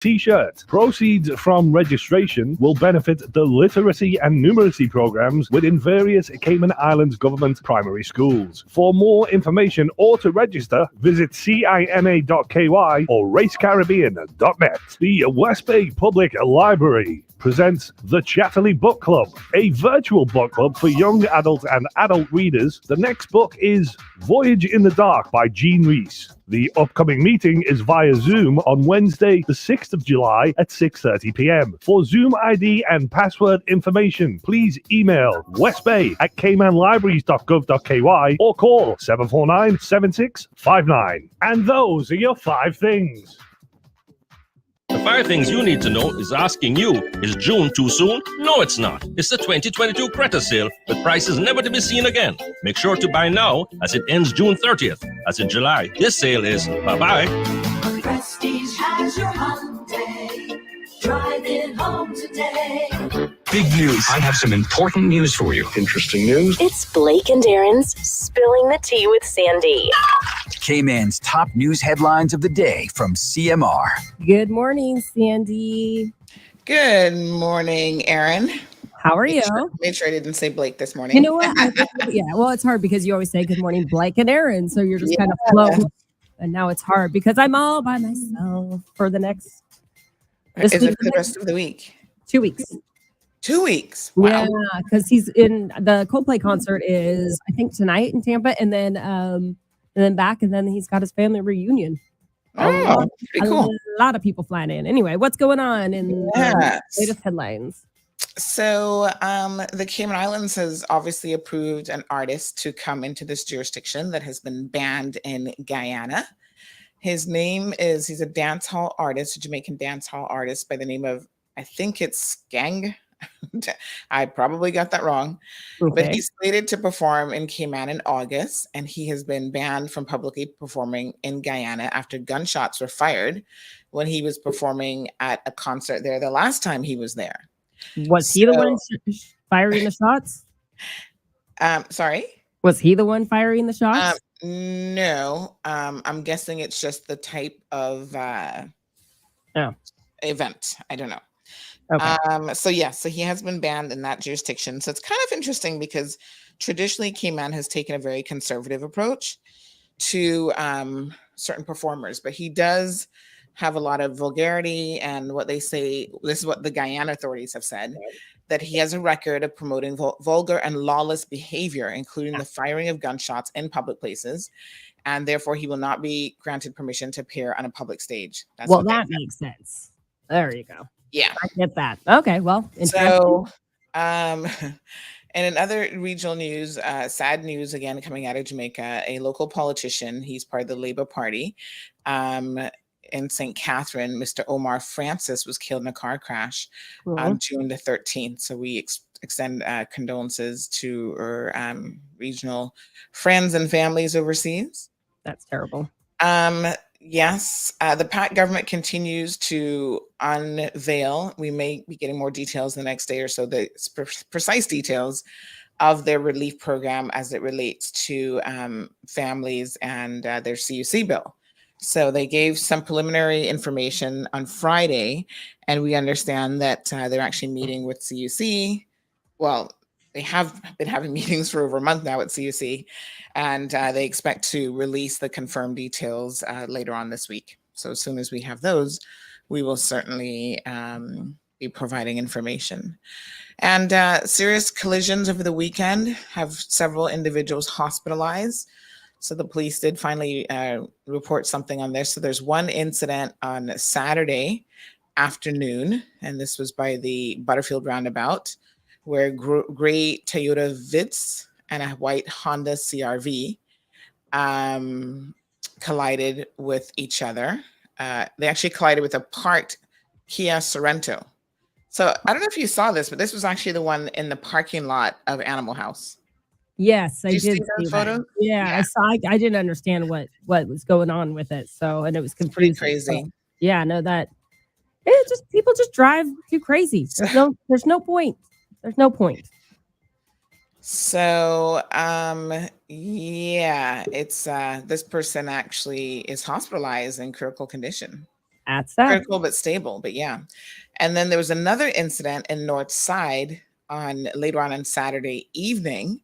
T-shirt. Proceeds from registration will benefit the literacy and numeracy programs within various Cayman Islands government primary schools. For more information or to register, visit cima.ky or racecaribbean.net. The West Bay Public Library presents the Chatterley Book Club, a virtual book club for young adult and adult readers. The next book is Voyage in the Dark by Jean Rees. The upcoming meeting is via Zoom on Wednesday, the 6th of July at 6:30 p.m. For Zoom ID and password information, please email westbay@caymanlibraries.gov.ky or call 749-7659. And those are your 5 things. The 5 things you need to know is asking you, is June too soon? No, it's not. It's the 2022 Creta sale with prices never to be seen again. Make sure to buy now as it ends June 30th. As in July, this sale is bye-bye. Prestige has your Hyundai. Drive it home today. Big news. I have some important news for you. Interesting news. It's Blake and Darren's Spilling the Tea with Sandy. K-Man's top news headlines of the day from CMR. Good morning, Sandy. Good morning, Erin. How are you? Made sure I didn't say Blake this morning. You know what? Yeah, well, it's hard because you always say good morning, Blake and Erin. So you're just kind of floating. And now it's hard because I'm all by myself for the next... Is it for the rest of the week? 2 weeks. 2 weeks. Wow. Yeah, because he's in the Coldplay concert is I think tonight in Tampa, and then back, and then he's got his family reunion. Oh, pretty cool. A lot of people flying in. Anyway, what's going on in latest headlines? So the Cayman Islands has obviously approved an artist to come into this jurisdiction that has been banned in Guyana. His name is, he's a dance hall artist, a Jamaican dance hall artist by the name of, I think it's Gang. I probably got that wrong. Okay. But he's slated to perform in Cayman in August, and he has been banned from publicly performing in Guyana after gunshots were fired when he was performing at a concert there the last time he was there. Was he the one firing the shots? Sorry? Was he the one firing the shots? No, I'm guessing it's just the type of event. I don't know. Okay. So he has been banned in that jurisdiction. So it's kind of interesting because traditionally Cayman has taken a very conservative approach to certain performers, but he does have a lot of vulgarity and what they say, this is what the Guyana authorities have said, that he has a record of promoting vulgar and lawless behavior, including the firing of gunshots in public places, and therefore he will not be granted permission to appear on a public stage. That makes sense. There you go. Yeah. I get that. Okay, well, so, and in other regional news, sad news again coming out of Jamaica, a local politician, he's part of the Labour Party, in St. Catherine, Mr. Omar Francis was killed in a car crash on June the 13th. So we extend condolences to our regional friends and families overseas. That's terrible. Yes, the PAC government continues to unveil. We may be getting more details the next day or so, the precise details of their relief program as it relates to families and their CUC bill. So they gave some preliminary information on Friday, and we understand that they're actually meeting with CUC. Well, they have been having meetings for over a month now at CUC, and they expect to release the confirmed details later on this week. So as soon as we have those, we will certainly be providing information. And serious collisions over the weekend have several individuals hospitalized. So the police did finally report something on this. So there's one incident on Saturday afternoon, and this was by the Butterfield roundabout, where gray Toyota Vitz and a white Honda CRV collided with each other. They actually collided with a parked Kia Sorento. So I don't know if you saw this, but this was actually the one in the parking lot of Animal House. Yes, I did see photo. That. Yeah, I saw. I didn't understand what was going on with it. So, and it was confusing. Pretty crazy. So, yeah, no, that it just people just drive too crazy. There's no point. There's no point. So, it's this person actually is hospitalized in critical condition. That's that. Critical but stable, but yeah. And then there was another incident in North Side later on Saturday evening,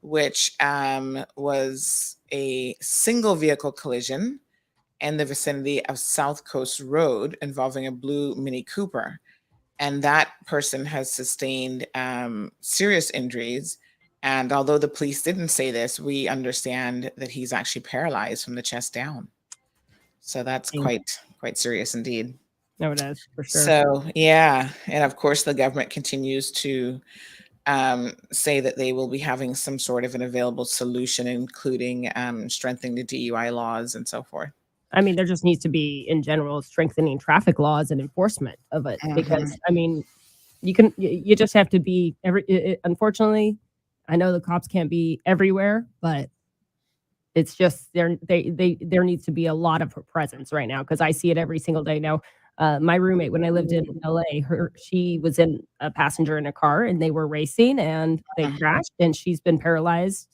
which was a single vehicle collision in the vicinity of South Coast Road involving a blue Mini Cooper. And that person has sustained serious injuries. And although the police didn't say this, we understand that he's actually paralyzed from the chest down. So that's quite serious indeed. No, it is for sure. So yeah, and of course the government continues to say that they will be having some sort of an available solution, including strengthening the DUI laws and so forth. I mean, there just needs to be, in general, strengthening traffic laws and enforcement of it. Because, I mean, you just have to be unfortunately, I know the cops can't be everywhere, but it's just there needs to be a lot of presence right now, because I see it every single day now. My roommate, when I lived in LA, she was a passenger in a car, and they were racing, and they crashed, and she's been paralyzed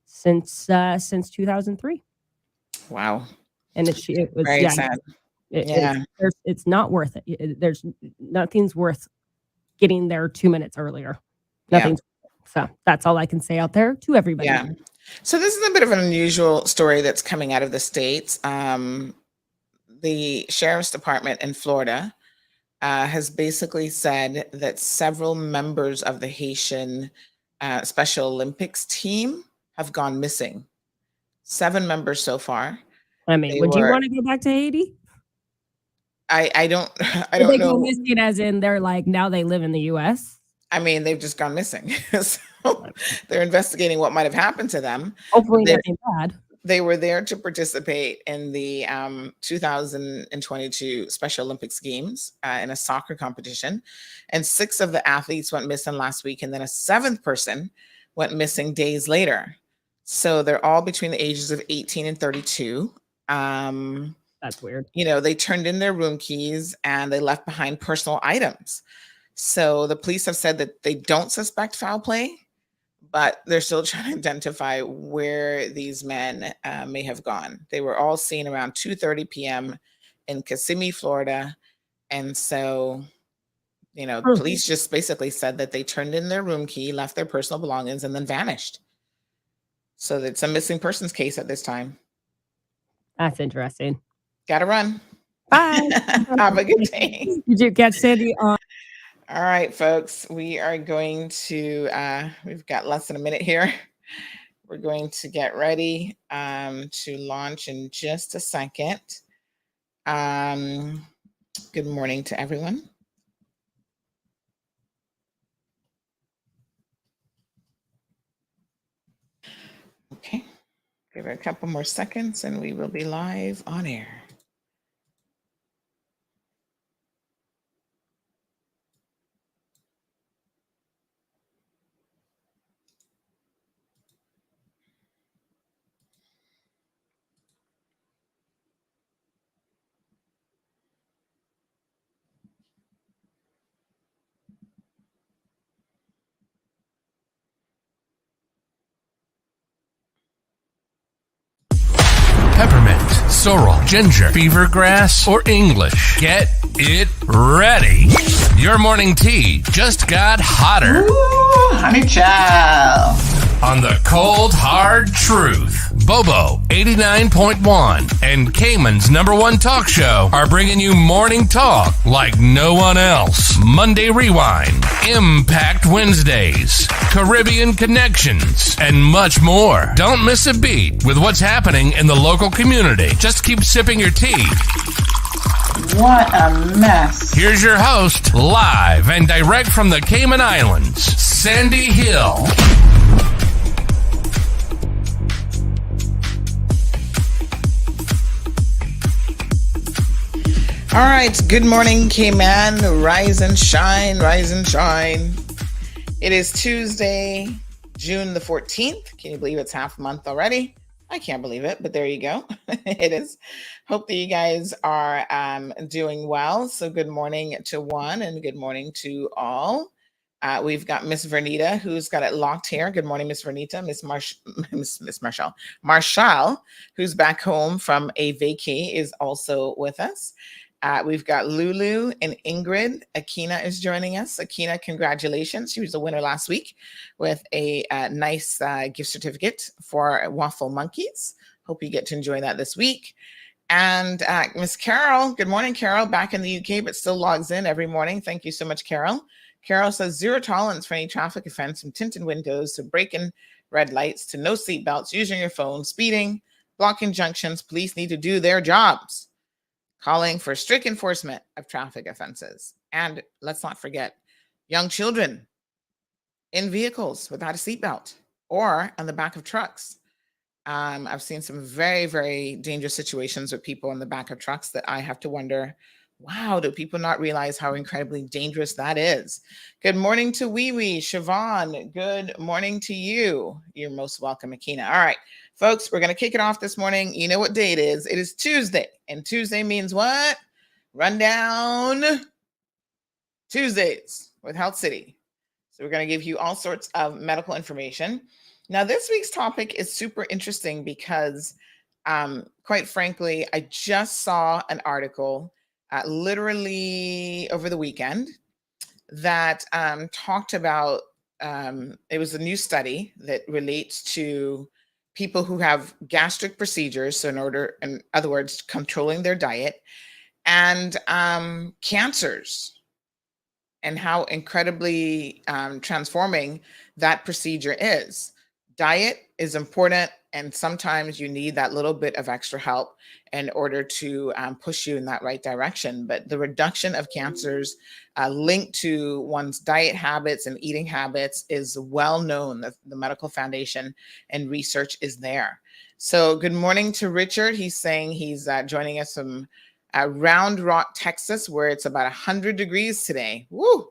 since 2003. Wow. And it was very sad. It's not worth it. There's nothing's worth getting there 2 minutes earlier. Nothing's. So that's all I can say out there to everybody. Yeah. So this is a bit of an unusual story that's coming out of the States. The sheriff's department in Florida has basically said that several members of the Haitian Special Olympics team have gone missing. 7 members so far. I mean, would you want to go back to Haiti? I don't they know. Go missing as in they're like, now they live in the U.S.? I mean, they've just gone missing. So they're investigating what might have happened to them. Hopefully nothing bad. They were there to participate in the 2022 Special Olympics Games in a soccer competition. And 6 of the athletes went missing last week. And then a 7th person went missing days later. So they're all between the ages of 18 and 32. That's weird. You know, they turned in their room keys and they left behind personal items. So the police have said that they don't suspect foul play, but they're still trying to identify where these men may have gone. They were all seen around 2:30 p.m. in Kissimmee, Florida. And so, you know, police just basically said that they turned in their room key, left their personal belongings, and then vanished. So it's a missing persons case at this time. That's interesting. Gotta run. Bye. Have a good day. Did you catch Sandy on? All right, folks, we are going to, we've got less than a minute here. We're going to get ready to launch in just a second. Good morning to everyone. Okay, give it a couple more seconds and we will be live on air. Peppermint, sorrel, ginger, beaver grass, or English. Get it ready. Your morning tea just got hotter. Ooh, honey child. On the cold, hard truth. Bobo 89.1 and Cayman's #1 talk show are bringing you morning talk like no one else. Monday Rewind, Impact Wednesdays, Caribbean Connections, and much more. Don't miss a beat with what's happening in the local community. Just keep sipping your tea. What a mess. Here's your host, live and direct from the Cayman Islands, Sandy Hill. All right, good morning, Cayman. Rise and shine, rise and shine. It is Tuesday, June the 14th. Can you believe it's half a month already? I can't believe it, but there you go. It is. Hope that you guys are doing well. So good morning to one and good morning to all. We've got Miss Vernita, who's got it locked here. Good morning, Miss Vernita. Miss Marshall, who's back home from a vacay, is also with us. We've got Lulu and Ingrid. Akina is joining us. Akina, congratulations. She was the winner last week with a nice gift certificate for Waffle Monkeys. Hope you get to enjoy that this week. And Miss Carol, good morning, Carol, back in the UK, but still logs in every morning. Thank you so much, Carol. Carol says 0 tolerance for any traffic offense, from tinted windows to breaking red lights to no seat belts, using your phone, speeding, blocking junctions. Police need to do their jobs. Calling for strict enforcement of traffic offenses. And let's not forget young children in vehicles without a seatbelt or on the back of trucks. I've seen some very, very dangerous situations with people in the back of trucks that I have to wonder, wow, do people not realize how incredibly dangerous that is? Good morning to Wee Wee, Siobhan. Good morning to you. You're most welcome, Akina. All right, folks, we're going to kick it off this morning. You know what day it is. It is Tuesday, and Tuesday means what? Rundown Tuesdays with Health City. So we're going to give you all sorts of medical information. Now, this week's topic is super interesting because, quite frankly, I just saw an article literally over the weekend that talked about, it was a new study that relates to people who have gastric procedures. So in other words, controlling their diet, and cancers, and how incredibly transforming that procedure is. Diet is important, and sometimes you need that little bit of extra help in order to push you in that right direction. But the reduction of cancers linked to one's diet habits and eating habits is well known. The Medical Foundation and research is there. So good morning to Richard. He's saying he's joining us from Round Rock, Texas, where it's about 100 degrees today. Woo,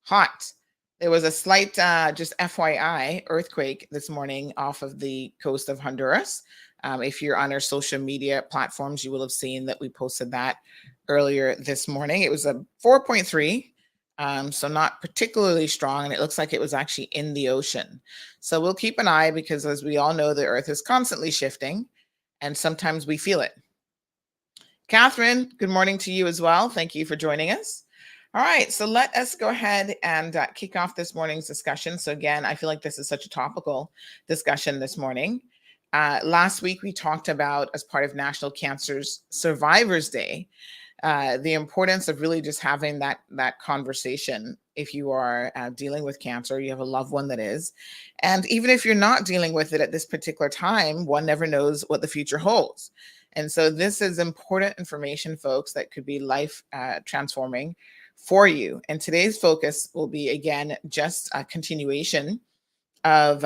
hot. There was a slight, just FYI, earthquake this morning off of the coast of Honduras. If you're on our social media platforms, you will have seen that we posted that earlier this morning. It was a 4.3, so not particularly strong, and it looks like it was actually in the ocean. So we'll keep an eye, because as we all know, the earth is constantly shifting, and sometimes we feel it. Catherine, good morning to you as well. Thank you for joining us. All right, so let us go ahead and kick off this morning's discussion. So again, I feel like this is such a topical discussion this morning. Last week, we talked about, as part of National Cancer Survivors Day, the importance of really just having that conversation if you are dealing with cancer, you have a loved one that is. And even if you're not dealing with it at this particular time, one never knows what the future holds. And so this is important information, folks, that could be life transforming for you. And today's focus will be, again, just a continuation of,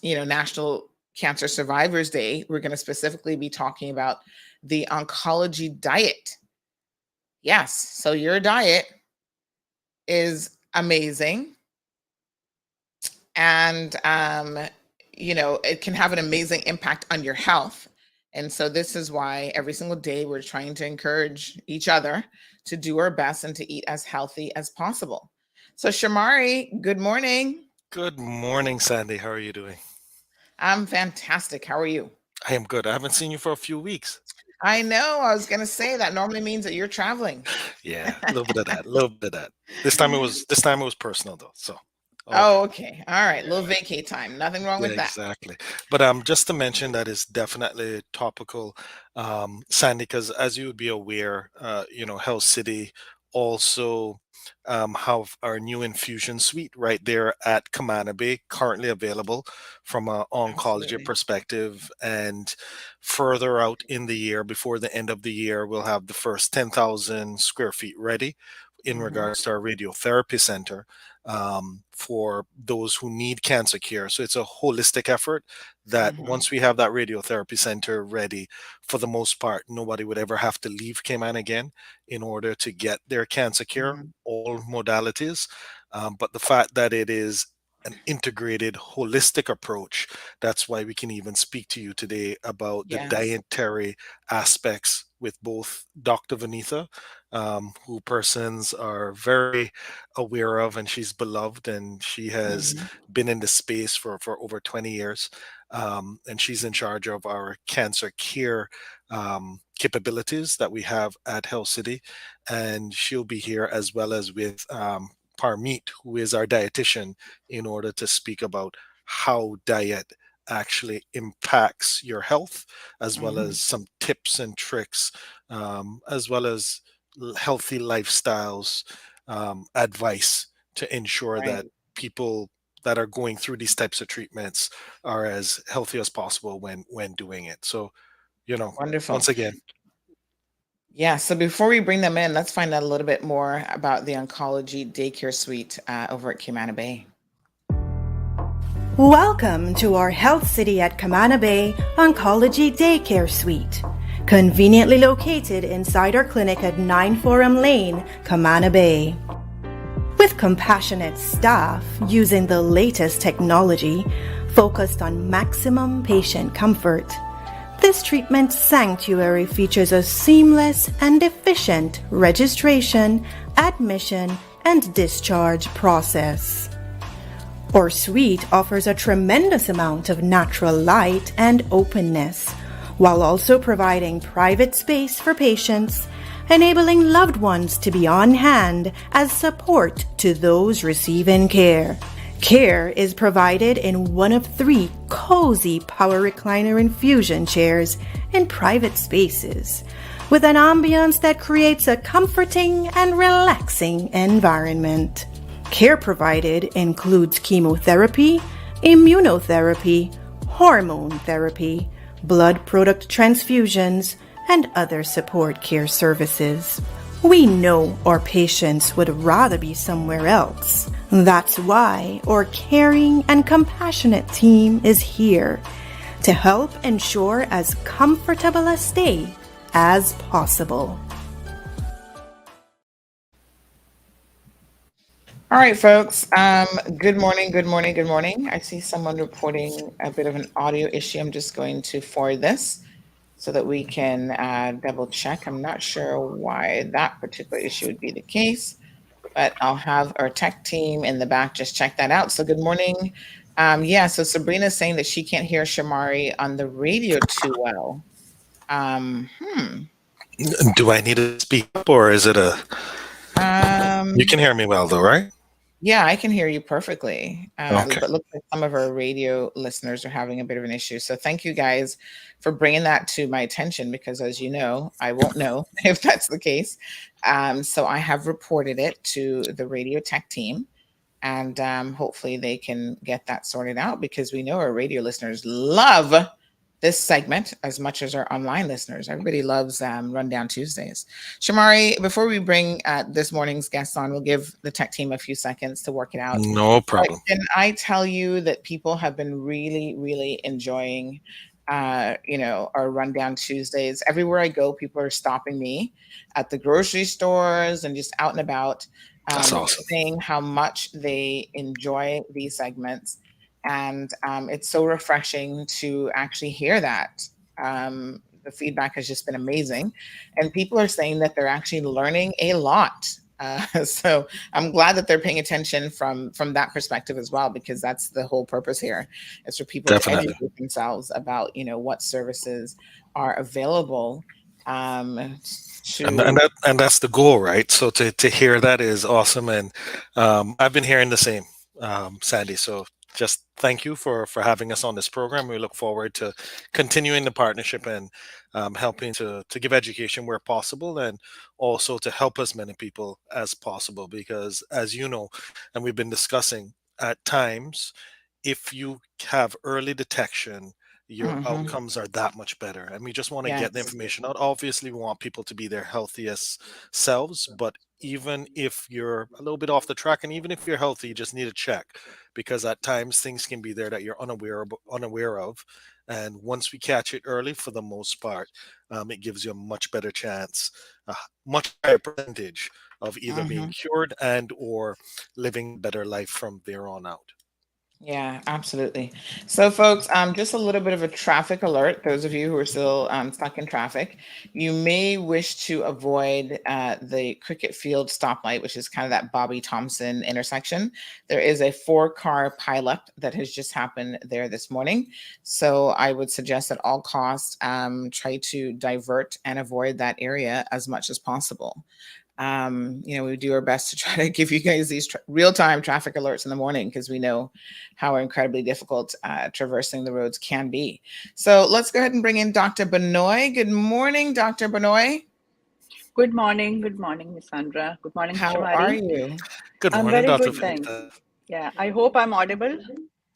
National Cancer Survivors Day. We're going to specifically be talking about the oncology diet. Yes, so your diet is amazing. And, it can have an amazing impact on your health. And so this is why every single day we're trying to encourage each other to do our best and to eat as healthy as possible. So Shamari, good morning. Good morning, Sandy. How are you doing? I'm fantastic. How are you? I am good. I haven't seen you for a few weeks. I know. I was going to say that normally means that you're traveling. Yeah, a little bit of that. A little bit of that. This time it was personal though. So. Okay. Oh, okay. All right. Little vacay time. Nothing wrong with that. Exactly. But just to mention that is definitely topical, Sandy, because as you would be aware, Health City also have our new infusion suite right there at Camana Bay, currently available from an oncology Absolutely. perspective. And further out in the year, before the end of the year, we'll have the first 10,000 square feet ready in regards to our radiotherapy center for those who need cancer care. So it's a holistic effort that once we have that radiotherapy center ready, for the most part, nobody would ever have to leave Cayman again in order to get their cancer care, all modalities. But the fact that it is an integrated, holistic approach, that's why we can even speak to you today about the Yes. dietary aspects with both Dr. Vanitha who persons are very aware of, and she's beloved, and she has Mhm. been in the space for over 20 years. And she's in charge of our cancer care capabilities that we have at Health City. And she'll be here as well as with Parmeet, who is our dietitian, in order to speak about how diet actually impacts your health, as well Mhm. as some tips and tricks, as well as healthy lifestyles advice to ensure Right. that people that are going through these types of treatments are as healthy as possible when doing it. So, Wonderful. once again, Yeah. So before we bring them in, let's find out a little bit more about the oncology daycare suite over at Cumana Bay. Welcome to our Health City at Cumana Bay Oncology Daycare Suite, conveniently located inside our clinic at 9 Forum Lane, Cumana Bay. With compassionate staff using the latest technology focused on maximum patient comfort, this treatment sanctuary features a seamless and efficient registration, admission, and discharge process. Our suite offers a tremendous amount of natural light and openness, while also providing private space for patients, enabling loved ones to be on hand as support to those receiving care. Care is provided in one of 3 cozy power recliner infusion chairs in private spaces, with an ambiance that creates a comforting and relaxing environment. Care provided includes chemotherapy, immunotherapy, hormone therapy, blood product transfusions, and other support care services. We know our patients would rather be somewhere else. That's why our caring and compassionate team is here to help ensure as comfortable a stay as possible. All right, folks. Good morning, good morning, good morning. I see someone reporting a bit of an audio issue. I'm just going to forward this so that we can double check. I'm not sure why that particular issue would be the case, but I'll have our tech team in the back just check that out. So good morning. So Sabrina's saying that she can't hear Shamari on the radio too well. do I need to speak up, or is it you can Um, hear me well though, right? Yeah, I can hear you perfectly. Okay. But looks like some of our radio listeners are having a bit of an issue. So thank you guys for bringing that to my attention, because as you know, I won't know if that's the case. So I have reported it to the radio tech team, and hopefully they can get that sorted out, because we know our radio listeners love this segment as much as our online listeners. Everybody loves Rundown Tuesdays. Shamari, before we bring this morning's guests on, we'll give the tech team a few seconds to work it out. No But problem. can I tell you that people have been really, really enjoying, our Rundown Tuesdays? Everywhere I go, people are stopping me at the grocery stores and just out and about, That's awesome. saying how much they enjoy these segments. And it's so refreshing to actually hear that. The feedback has just been amazing. And people are saying that they're actually learning a lot. So I'm glad that they're paying attention from that perspective as well, because that's the whole purpose here, is for people to Definitely. educate themselves about, what services are available to. And that's the goal, right? So to hear that is awesome, and I've been hearing the same, Sandy. So just thank you for having us on this program. We look forward to continuing the partnership and helping to give education where possible, and also to help as many people as possible. Because as you know, and we've been discussing, at times, if you have early detection, your Mhm. outcomes are that much better. And we just want to get the Yes. information out. Obviously, we want people to be their healthiest selves, but even if you're a little bit off the track, and even if you're healthy, you just need to check, because at times things can be there that you're unaware of. And once we catch it early, for the most part, it gives you a much better chance, a much higher percentage of either being Mhm. cured and or living a better life from there on out. Yeah, absolutely. So, folks, just a little bit of a traffic alert. Those of you who are still stuck in traffic, you may wish to avoid the Cricket Field stoplight, which is kind of that Bobby Thompson intersection. There is a 4-car pileup that has just happened there this morning. So, I would suggest at all costs, try to divert and avoid that area as much as possible. We do our best to try to give you guys these real-time traffic alerts in the morning because we know how incredibly difficult traversing the roads can be. So let's go ahead and bring in Dr. Benoit. Good morning, Dr. Benoit. Good morning, Miss Sandra. Good morning, How Shamari. are you? Good I'm morning, very Dr. good, thanks. Vinita. Yeah, I hope I'm audible.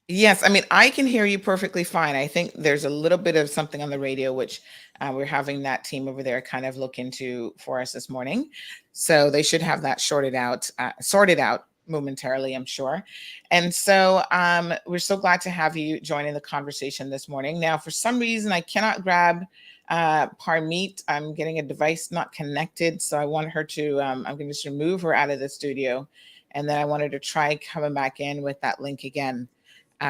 Yes, I mean, I can hear you perfectly fine. I think there's a little bit of something on the radio, which we're having that team over there kind of look into for us this morning. So they should have that sorted out momentarily, I'm sure. And so we're so glad to have you joining the conversation this morning. Now, for some reason, I cannot grab Parmeet. I'm getting a device not connected. So I want her to, I'm going to just remove her out of the studio. And then I wanted to try coming back in with that link again.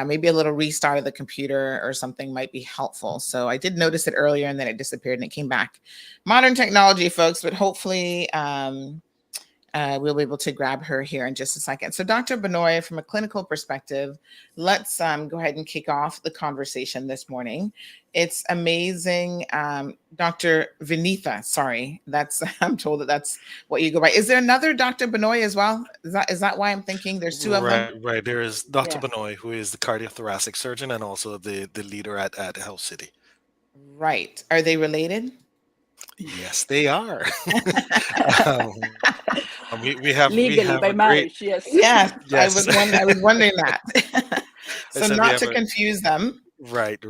Maybe a little restart of the computer or something might be helpful. So I did notice it earlier and then it disappeared and it came back. Modern technology, folks, but hopefully we'll be able to grab her here in just a second. So Dr. Benoit, from a clinical perspective, let's go ahead and kick off the conversation this morning. It's amazing. Dr. Vinitha, sorry, I'm told that's what you go by. Is there another Dr. Benoit as well? Is that why I'm thinking there's two of them? Right. There is Dr. Benoit, who is the cardiothoracic surgeon and also the leader at Health City. Right. Are they related? Yes, they are. we have legally by marriage. Yes. Yes. Yes. I was wondering that. So not to confuse them. Right.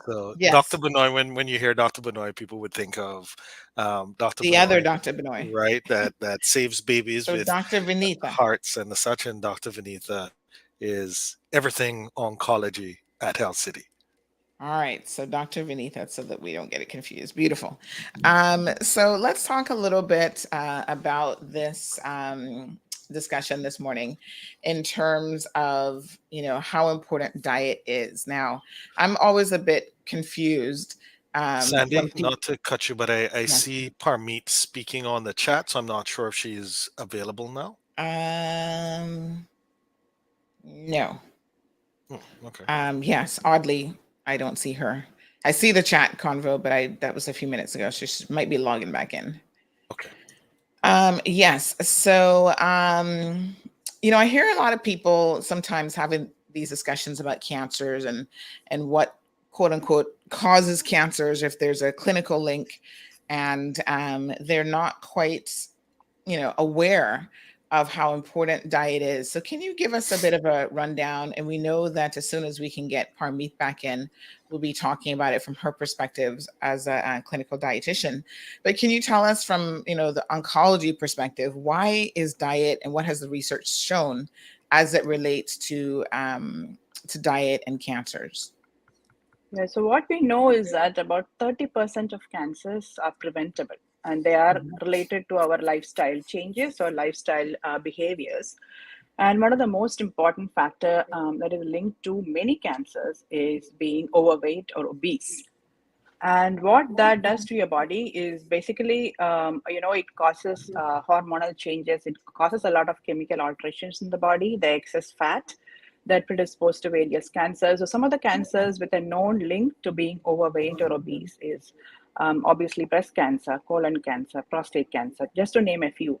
So yes. Dr. Benoit, when you hear Dr. Benoit, people would think of Dr. The Benoit, other Dr. Benoit. Right, that saves babies so with Dr. Vinitha. Hearts and the such, and Dr. Vinitha is everything oncology at Health City. All right, so Dr. Vinitha, so that we don't get it confused. Beautiful. So let's talk a little bit about this discussion this morning in terms of, how important diet is. Now, I'm always a bit confused. Sandy, not to cut you, but I see Parmeet speaking on the chat, so I'm not sure if she's available now. No. Okay. Yes, oddly, I don't see her. I see the chat convo, but that was a few minutes ago. So she might be logging back in. Okay. Yes. So, I hear a lot of people sometimes having these discussions about cancers and what quote unquote causes cancers, if there's a clinical link, and they're not quite, aware of how important diet is. So can you give us a bit of a rundown? And we know that as soon as we can get Parmeet back in, we'll be talking about it from her perspectives as a clinical dietitian. But can you tell us from, the oncology perspective, why is diet and what has the research shown as it relates to diet and cancers? Yeah, so what we know is that about 30% of cancers are preventable, and they are related to our lifestyle changes or lifestyle behaviors. And one of the most important factor that is linked to many cancers is being overweight or obese. And what that does to your body is basically, it causes hormonal changes. It causes a lot of chemical alterations in the body, the excess fat that predispose to various cancers. So some of the cancers with a known link to being overweight or obese is obviously breast cancer, colon cancer, prostate cancer, just to name a few.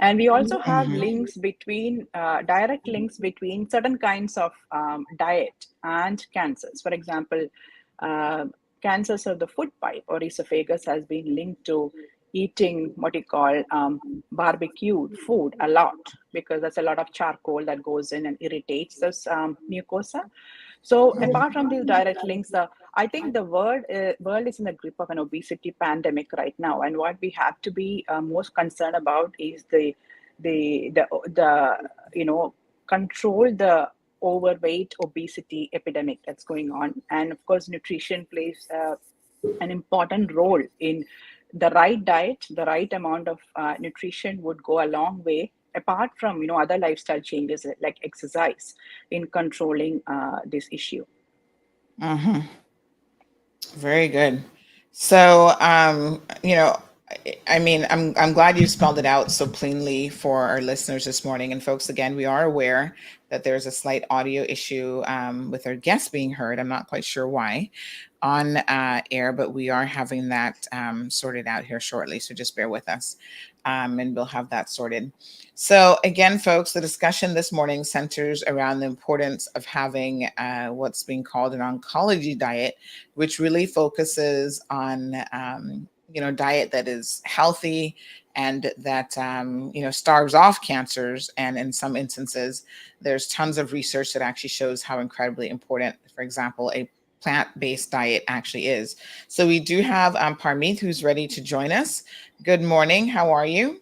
And we also have links between, direct links between certain kinds of diet and cancers. For example, cancers of the food pipe or esophagus has been linked to eating what you call barbecued food a lot, because there's a lot of charcoal that goes in and irritates this mucosa. So apart from these direct links, I think the world is in the grip of an obesity pandemic right now, and what we have to be most concerned about is the control the overweight obesity epidemic that's going on. And of course, nutrition plays an important role in the right diet. The right amount of nutrition would go a long way apart from other lifestyle changes like exercise in controlling this issue. Mm-hmm. Very good. So, I mean, I'm glad you spelled it out so plainly for our listeners this morning. And folks, again, we are aware that there's a slight audio issue with our guests being heard. I'm not quite sure why on air, but we are having that sorted out here shortly. So just bear with us, and we'll have that sorted. So again, folks, the discussion this morning centers around the importance of having what's being called an oncology diet, which really focuses on diet that is healthy and that starves off cancers. And in some instances, there's tons of research that actually shows how incredibly important, for example, a plant-based diet actually is. So we do have Parmeet, who's ready to join us. Good morning. How are you?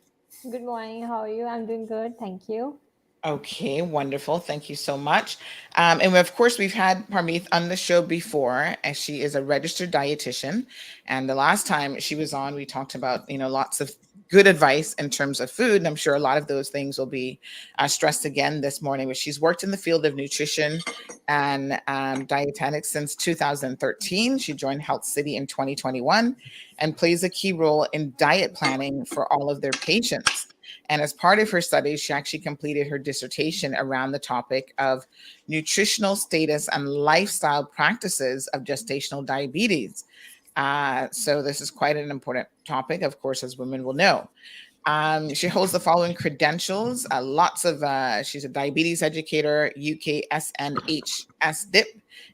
Good morning. How are you? I'm doing good. Thank you. Okay, wonderful. Thank you so much. And of course, we've had Parmeet on the show before, as she is a registered dietitian. And the last time she was on, we talked about, lots of good advice in terms of food. And I'm sure a lot of those things will be stressed again this morning. But she's worked in the field of nutrition and dietetics since 2013. She joined Health City in 2021 and plays a key role in diet planning for all of their patients. And as part of her studies, she actually completed her dissertation around the topic of nutritional status and lifestyle practices of gestational diabetes. So this is quite an important topic, of course, as women will know. She holds the following credentials. She's a diabetes educator, UK SNHS DIP,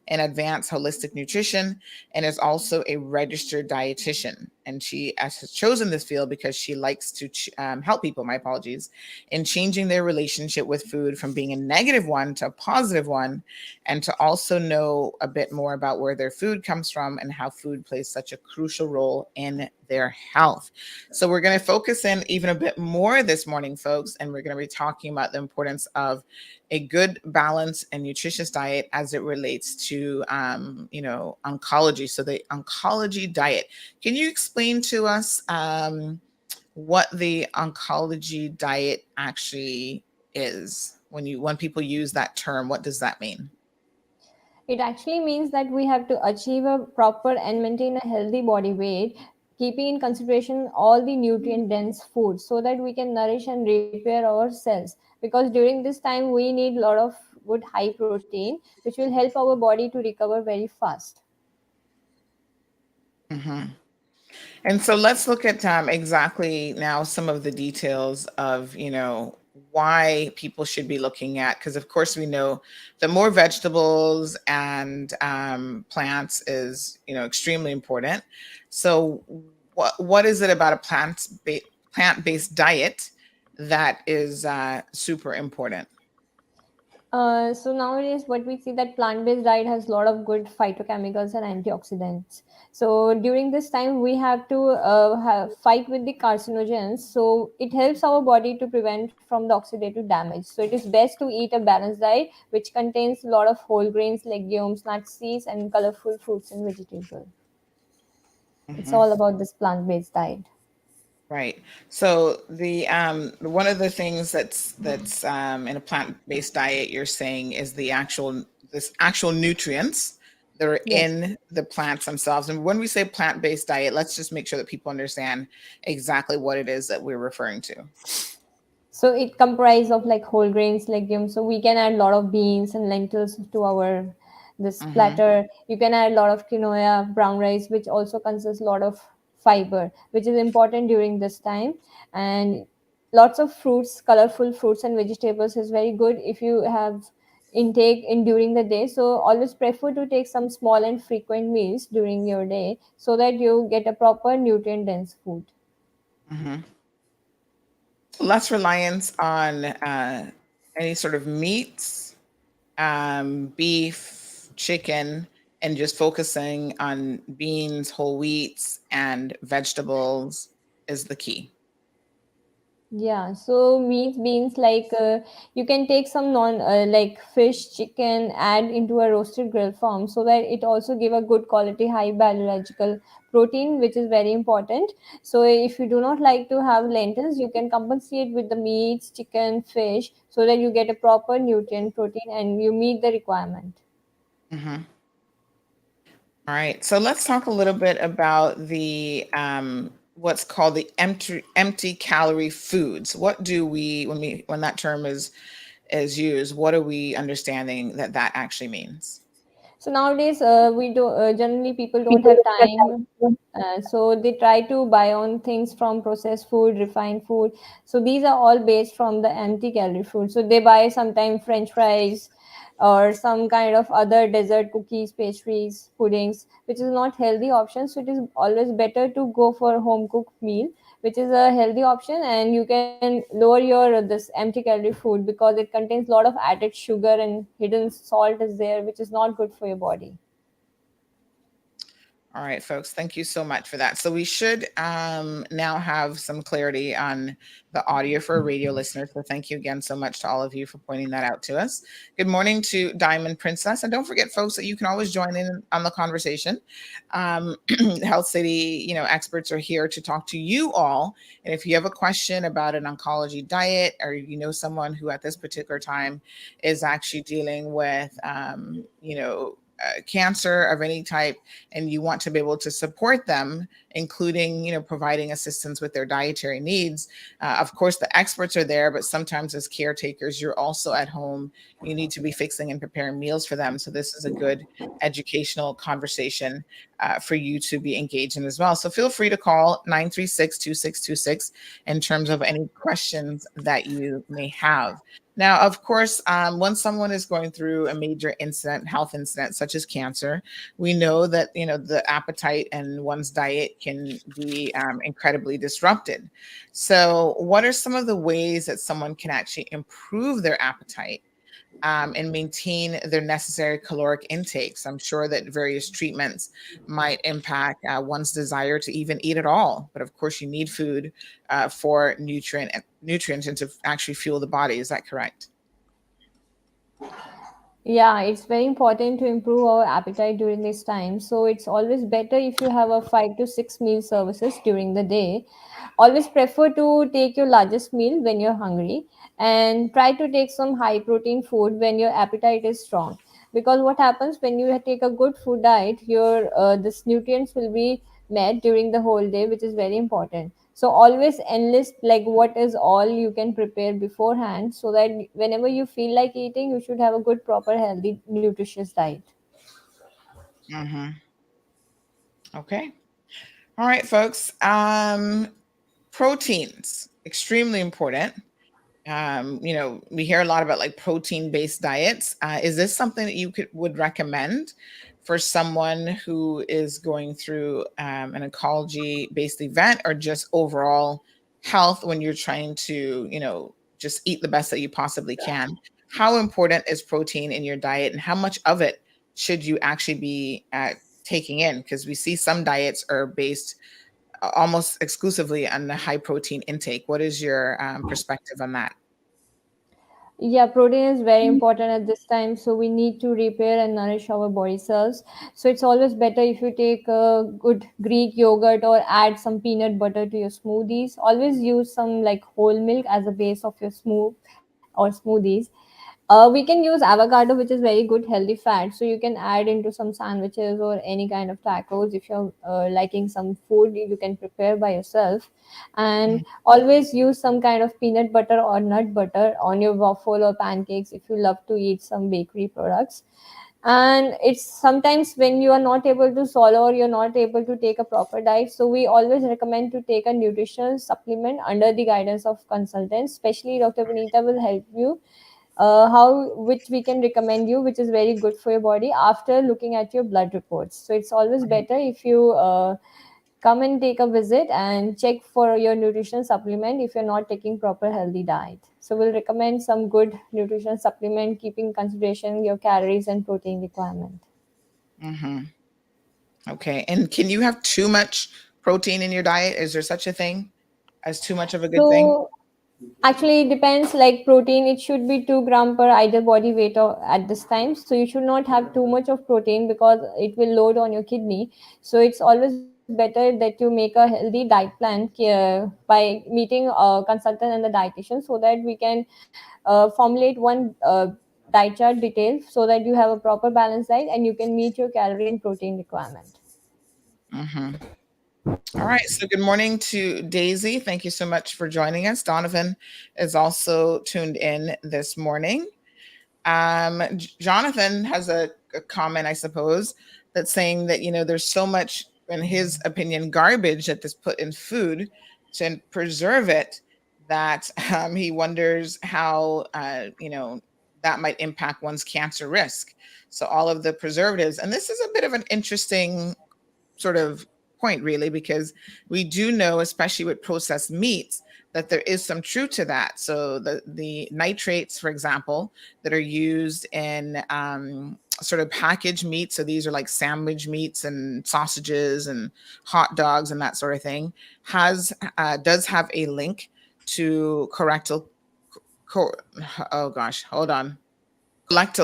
in advanced holistic nutrition, and is also a registered dietitian. And she has chosen this field because she likes to help people, in changing their relationship with food from being a negative one to a positive one, and to also know a bit more about where their food comes from and how food plays such a crucial role in their health. So we're going to focus in even a bit more this morning, folks, and we're going to be talking about the importance of a good, balanced, and nutritious diet as it relates to, oncology. So the oncology diet. Can you explain to us what the oncology diet actually is? When people use that term, what does that mean? It actually means that we have to achieve a proper and maintain a healthy body weight, keeping in consideration all the nutrient dense foods so that we can nourish and repair our cells. Because during this time, we need a lot of good high protein, which will help our body to recover very fast. Mm-hmm. And so let's look at exactly now some of the details of, why people should be looking at, because of course we know the more vegetables and plants is, extremely important. So what is it about a plant-based diet that is super important? So nowadays, what we see that plant-based diet has a lot of good phytochemicals and antioxidants. So during this time, we have to fight with the carcinogens. So it helps our body to prevent from the oxidative damage. So it is best to eat a balanced diet, which contains a lot of whole grains, legumes, nuts, seeds, and colorful fruits and vegetables. It's all about this plant-based diet. Right. So the one of the things that's in a plant-based diet you're saying is the actual nutrients that are in the plants themselves. And when we say plant-based diet, let's just make sure that people understand exactly what it is that we're referring to. So it comprises of like whole grains, legumes. So we can add a lot of beans and lentils to our this platter. You can add a lot of quinoa, brown rice, which also consists a lot of fiber, which is important during this time. And lots of fruits, colorful fruits and vegetables is very good if you have intake in during the day. So always prefer to take some small and frequent meals during your day so that you get a proper nutrient dense food. Less reliance on any sort of meats, beef, chicken, and just focusing on beans, whole wheats, and vegetables is the key. Yeah, so meat beans like you can take some non like fish, chicken, add into a roasted grill form so that it also give a good quality high biological protein, which is very important. So if you do not like to have lentils, you can compensate with the meats, chicken, fish, so that you get a proper nutrient protein and you meet the requirement. Mhm. All right. So let's talk a little bit about the what's called the empty calorie foods. What do we when that term is used, what are we understanding that that actually means? So nowadays, we do generally people don't have time, so they try to buy on things from processed food, refined food. So these are all based from the empty calorie food. So they buy sometimes French fries or some kind of other dessert, cookies, pastries, puddings, which is not healthy option. So it is always better to go for home cooked meal, which is a healthy option, and you can lower your this empty calorie food because it contains a lot of added sugar and hidden salt is there, which is not good for your body. All right, folks, thank you so much for that. So we should now have some clarity on the audio for radio listeners. So thank you again so much to all of you for pointing that out to us. Good morning to Diamond Princess. And don't forget, folks, that you can always join in on the conversation. Health City, experts are here to talk to you all. And if you have a question about an oncology diet, or you know someone who at this particular time is actually dealing with, cancer of any type, and you want to be able to support them, including providing assistance with their dietary needs. Of course, the experts are there, but sometimes as caretakers, you're also at home. You need to be fixing and preparing meals for them. So this is a good educational conversation for you to be engaged in as well. So feel free to call 936-2626 in terms of any questions that you may have. Now, of course, when someone is going through a major incident, health incident such as cancer, we know that the appetite and one's diet can be incredibly disrupted. So, what are some of the ways that someone can actually improve their appetite and maintain their necessary caloric intakes? I'm sure that various treatments might impact one's desire to even eat at all. But of course, you need food for nutrients and to actually fuel the body. Is that correct? Yeah, it's very important to improve our appetite during this time. So it's always better if you have a 5 to 6 meal services during the day. Always prefer to take your largest meal when you're hungry, and try to take some high protein food when your appetite is strong. Because what happens when you take a good food diet, your this nutrients will be met during the whole day, which is very important. So always enlist like what is all you can prepare beforehand, so that whenever you feel like eating, you should have a good, proper, healthy, nutritious diet. Mm-hmm. Okay. All right, folks. Proteins, extremely important. We hear a lot about like protein-based diets. Is this something that you would recommend for someone who is going through an oncology-based event, or just overall health when you're trying to, just eat the best that you possibly can? How important is protein in your diet, and how much of it should you actually be taking in? Because we see some diets are based almost exclusively on the high protein intake. What is your perspective on that? Yeah, protein is very important at this time. So we need to repair and nourish our body cells. So it's always better if you take a good Greek yogurt or add some peanut butter to your smoothies. Always use some like whole milk as a base of your smooth or smoothies. We can use avocado, which is very good healthy fat. So you can add into some sandwiches or any kind of tacos. If you're liking some food, you can prepare by yourself. And always use some kind of peanut butter or nut butter on your waffle or pancakes if you love to eat some bakery products. And it's sometimes when you are not able to swallow or you're not able to take a proper diet, so we always recommend to take a nutritional supplement under the guidance of consultants. Especially Dr. Vinita will help you how which we can recommend you, which is very good for your body after looking at your blood reports. So it's always better if you come and take a visit and check for your nutrition supplement if you're not taking proper healthy diet. So we'll recommend some good nutrition supplement, keeping consideration your calories and protein requirement. Mm-hmm. Okay. And can you have too much protein in your diet? Is there such a thing as too much of a good thing? So Actually, it depends. Like protein, it should be 2 gram per either body weight or at this time. So you should not have too much of protein because it will load on your kidney. So it's always better that you make a healthy diet plan by meeting a consultant and the dietitian, so that we can formulate one diet chart detail so that you have a proper balanced diet and you can meet your calorie and protein requirement. Mm-hmm. All right. So good morning to Daisy. Thank you so much for joining us. Donovan is also tuned in this morning. Jonathan has a comment, I suppose, that's saying that, there's so much, in his opinion, garbage that is put in food to preserve it that he wonders how, that might impact one's cancer risk. So all of the preservatives, and this is a bit of an interesting sort of point, really, because we do know, especially with processed meats, that there is some truth to that. So the nitrates, for example, that are used in sort of packaged meat, so these are like sandwich meats and sausages and hot dogs and that sort of thing, does have a link to colorectal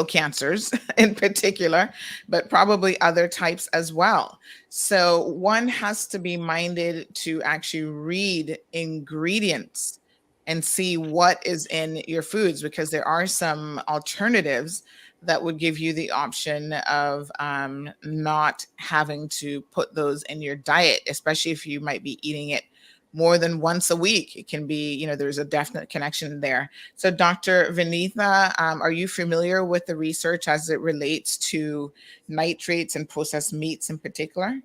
cancers in particular, but probably other types as well. So one has to be minded to actually read ingredients and see what is in your foods, because there are some alternatives that would give you the option of not having to put those in your diet, especially if you might be eating it more than once a week. It can be, there's a definite connection there. So Dr. Vinitha, are you familiar with the research as it relates to nitrates and processed meats in particular?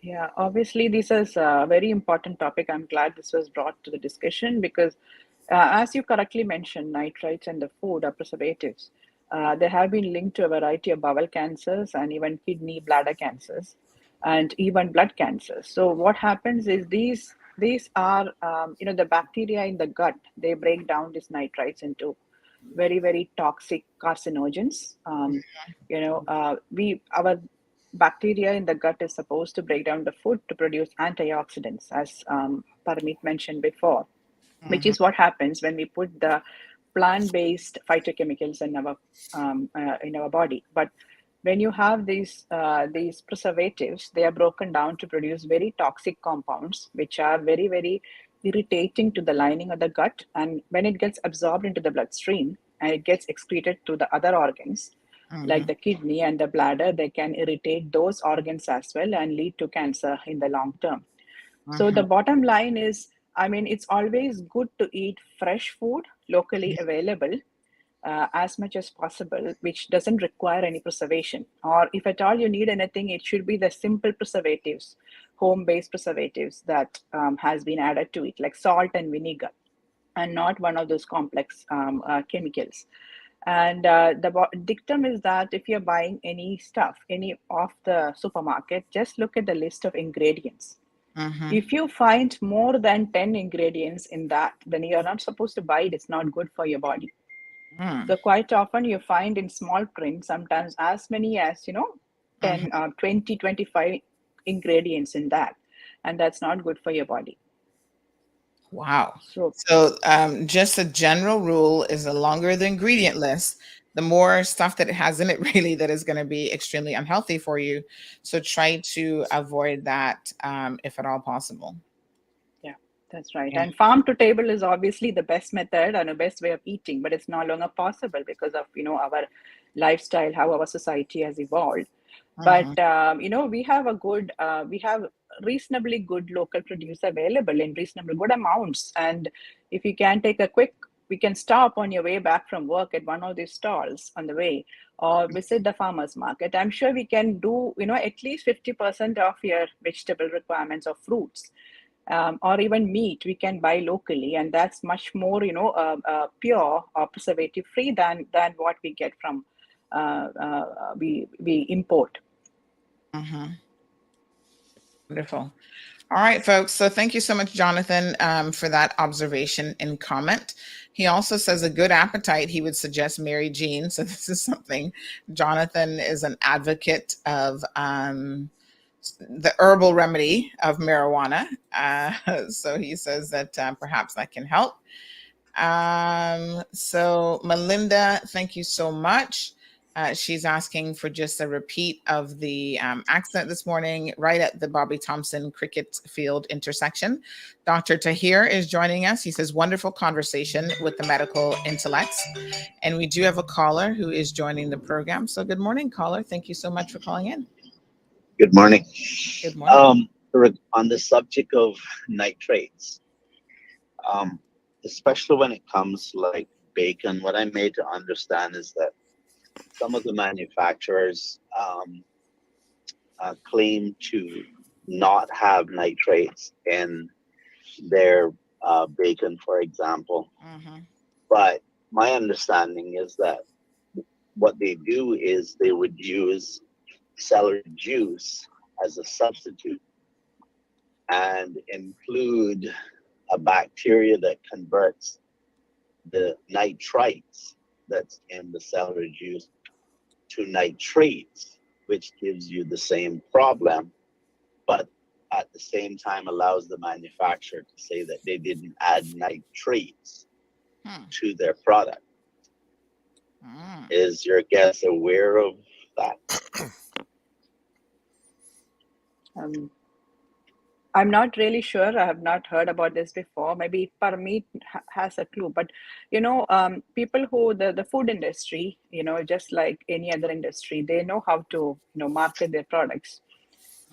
Yeah, obviously, this is a very important topic. I'm glad this was brought to the discussion because, as you correctly mentioned, nitrates and the food are preservatives. They have been linked to a variety of bowel cancers and even kidney, bladder cancers, and even blood cancers. So what happens is these are the bacteria in the gut. They break down these nitrates into very, very toxic carcinogens. Our bacteria in the gut is supposed to break down the food to produce antioxidants, as Paramit mentioned before, which is what happens when we put the plant-based phytochemicals in our body. But when you have these preservatives, they are broken down to produce very toxic compounds, which are very, very irritating to the lining of the gut. And when it gets absorbed into the bloodstream and it gets excreted to the other organs, like the kidney and the bladder, they can irritate those organs as well and lead to cancer in the long term. So the bottom line is, it's always good to eat fresh food, locally available, as much as possible, which doesn't require any preservation. Or if at all you need anything, it should be the simple preservatives, home-based preservatives that has been added to it, like salt and vinegar, and not one of those complex chemicals. And the dictum is that if you're buying any off the supermarket, just look at the list of ingredients. If you find more than 10 ingredients in that, then you're not supposed to buy it. It's not good for your body. So quite often you find in small print, sometimes as many as, 10, 20, 25 ingredients in that. And that's not good for your body. Wow. So just a general rule is the longer the ingredient list, the more stuff that it has in it really that is going to be extremely unhealthy for you. So try to avoid that if at all possible. Yeah, that's right. Yeah. And farm to table is obviously the best method and the best way of eating, but it's no longer possible because of, our lifestyle, how our society has evolved. But, we have reasonably good local produce available in reasonable good amounts. And if you can take we can stop on your way back from work at one of these stalls on the way or visit the farmer's market. I'm sure we can do, at least 50% of your vegetable requirements or fruits. Or even meat we can buy locally, and that's much more pure or preservative free than what we get from we import. Wonderful. All right, folks. So thank you so much, Jonathan, for that observation and comment. He also says a good appetite, he would suggest Mary Jean. So this is something, Jonathan is an advocate of the herbal remedy of marijuana. So he says that perhaps that can help. So Melinda, thank you so much. She's asking for just a repeat of the accident this morning, right at the Bobby Thompson cricket field intersection. Dr. Tahir is joining us. He says, wonderful conversation with the medical intellects. And we do have a caller who is joining the program. So good morning, caller. Thank you so much for calling in. Good morning. Good morning. On the subject of nitrates, especially when it comes to like bacon, what I'm made to understand is that some of the manufacturers claim to not have nitrates in their bacon, for example. But my understanding is that what they do is they would use celery juice as a substitute and include a bacteria that converts the nitrites that's in the celery juice to nitrates, which gives you the same problem, but at the same time allows the manufacturer to say that they didn't add nitrates to their product. Is your guest aware of that? I'm not really sure. I have not heard about this before. Maybe Parmeet has a clue. But, people who, the food industry, just like any other industry, they know how to, market their products.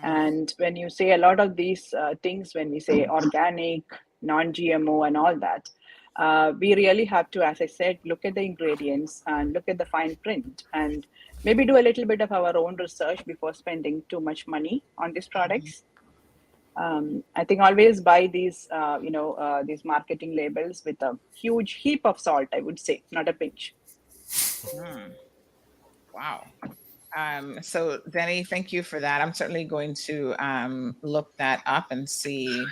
And when you say a lot of these things, when we say organic, non-GMO and all that, we really have to, as I said, look at the ingredients and look at the fine print and maybe do a little bit of our own research before spending too much money on these products. I think always buy these, these marketing labels with a huge heap of salt, I would say, not a pinch. Wow. So Denny, thank you for that. I'm certainly going to look that up and see,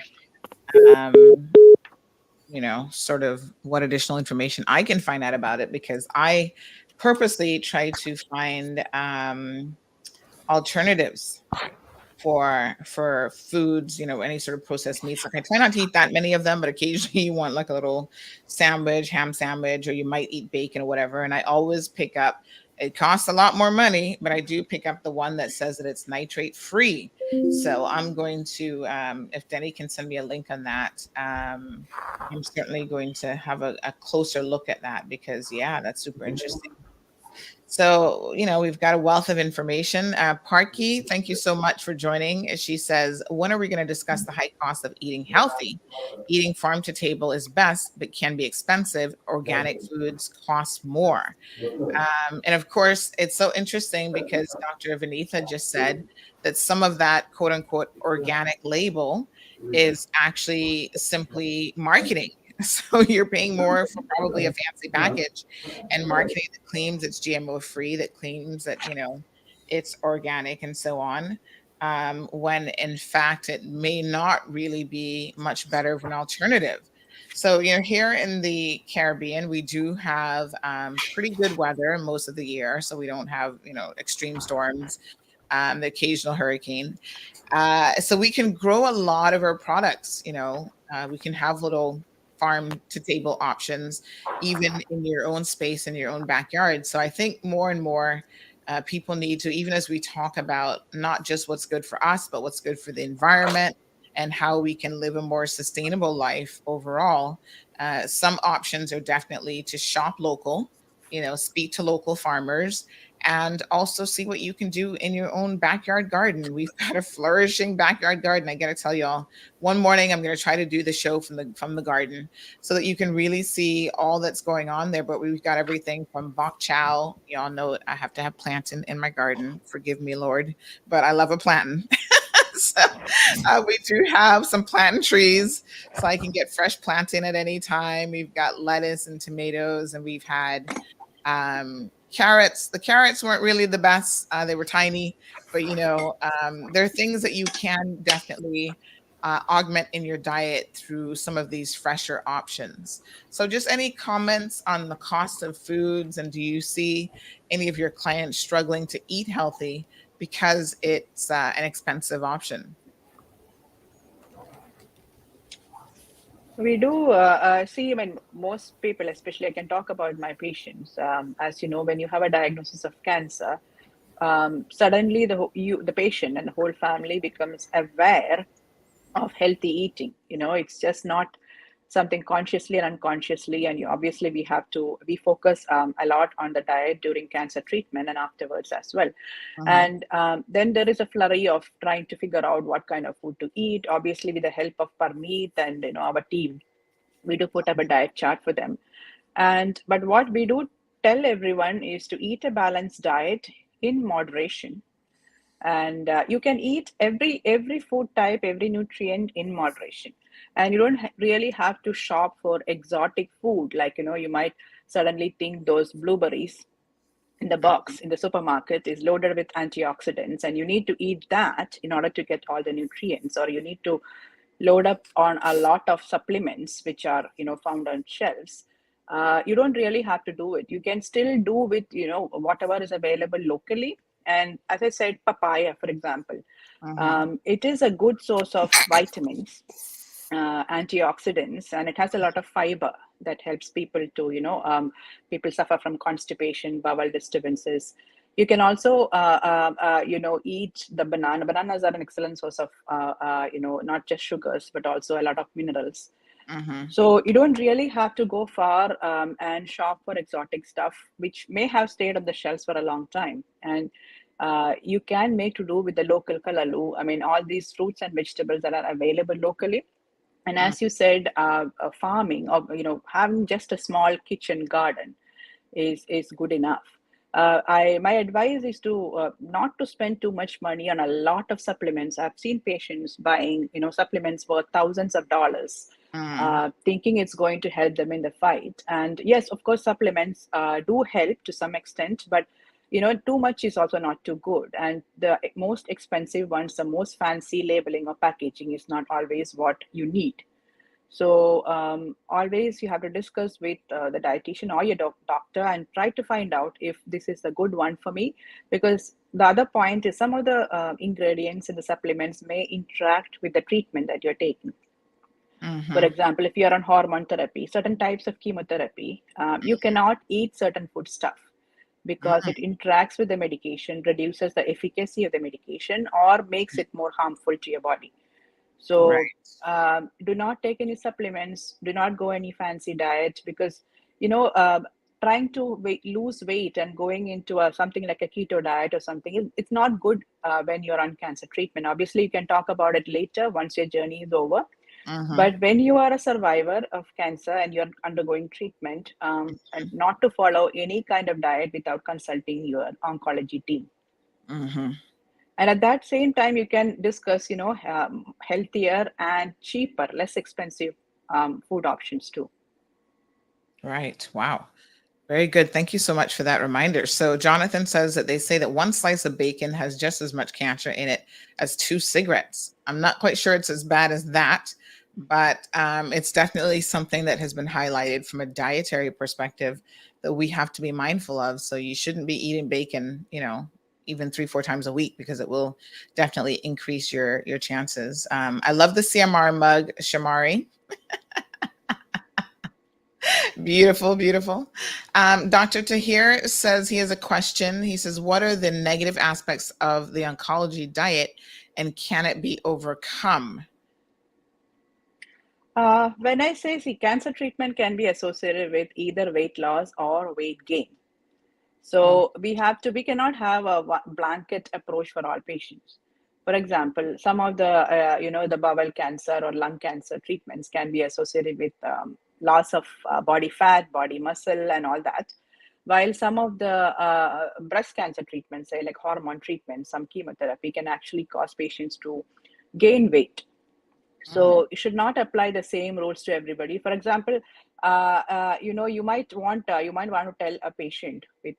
sort of what additional information I can find out about it, because I purposely try to find alternatives for foods, any sort of processed meats. Like I try not to eat that many of them, but occasionally you want like a little sandwich, ham sandwich, or you might eat bacon or whatever. And I always pick up, it costs a lot more money, but I do pick up the one that says that it's nitrate free. So I'm going to, if Denny can send me a link on that, I'm certainly going to have a closer look at that, because yeah, that's super interesting. So, we've got a wealth of information. Parky, thank you so much for joining. She says, when are we going to discuss the high cost of eating healthy? Eating farm to table is best, but can be expensive. Organic foods cost more. And of course, it's so interesting because Dr. Vinitha just said that some of that quote unquote organic label is actually simply marketing. So you're paying more for probably a fancy package and marketing that claims it's GMO free, that claims that, it's organic and so on. When in fact, it may not really be much better of an alternative. So, here in the Caribbean, we do have pretty good weather most of the year. So we don't have, extreme storms, the occasional hurricane. So we can grow a lot of our products, we can have little farm to table options, even in your own space, in your own backyard. So I think more and more people need to, even as we talk about not just what's good for us, but what's good for the environment and how we can live a more sustainable life overall. Some options are definitely to shop local, speak to local farmers, and also see what you can do in your own backyard garden. We've got a flourishing backyard garden. I got to tell y'all, one morning I'm going to try to do the show from the garden so that you can really see all that's going on there. But we've got everything from bok chow. Y'all know I have to have planting in my garden. Forgive me, Lord, but I love a planting. So we do have some planting trees, so I can get fresh planting at any time. We've got lettuce and tomatoes, and we've had carrots. The carrots weren't really the best. They were tiny, but there are things that you can definitely augment in your diet through some of these fresher options. So just any comments on the cost of foods, and do you see any of your clients struggling to eat healthy because it's an expensive option? We do see, I mean, most people, especially I can talk about my patients. As you know, when you have a diagnosis of cancer, suddenly the patient and the whole family becomes aware of healthy eating. You know, it's just not something consciously and unconsciously. And obviously, we focus a lot on the diet during cancer treatment and afterwards as well. And then there is a flurry of trying to figure out what kind of food to eat. Obviously, with the help of Parmeet and our team, we do put up a diet chart for them. And but what we do tell everyone is to eat a balanced diet in moderation, and you can eat every food type, every nutrient in moderation, and you don't really have to shop for exotic food. Like, you might suddenly think those blueberries in the box in the supermarket is loaded with antioxidants, and you need to eat that in order to get all the nutrients, or you need to load up on a lot of supplements which are found on shelves. You don't really have to do it. You can still do with whatever is available locally. And as I said, papaya, for example, it is a good source of vitamins, antioxidants, and it has a lot of fiber that helps people to people suffer from constipation, bowel disturbances. You can also eat the bananas are an excellent source of not just sugars but also a lot of minerals. So you don't really have to go far and shop for exotic stuff which may have stayed on the shelves for a long time. And you can make to do with the local kalalu. I mean, all these fruits and vegetables that are available locally. And as you said, farming, or having just a small kitchen garden is good enough. My advice is to not to spend too much money on a lot of supplements. I've seen patients buying supplements worth thousands of dollars, thinking it's going to help them in the fight. And yes, of course, supplements do help to some extent, but too much is also not too good. And the most expensive ones, the most fancy labeling or packaging is not always what you need. So always you have to discuss with the dietitian or your doctor and try to find out if this is a good one for me. Because the other point is some of the ingredients in the supplements may interact with the treatment that you're taking. For example, if you're on hormone therapy, certain types of chemotherapy, you cannot eat certain food stuff because it interacts with the medication, reduces the efficacy of the medication, or makes it more harmful to your body. So do not take any supplements, do not go any fancy diet, because trying to lose weight and going into something like a keto diet or something, it's not good when you're on cancer treatment. Obviously, you can talk about it later once your journey is over. But when you are a survivor of cancer and you're undergoing treatment, and not to follow any kind of diet without consulting your oncology team. And at that same time, you can discuss, healthier and cheaper, less expensive food options too. Right. Wow. Very good. Thank you so much for that reminder. So Jonathan says that they say that one slice of bacon has just as much cancer in it as 2 cigarettes. I'm not quite sure it's as bad as that, but it's definitely something that has been highlighted from a dietary perspective that we have to be mindful of. So you shouldn't be eating bacon, even 3-4 times a week, because it will definitely increase your chances. I love the CMR mug, Shamari. Beautiful, beautiful. Dr. Tahir says he has a question. He says, what are the negative aspects of the oncology diet, and can it be overcome? When I say, cancer treatment can be associated with either weight loss or weight gain. So we cannot have a blanket approach for all patients. For example, some of the, the bowel cancer or lung cancer treatments can be associated with loss of body fat, body muscle, and all that. While some of the breast cancer treatments, say like hormone treatments, some chemotherapy, can actually cause patients to gain weight. So you should not apply the same rules to everybody. For example, you might want to tell a patient with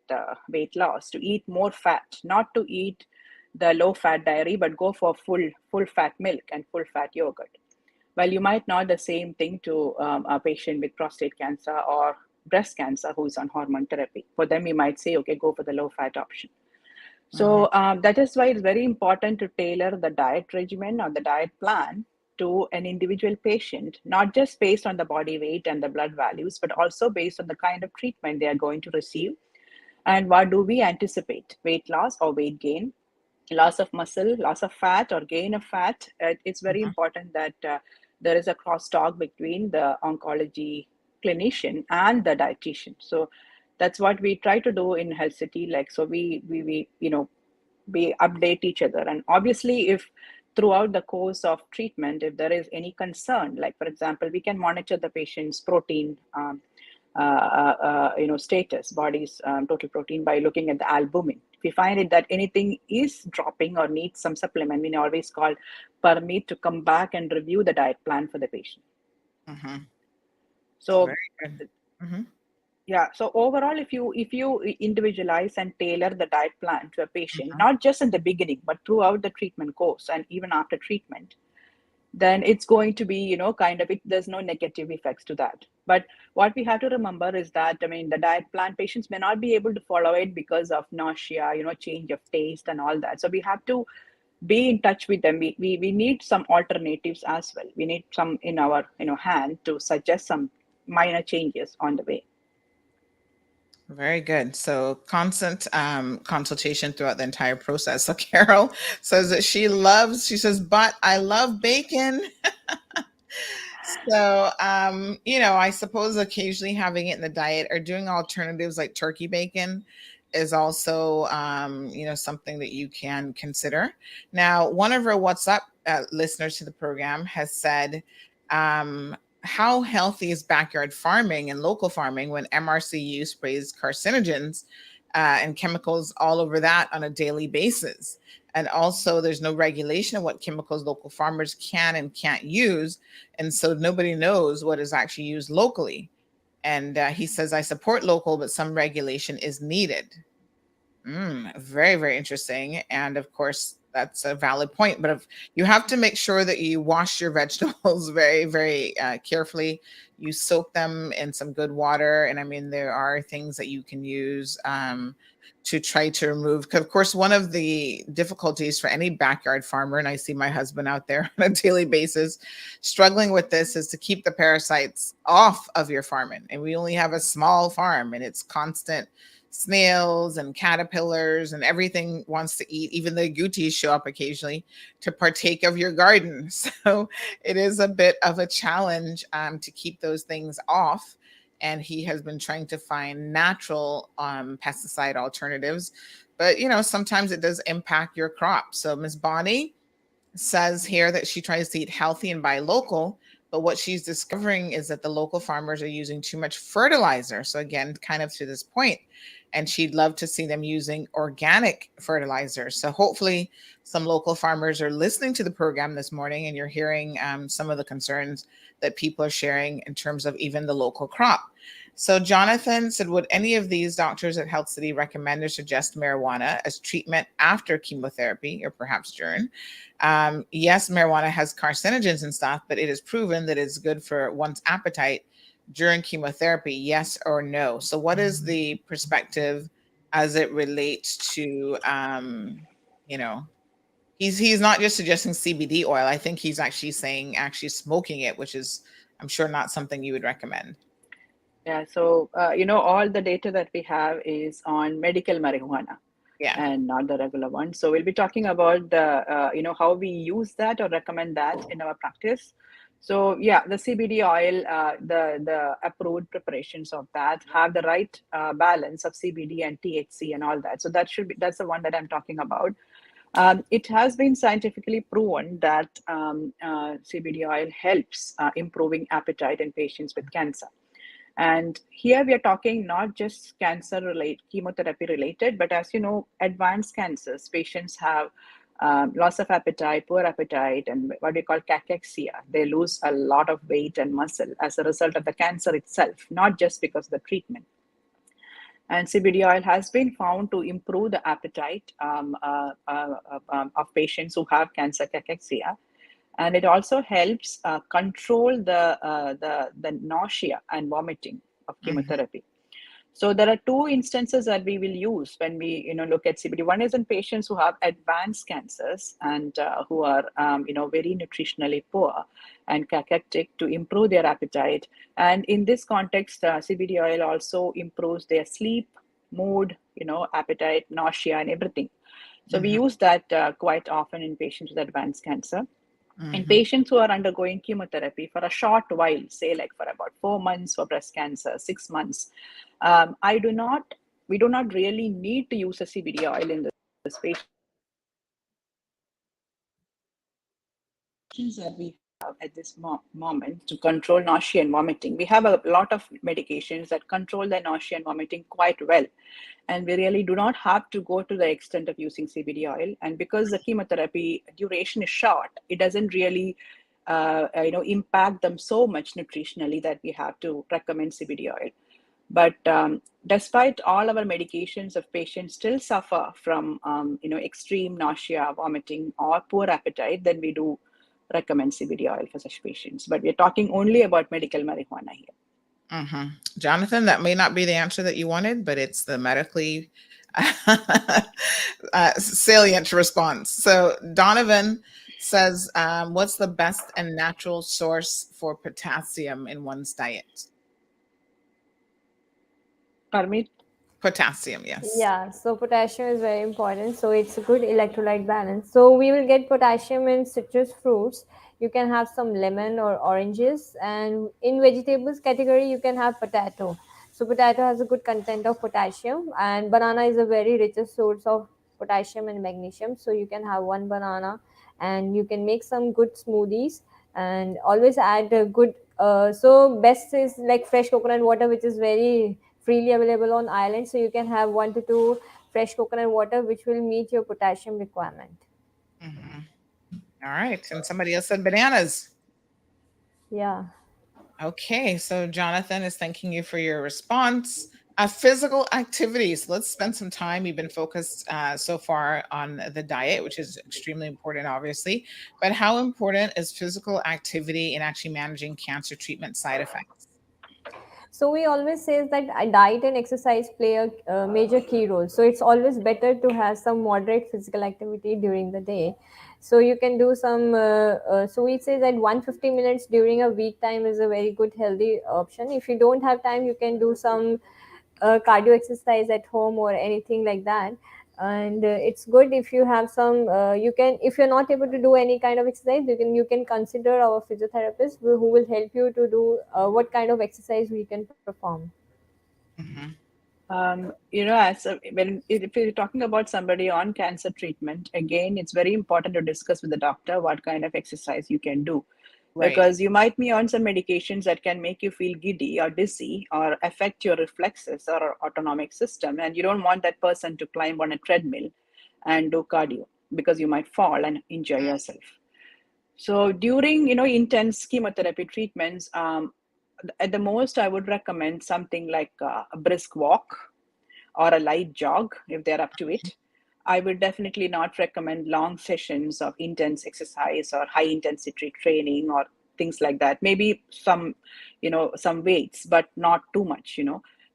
weight loss to eat more fat, not to eat the low fat dairy, but go for full fat milk and full fat yogurt. Well, you might not the same thing to a patient with prostate cancer or breast cancer who's on hormone therapy. For them, you might say, okay, go for the low fat option. So that is why it's very important to tailor the diet regimen or the diet plan to an individual patient, not just based on the body weight and the blood values, but also based on the kind of treatment they are going to receive. And what do we anticipate? Weight loss or weight gain, loss of muscle, loss of fat or gain of fat. It's very important that there is a crosstalk between the oncology clinician and the dietitian. So that's what we try to do in Health City. Like, so we update each other. And obviously, if throughout the course of treatment, if there is any concern, like for example, we can monitor the patient's protein status, body's total protein, by looking at the albumin. If we find it that anything is dropping or needs some supplement, we always call Parmeet to come back and review the diet plan for the patient. So, yeah. So overall, if you individualize and tailor the diet plan to a patient, not just in the beginning, but throughout the treatment course and even after treatment, then it's going to be, there's no negative effects to that. But what we have to remember is that, the diet plan, patients may not be able to follow it because of nausea, change of taste and all that. So we have to be in touch with them. We need some alternatives as well. We need some in our, hand to suggest some minor changes on the way. Very good. So constant consultation throughout the entire process. So Carol says that she says, but I love bacon. So, I suppose occasionally having it in the diet or doing alternatives like turkey bacon is also, something that you can consider. Now, one of our What's Up listeners to the program has said, how healthy is backyard farming and local farming when MRCU sprays carcinogens and chemicals all over that on a daily basis? And also there's no regulation of what chemicals local farmers can and can't use. And so nobody knows what is actually used locally. And he says, I support local, but some regulation is needed. Very, very interesting. And of course, that's a valid point, but if you have to make sure that you wash your vegetables very, very carefully. You soak them in some good water. And there are things that you can use to try to remove. Because of course, one of the difficulties for any backyard farmer, and I see my husband out there on a daily basis struggling with this, is to keep the parasites off of your farming. And we only have a small farm, and it's constant snails and caterpillars and everything wants to eat. Even the agoutis show up occasionally to partake of your garden. So it is a bit of a challenge to keep those things off. And he has been trying to find natural pesticide alternatives. But, sometimes it does impact your crop. So Ms. Bonnie says here that she tries to eat healthy and buy local. But what she's discovering is that the local farmers are using too much fertilizer. So again, kind of to this point, and she'd love to see them using organic fertilizer. So hopefully some local farmers are listening to the program this morning and you're hearing some of the concerns that people are sharing in terms of even the local crop. So Jonathan said, would any of these doctors at Health City recommend or suggest marijuana as treatment after chemotherapy or perhaps during? Yes, marijuana has carcinogens and stuff, but it is proven that it's good for one's appetite during chemotherapy, yes or no? So what is the perspective as it relates to, he's not just suggesting CBD oil. I think he's actually saying smoking it, which is, I'm sure, not something you would recommend. Yeah. So, all the data that we have is on medical marijuana. Yeah. And not the regular one. So we'll be talking about the, how we use that or recommend that in our practice. So yeah, the CBD oil, the approved preparations of that have the right balance of CBD and THC and all that. So that's the one that I'm talking about. It has been scientifically proven that CBD oil helps improving appetite in patients with cancer. And here we are talking not just cancer related, chemotherapy related, but as you know, advanced cancers, patients have loss of appetite, poor appetite, and what we call cachexia. They lose a lot of weight and muscle as a result of the cancer itself, not just because of the treatment. And CBD oil has been found to improve the appetite of patients who have cancer cachexia. And it also helps control the nausea and vomiting of chemotherapy. So there are two instances that we will use when we look at CBD. One is in patients who have advanced cancers and who are very nutritionally poor and cachectic, to improve their appetite. And in this context, CBD oil also improves their sleep, mood, appetite, nausea, and everything. So we use that quite often in patients with advanced cancer. In patients who are undergoing chemotherapy for a short while, say like for about 4 months for breast cancer, 6 months, we do not really need to use a CBD oil in this patient that we have at this moment to control nausea and vomiting. We have a lot of medications that control the nausea and vomiting quite well. And we really do not have to go to the extent of using CBD oil. And because the chemotherapy duration is short, it doesn't really impact them so much nutritionally that we have to recommend CBD oil. But despite all our medications, if patients still suffer from extreme nausea, vomiting, or poor appetite, then we do recommend CBD oil for such patients. But we're talking only about medical marijuana here. Jonathan, that may not be the answer that you wanted, but it's the medically salient response. So Donovan says, what's the best and natural source for potassium in one's diet? Pardon me? Potassium, yes. Yeah, so potassium is very important. So it's a good electrolyte balance. So we will get potassium in citrus fruits. You can have some lemon or oranges, and in vegetables category you can have potato. So potato has a good content of potassium, and banana is a very richest source of potassium and magnesium. So you can have one banana, and you can make some good smoothies, and always add a good so best is like fresh coconut water, which is very freely available on island. So you can have 1 to 2 fresh coconut water, which will meet your potassium requirement. All right. And somebody else said bananas. Yeah. Okay. So Jonathan is thanking you for your response. Physical activities. Let's spend some time. We've been focused so far on the diet, which is extremely important, obviously. But how important is physical activity in actually managing cancer treatment side effects? So we always say that diet and exercise play a major key role. So it's always better to have some moderate physical activity during the day. So you can do some. So we say that 150 minutes during a week time is a very good healthy option. If you don't have time, you can do some cardio exercise at home or anything like that. And it's good if you have some. You can, if you're not able to do any kind of exercise, you can consider our physiotherapist who will help you to do what kind of exercise we can perform. If you're talking about somebody on cancer treatment, again, it's very important to discuss with the doctor what kind of exercise you can do. Right. Because you might be on some medications that can make you feel giddy or dizzy or affect your reflexes or autonomic system. And you don't want that person to climb on a treadmill and do cardio because you might fall and injure yourself. So during, intense chemotherapy treatments, at the most, I would recommend something like a brisk walk or a light jog if they're up to it. I would definitely not recommend long sessions of intense exercise or high intensity training or things like that. Maybe some weights, but not too much,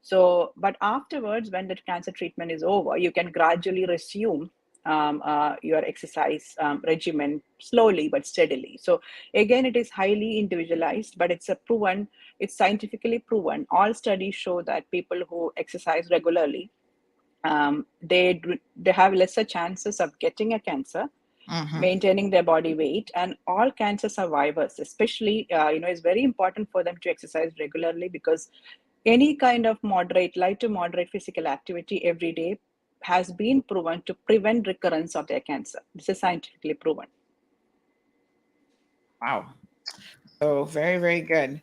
So, but afterwards, when the cancer treatment is over, you can gradually resume your exercise regimen slowly but steadily. So again, it is highly individualized, but it's scientifically proven. All studies show that people who exercise regularly, they have lesser chances of getting a cancer, maintaining their body weight, and all cancer survivors, especially, it's very important for them to exercise regularly, because any kind of light to moderate physical activity every day has been proven to prevent recurrence of their cancer. This is scientifically proven. Wow. So very, very good.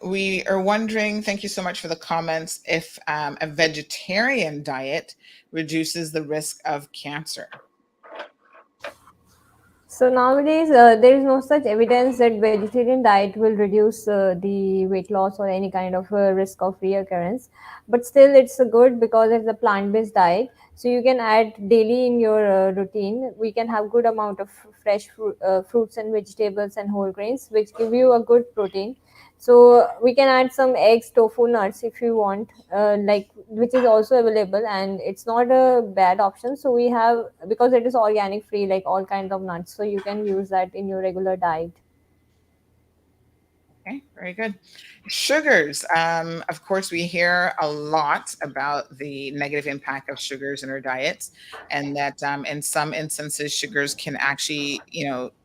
We are wondering, thank you so much for the comments, if a vegetarian diet reduces the risk of cancer. So nowadays, there is no such evidence that vegetarian diet will reduce the weight loss or any kind of risk of reoccurrence. But still, it's good because it's a plant-based diet. So you can add daily in your routine. We can have good amount of fresh fruits and vegetables and whole grains, which give you a good protein. So we can add some eggs, tofu, nuts if you want, like, which is also available, and it's not a bad option. So we have, because it is organic free, like all kinds of nuts, so you can use that in your regular diet. Okay, very good. Sugars. Of course, we hear a lot about the negative impact of sugars in our diets, and that in some instances, sugars can actually,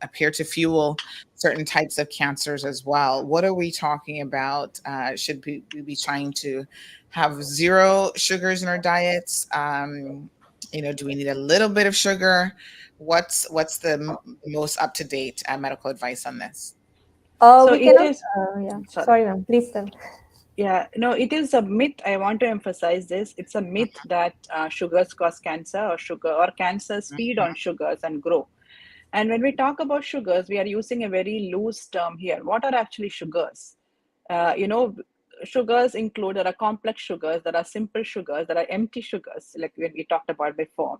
appear to fuel certain types of cancers as well. What are we talking about? Should we be trying to have zero sugars in our diets? Do we need a little bit of sugar? What's the most up to date medical advice on this? So We it cannot. is, Yeah. sorry. Sorry, ma'am. Please tell. Yeah, no, it is a myth. I want to emphasize this. It's a myth that sugars cause cancer, or cancers feed on sugars and grow. And when we talk about sugars, we are using a very loose term here. What are actually sugars? Uh, you know, Sugars include, there are complex sugars, there are simple sugars, there are empty sugars, like we talked about before.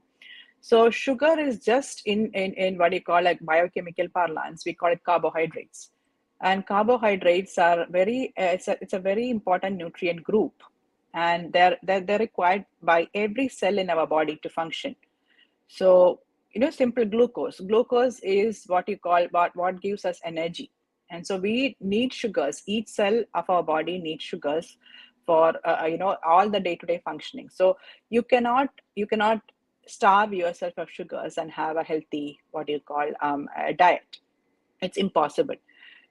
So sugar is just in what you call, like, biochemical parlance, we call it carbohydrates. And carbohydrates are it's a very important nutrient group, and they're required by every cell in our body to function. So, simple glucose. Glucose is what you call what gives us energy. And so we need sugars. Each cell of our body needs sugars for all the day-to-day functioning. So you cannot starve yourself of sugars and have a healthy, what you call, a diet. It's impossible.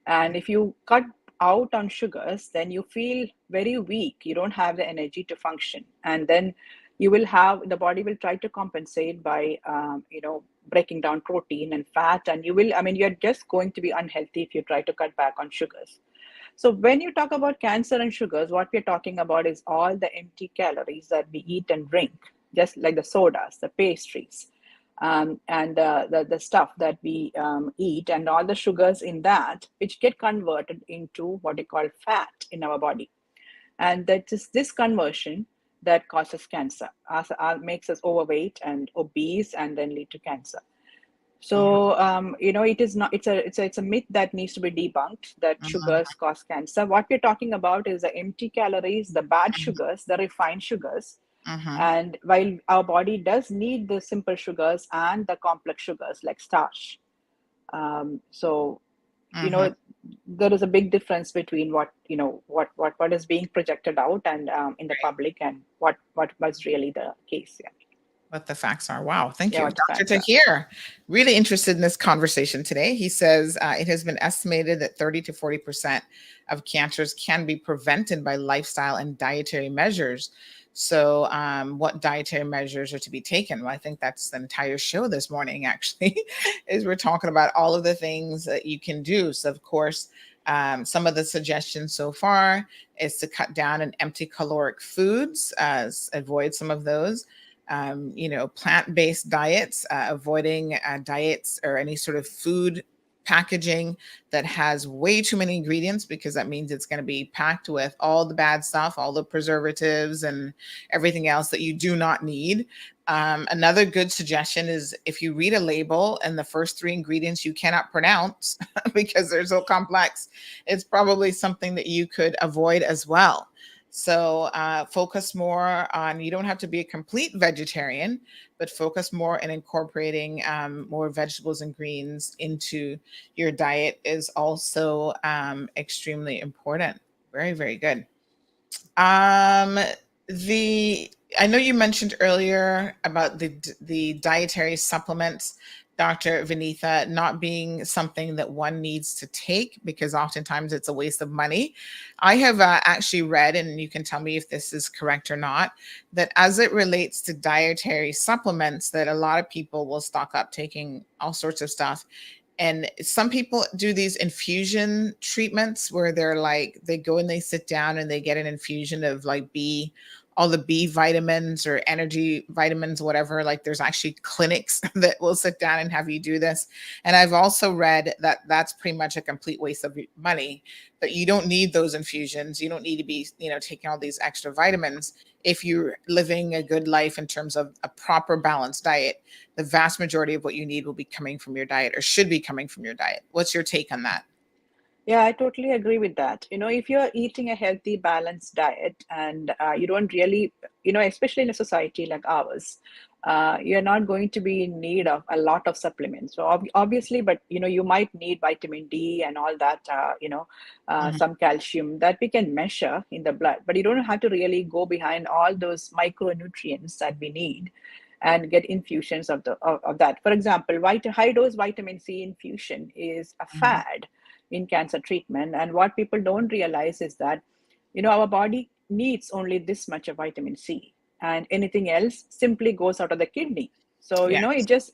And if you cut out on sugars, then you feel very weak. You don't have the energy to function. And then the body will try to compensate by, breaking down protein and fat. And you're just going to be unhealthy if you try to cut back on sugars. So when you talk about cancer and sugars, what we're talking about is all the empty calories that we eat and drink, just like the sodas, the pastries, and the stuff that we eat, and all the sugars in that, which get converted into what you call fat in our body. And that is this conversion that causes cancer, makes us overweight and obese, and then lead to cancer. So it is not. It's a myth that needs to be debunked, that sugars cause cancer. What we're talking about is the empty calories, the bad sugars, the refined sugars. And while our body does need the simple sugars and the complex sugars like starch, so there is a big difference between what is being projected out and in the public, and what was really the case. Yeah. What the facts are. Wow. Thank Yeah, you. what the Dr. facts are. Tahir, really interested in this conversation today. He says it has been estimated that 30 to 40% of cancers can be prevented by lifestyle and dietary measures. So what dietary measures are to be taken? Well, I think that's the entire show this morning, actually, is we're talking about all of the things that you can do. So, of course, some of the suggestions so far is to cut down on empty caloric foods, avoid some of those. Plant-based diets, avoiding diets or any sort of food packaging that has way too many ingredients, because that means it's going to be packed with all the bad stuff, all the preservatives and everything else that you do not need. Another good suggestion is, if you read a label and the first three ingredients you cannot pronounce because they're so complex, it's probably something that you could avoid as well. So focus more on, you don't have to be a complete vegetarian, but focus more on incorporating more vegetables and greens into your diet is also extremely important. Very, very good. I know you mentioned earlier about the dietary supplements, Dr. Vinitha, not being something that one needs to take because oftentimes it's a waste of money. I have actually read, and you can tell me if this is correct or not, that as it relates to dietary supplements, that a lot of people will stock up taking all sorts of stuff. And some people do these infusion treatments where they go and they sit down and they get an infusion of all the B vitamins or energy vitamins, whatever. Like, there's actually clinics that will sit down and have you do this. And I've also read that that's pretty much a complete waste of money, that you don't need those infusions. You don't need to be, taking all these extra vitamins. If you're living a good life in terms of a proper balanced diet, the vast majority of what you need will be coming from your diet, or should be coming from your diet. What's your take on that? Yeah, I totally agree with that. If you're eating a healthy, balanced diet and you don't really, especially in a society like ours, you're not going to be in need of a lot of supplements. So obviously, but you might need vitamin D and all that, Mhm. some calcium that we can measure in the blood, but you don't have to really go behind all those micronutrients that we need and get infusions of that. For example, high dose vitamin C infusion is a Mhm. fad in cancer treatment. And what people don't realize is that, our body needs only this much of vitamin C, and anything else simply goes out of the kidney. So, Yes.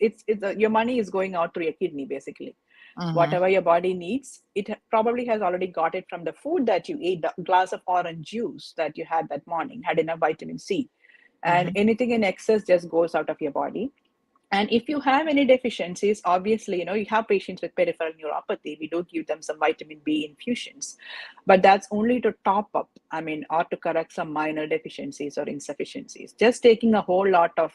your money is going out through your kidney, basically. Mhm. Whatever your body needs, it probably has already got it from the food that you ate. The glass of orange juice that you had that morning had enough vitamin C, and Mhm. anything in excess just goes out of your body. And if you have any deficiencies, obviously, you have patients with peripheral neuropathy, we do give them some vitamin B infusions, but that's only to top up, or to correct some minor deficiencies or insufficiencies. Just taking a whole lot of,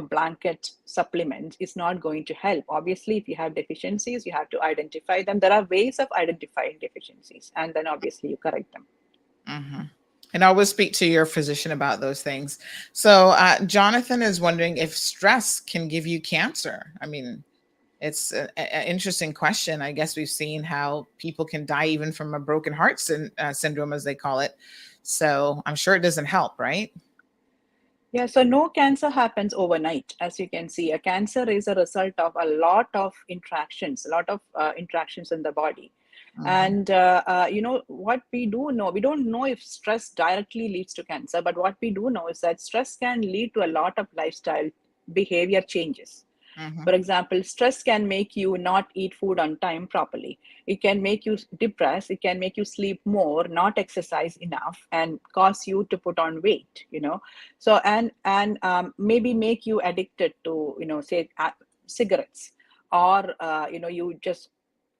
blanket supplements is not going to help. Obviously, if you have deficiencies, you have to identify them. There are ways of identifying deficiencies, and then obviously you correct them. Mhm. And always speak to your physician about those things. So, Jonathan is wondering if stress can give you cancer. I mean, it's an interesting question. I guess we've seen how people can die even from a broken heart syndrome, as they call it. So, I'm sure it doesn't help, right? Yeah, so no cancer happens overnight. As you can see, a cancer is a result of a lot of interactions, interactions in the body. Mhm. And, what we do know, we don't know if stress directly leads to cancer, but what we do know is that stress can lead to a lot of lifestyle behavior changes. Mhm. For example, stress can make you not eat food on time properly. It can make you depressed. It can make you sleep more, not exercise enough, and cause you to put on weight. So and maybe make you addicted to say cigarettes, or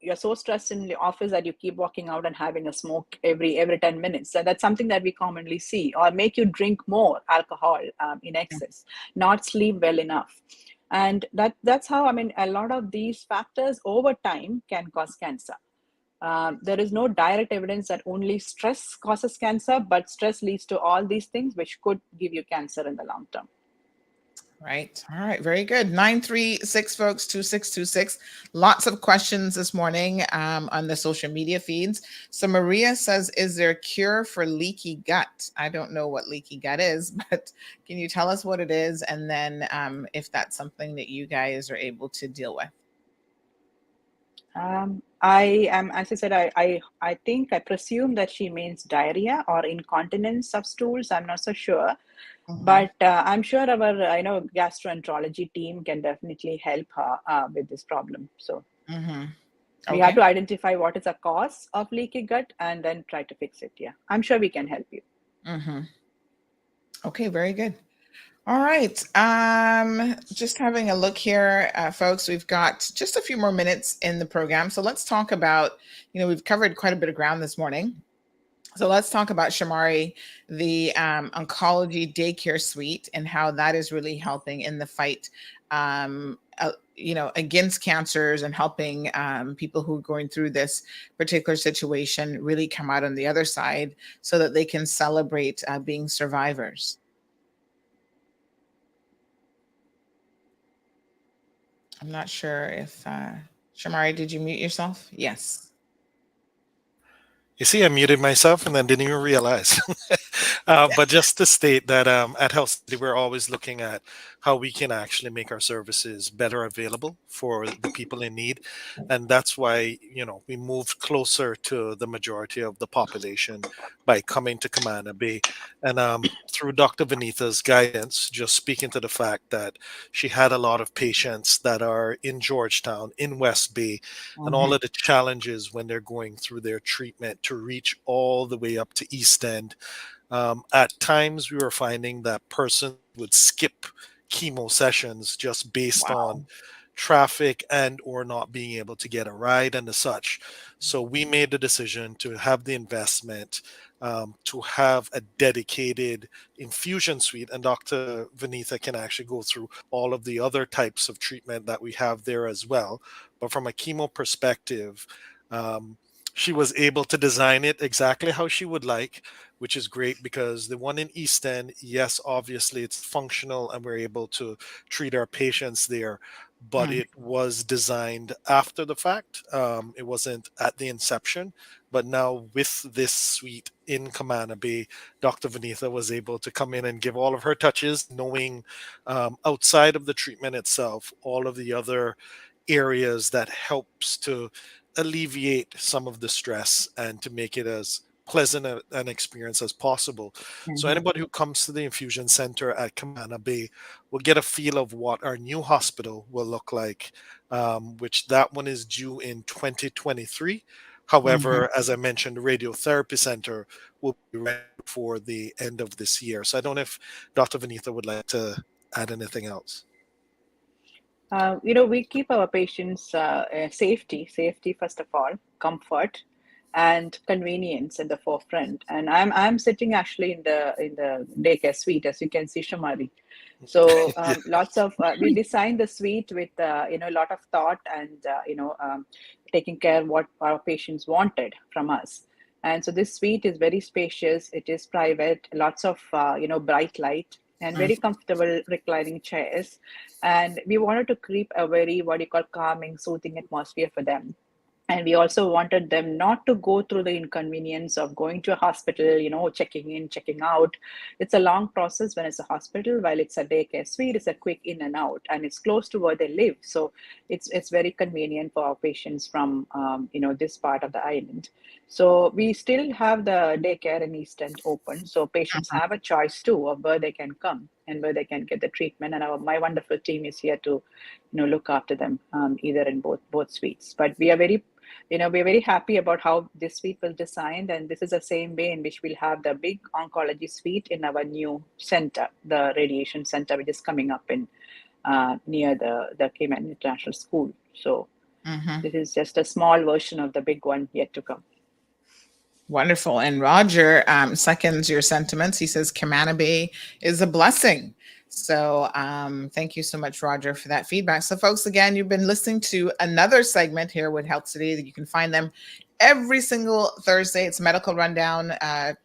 you're so stressed in the office that you keep walking out and having a smoke every 10 minutes. So that's something that we commonly see. Or make you drink more alcohol in excess, not sleep well enough. And that's how, a lot of these factors over time can cause cancer. There is no direct evidence that only stress causes cancer, but stress leads to all these things, which could give you cancer in the long term. Right. All right. Very good. 936 folks, 2626. Lots of questions this morning on the social media feeds. So Maria says, is there a cure for leaky gut? I don't know what leaky gut is, but can you tell us what it is? And then if that's something that you guys are able to deal with? I am, as I said, I think, I presume that she means diarrhea or incontinence of stools. I'm not so sure. Mhm. But I'm sure our gastroenterology team can definitely help her with this problem. So Mhm. we have Okay. to identify what is the cause of leaky gut and then try to fix it. Yeah, I'm sure we can help you. Mhm. Okay. Very good. All right. Just having a look here, folks. We've got just a few more minutes in the program. So let's talk about, we've covered quite a bit of ground this morning. So let's talk about Shamari, the oncology daycare suite, and how that is really helping in the fight, against cancers, and helping people who are going through this particular situation really come out on the other side so that they can celebrate being survivors. I'm not sure if Shamari, did you mute yourself? Yes. You see, I muted myself and then didn't even realize. But just to state that at Health City, we're always looking at how we can actually make our services better available for the people in need. And that's why, we moved closer to the majority of the population by coming to Camana Bay. And through Dr. Vanitha's guidance, just speaking to the fact that she had a lot of patients that are in Georgetown, in West Bay, and all Mhm. of the challenges when they're going through their treatment to reach all the way up to East End. At times, we were finding that person would skip chemo sessions just based on Wow. traffic and or not being able to get a ride and the such. So we made the decision to have the investment, to have a dedicated infusion suite, and Dr. Vanitha can actually go through all of the other types of treatment that we have there as well. But from a chemo perspective, She was able to design it exactly how she would like, which is great because the one in East End, yes, obviously it's functional and we're able to treat our patients there, but it was designed after the fact. It wasn't at the inception, but now with this suite in Camana Bay, Dr. Vinitha was able to come in and give all of her touches, knowing outside of the treatment itself, all of the other areas that helps to alleviate some of the stress and to make it as pleasant an experience as possible. So anybody who comes to the infusion center at Camana Bay will get a feel of what our new hospital will look like, which that one is due in 2023. However, as I mentioned, the radiotherapy center will be ready for the end of this year. So I don't know if Dr. Vinitha would like to add anything else. We keep our patients safety first of all, comfort, and convenience in the forefront. And I'm sitting actually in the daycare suite, as you can see, Shamari. So lots of we designed the suite with a lot of thought and taking care of what our patients wanted from us. And so this suite is very spacious. It is private. Lots of bright light and very comfortable reclining chairs. And we wanted to create a very calming, soothing atmosphere for them. And we also wanted them not to go through the inconvenience of going to a hospital, checking in, checking out. It's a long process when it's a hospital, while it's a daycare suite, it's a quick in and out, and it's close to where they live. So it's very convenient for our patients from, this part of the island. So we still have the daycare in East End open. So patients have a choice too of where they can come and where they can get the treatment. And my wonderful team is here to, look after them either in both suites. But we are very we're very happy about how this suite was designed, and this is the same way in which we'll have the big oncology suite in our new center, the radiation center, which is coming up in near the Cayman International School. So this is just a small version of the big one yet to come. Wonderful. And Roger seconds your sentiments. He says Camana Bay is a blessing. So thank you so much, Roger, for that feedback. So folks, again, you've been listening to another segment here with Health City. That you can find them every single Thursday. It's Medical Rundown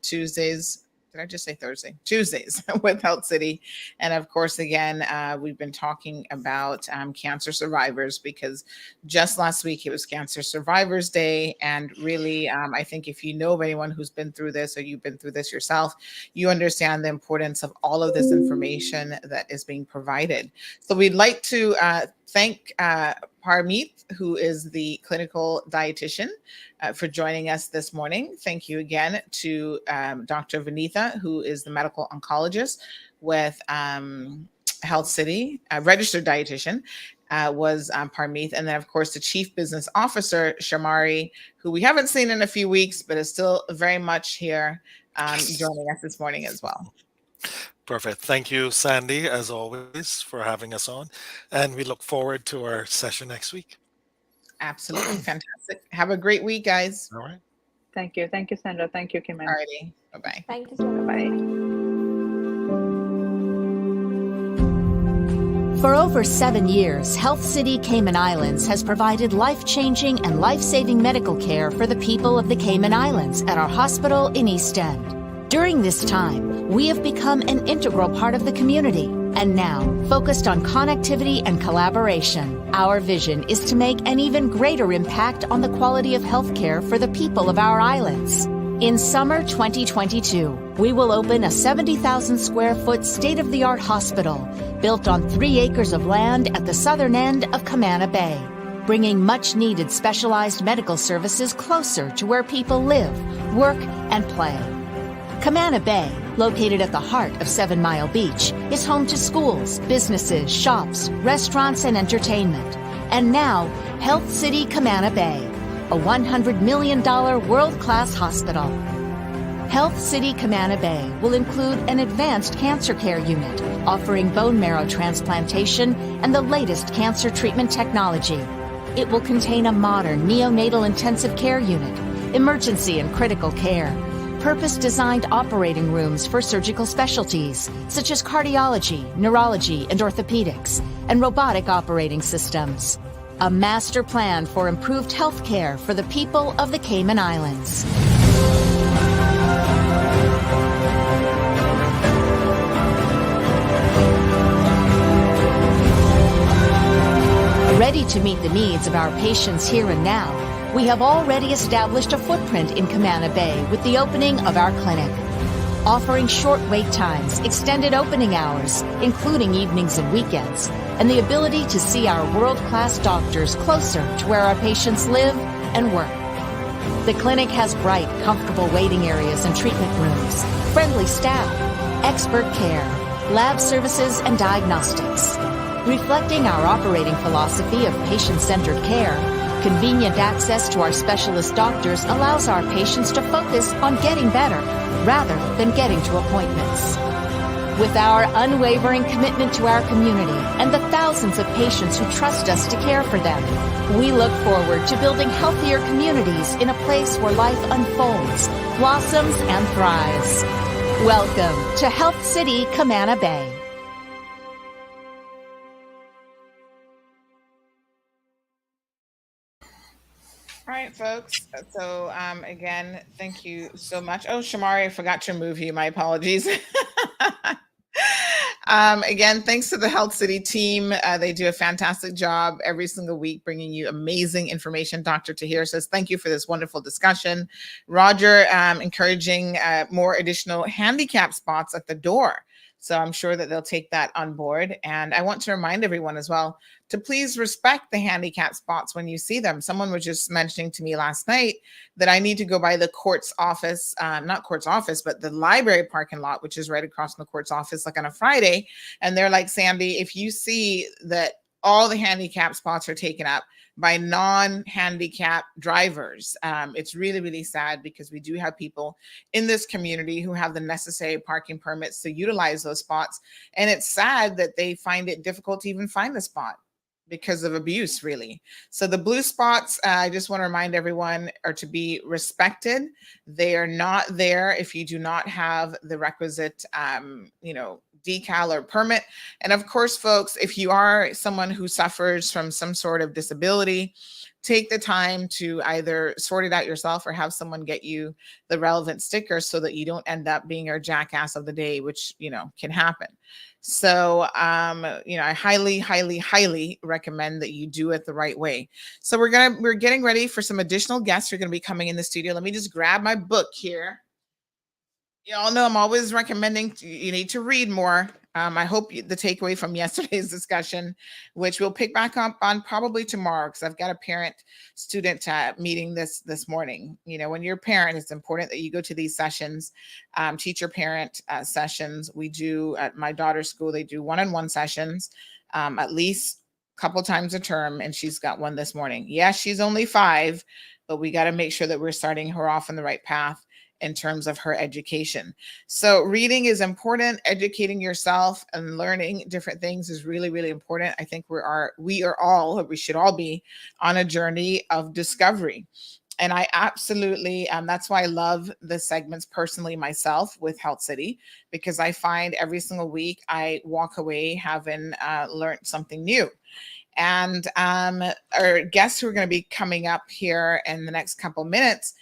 Tuesdays. Did I just say Thursday? Tuesdays with Health City. And of course, again, we've been talking about cancer survivors, because just last week it was Cancer Survivors Day. And really, I think if you know of anyone who's been through this, or you've been through this yourself, you understand the importance of all of this information that is being provided. So we'd like to thank Parmeet, who is the clinical dietitian, for joining us this morning. Thank you again to Dr. Vinitha, who is the medical oncologist with Health City, registered dietitian, was Parmeet. And then, of course, the Chief Business Officer, Shamari, who we haven't seen in a few weeks, but is still very much here joining us this morning as well. Perfect. Thank you, Sandy, as always, for having us on. And we look forward to our session next week. Absolutely. Fantastic. Have a great week, guys. All right. Thank you. Thank you, Sandra. Thank you, Kim. Alrighty. Bye-bye. Thank you so much. Bye-bye. For over 7 years, Health City Cayman Islands has provided life-changing and life-saving medical care for the people of the Cayman Islands at our hospital in East End. During this time, we have become an integral part of the community, and now focused on connectivity and collaboration. Our vision is to make an even greater impact on the quality of healthcare for the people of our islands. In summer 2022, we will open a 70,000 square foot state-of-the-art hospital built on 3 acres of land at the southern end of Camana Bay, bringing much-needed specialized medical services closer to where people live, work, and play. Camana Bay, located at the heart of 7 Mile Beach, is home to schools, businesses, shops, restaurants, and entertainment. And now, Health City Camana Bay, a $100 million world-class hospital. Health City Camana Bay will include an advanced cancer care unit, offering bone marrow transplantation and the latest cancer treatment technology. It will contain a modern neonatal intensive care unit, emergency and critical care, purpose-designed operating rooms for surgical specialties, such as cardiology, neurology, and orthopedics, and robotic operating systems. a master plan for improved health care for the people of the Cayman Islands. Ready to meet the needs of our patients here and now, we have already established a footprint in Camana Bay with the opening of our clinic. Offering short wait times, extended opening hours, including evenings and weekends, and the ability to see our world-class doctors closer to where our patients live and work. The clinic has bright, comfortable waiting areas and treatment rooms, friendly staff, expert care, lab services, and diagnostics. Reflecting our operating philosophy of patient-centered care, convenient access to our specialist doctors allows our patients to focus on getting better rather than getting to appointments. With our unwavering commitment to our community and the thousands of patients who trust us to care for them, we look forward to building healthier communities in a place where life unfolds, blossoms, and thrives. Welcome to Health City, Camana Bay. All right, folks. So again, thank you so much. Oh, Shamari, I forgot to remove you. My apologies. Again, thanks to the Health City team. They do a fantastic job every single week bringing you amazing information. Dr. Tahir says, thank you for this wonderful discussion. Roger, encouraging more additional handicap spots at the door. So I'm sure that they'll take that on board. And I want to remind everyone as well to please respect the handicap spots when you see them. Someone was just mentioning to me last night that I need to go by the court's office, not court's office, but the library parking lot, which is right across from the court's office, like on a Friday. And they're like, Sandy, if you see that all the handicap spots are taken up by non-handicap drivers, it's really, really sad, because we do have people in this community who have the necessary parking permits to utilize those spots. And it's sad that they find it difficult to even find a spot because of abuse, really. So the blue spots, I just want to remind everyone, are to be respected. They are not there if you do not have the requisite, decal or permit. And of course, folks, if you are someone who suffers from some sort of disability, take the time to either sort it out yourself or have someone get you the relevant stickers so that you don't end up being our jackass of the day, which, can happen. So, I highly, highly, highly recommend that you do it the right way. So we're getting ready for some additional guests who are going to be coming in the studio. Let me just grab my book here. You all know I'm always recommending you need to read more. I hope the takeaway from yesterday's discussion, which we'll pick back up on probably tomorrow, because I've got a parent-student meeting this morning. When you're a parent, it's important that you go to these sessions, teacher-parent sessions. We do at my daughter's school, they do one-on-one sessions at least a couple times a term, and she's got one this morning. Yes, she's only 5, but we got to make sure that we're starting her off on the right path in terms of her education. So reading is important. Educating yourself and learning different things is really, really important. I think we should all be on a journey of discovery. And I absolutely, that's why I love the segments personally myself with Health City, because I find every single week I walk away having learned something new. And our guests who are going to be coming up here in the next couple minutes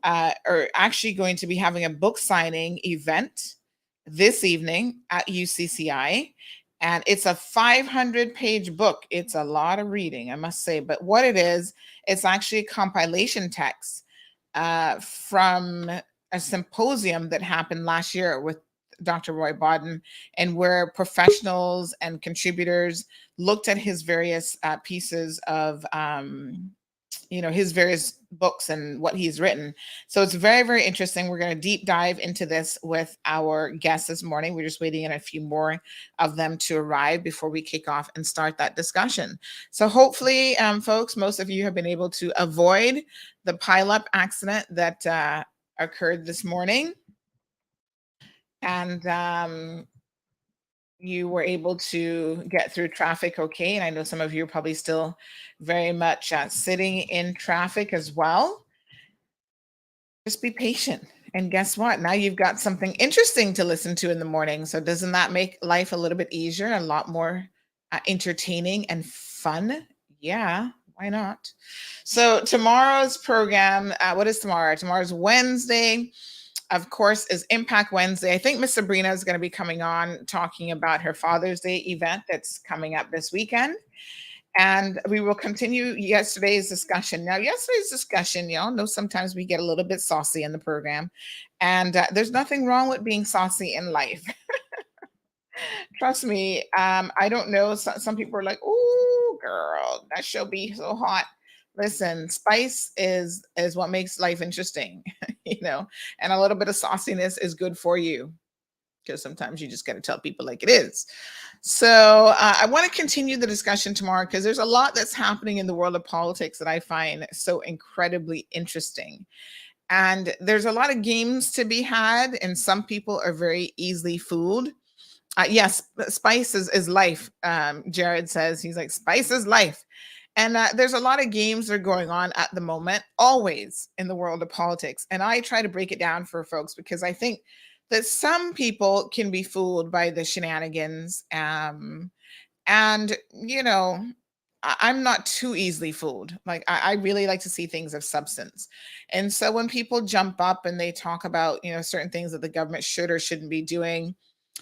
are actually going to be having a book signing event this evening at UCCI. And it's a 500-page book. It's a lot of reading, I must say. But what it is, it's actually a compilation text from a symposium that happened last year with Dr. Roy Bodden, and where professionals and contributors looked at his various pieces of his various books and what he's written. So it's very, very interesting. We're going to deep dive into this with our guests this morning. We're just waiting on a few more of them to arrive before we kick off and start that discussion. So hopefully, folks, most of you have been able to avoid the pileup accident that occurred this morning. And you were able to get through traffic okay. And I know some of you are probably still very much sitting in traffic as well. Just be patient. And guess what? Now you've got something interesting to listen to in the morning. So doesn't that make life a little bit easier and a lot more entertaining and fun? Yeah, Why not? So tomorrow's program, what is tomorrow? Tomorrow's Wednesday, of course, is Impact Wednesday. I think Miss Sabrina is going to be coming on talking about her Father's Day event that's coming up this weekend. And we will continue yesterday's discussion. Now, yesterday's discussion, y'all know sometimes we get a little bit saucy in the program. And there's nothing wrong with being saucy in life. Trust me, I don't know. Some people are like, "Ooh, girl, that show be so hot." Listen, spice is what makes life interesting, and a little bit of sauciness is good for you, because sometimes you just got to tell people like it is. So I want to continue the discussion tomorrow because there's a lot that's happening in the world of politics that I find so incredibly interesting. And there's a lot of games to be had, and some people are very easily fooled. Yes, spice is life. Jared says, he's like, spice is life. And there's a lot of games that are going on at the moment, always in the world of politics. And I try to break it down for folks because I think that some people can be fooled by the shenanigans. And, I'm not too easily fooled. Like, I really like to see things of substance. And so when people jump up and they talk about, certain things that the government should or shouldn't be doing,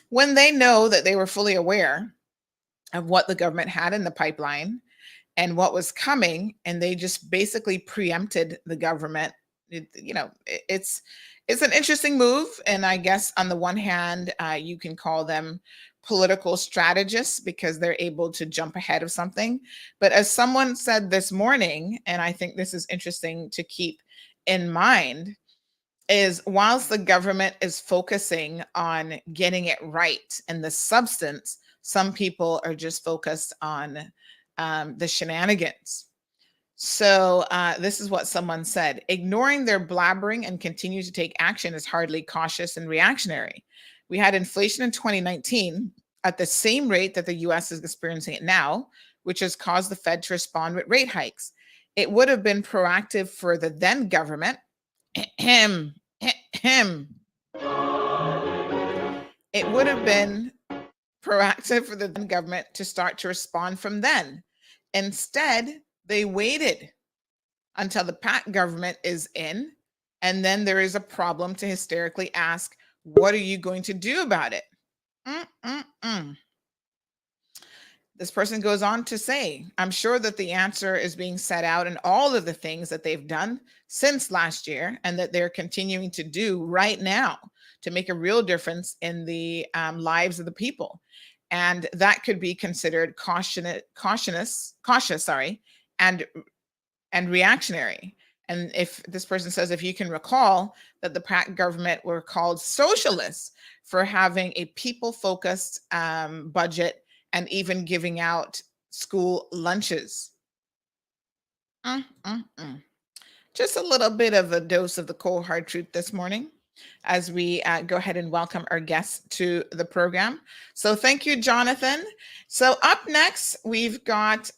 when they know that they were fully aware of what the government had in the pipeline and what was coming, and they just basically preempted the government, it's an interesting move. And I guess on the one hand, you can call them political strategists because they're able to jump ahead of something. But as someone said this morning, and I think this is interesting to keep in mind, is whilst the government is focusing on getting it right and the substance, some people are just focused on the shenanigans. So this is what someone said: ignoring their blabbering and continue to take action is hardly cautious and reactionary. We had inflation in 2019 at the same rate that the US is experiencing it now, which has caused the Fed to respond with rate hikes. It would have been proactive for the then government It would have been proactive for the government to start to respond from then. Instead, they waited until the PAC government is in, and then there is a problem to hysterically ask, what are you going to do about it? This person goes on to say, I'm sure that the answer is being set out in all of the things that they've done since last year and that they're continuing to do right now to make a real difference in the lives of the people. And that could be considered cautious, and reactionary. And if this person says, if you can recall that the PAC government were called socialists for having a people-focused budget and even giving out school lunches. Just a little bit of a dose of the cold hard truth this morning as we go ahead and welcome our guests to the program. So thank you, Jonathan. So up next, we've got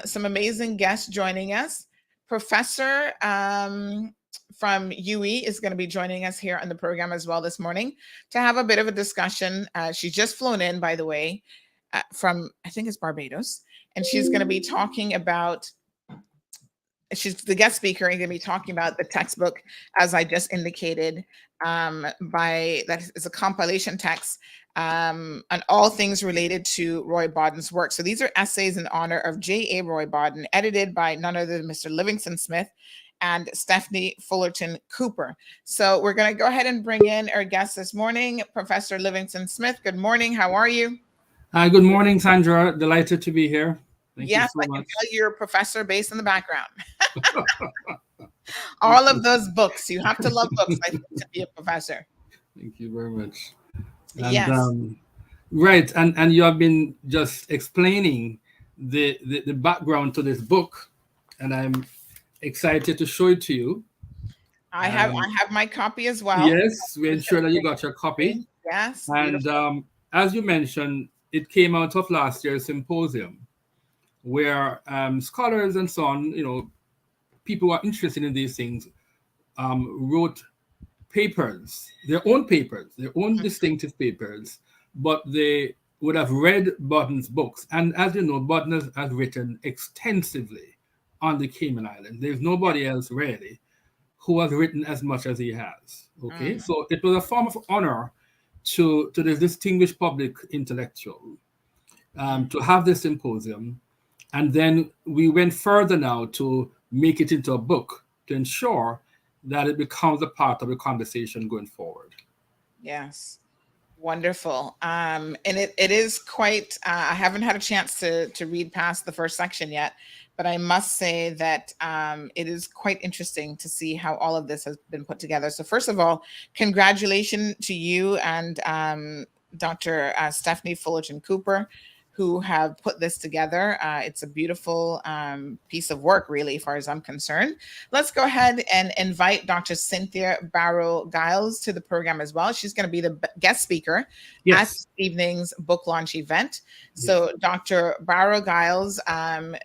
some amazing guests joining us. Professor from UE is going to be joining us here on the program as well this morning to have a bit of a discussion. She's just flown in, by the way, from, I think it's Barbados, and she's going to be talking about, she's the guest speaker and going to be talking about the textbook, as I just indicated, that is a compilation text on all things related to Roy Bodden's work. So these are essays in honor of J.A. Roy Bodden, edited by none other than Mr. Livingston Smith and Stephanie Fullerton Cooper. So we're going to go ahead and bring in our guest this morning, Professor Livingston Smith. Good morning. How are you? Good morning, Sandra. Delighted to be here. Thank yes, you so I can much. tell you're a professor based in the background. All of those books. You have to love books, I think, to be a professor. Thank you very much. And, yes. Right. And you have been just explaining the background to this book, and I'm excited to show it to you. I have my copy as well. Yes, we ensure that you got your copy. Yes. And as you mentioned, it came out of last year's symposium, where scholars and so on, people who are interested in these things, wrote papers, their own distinctive papers, but they would have read Bodden's books. And as you know, Bodden has written extensively on the Cayman Islands. There's nobody else really who has written as much as he has. Okay, so it was a form of honor to this distinguished public intellectual to have this symposium. And then we went further now to make it into a book to ensure that it becomes a part of the conversation going forward. Yes. Wonderful. And it is quite, I haven't had a chance to read past the first section yet, but I must say that it is quite interesting to see how all of this has been put together. So first of all, congratulations to you and Dr. Stephanie Fullerton Cooper, who have put this together. It's a beautiful piece of work, really, as far as I'm concerned. Let's go ahead and invite Dr. Cynthia Barrow-Giles to the program as well. She's going to be the guest speaker at this evening's book launch event. So Dr. Barrow-Giles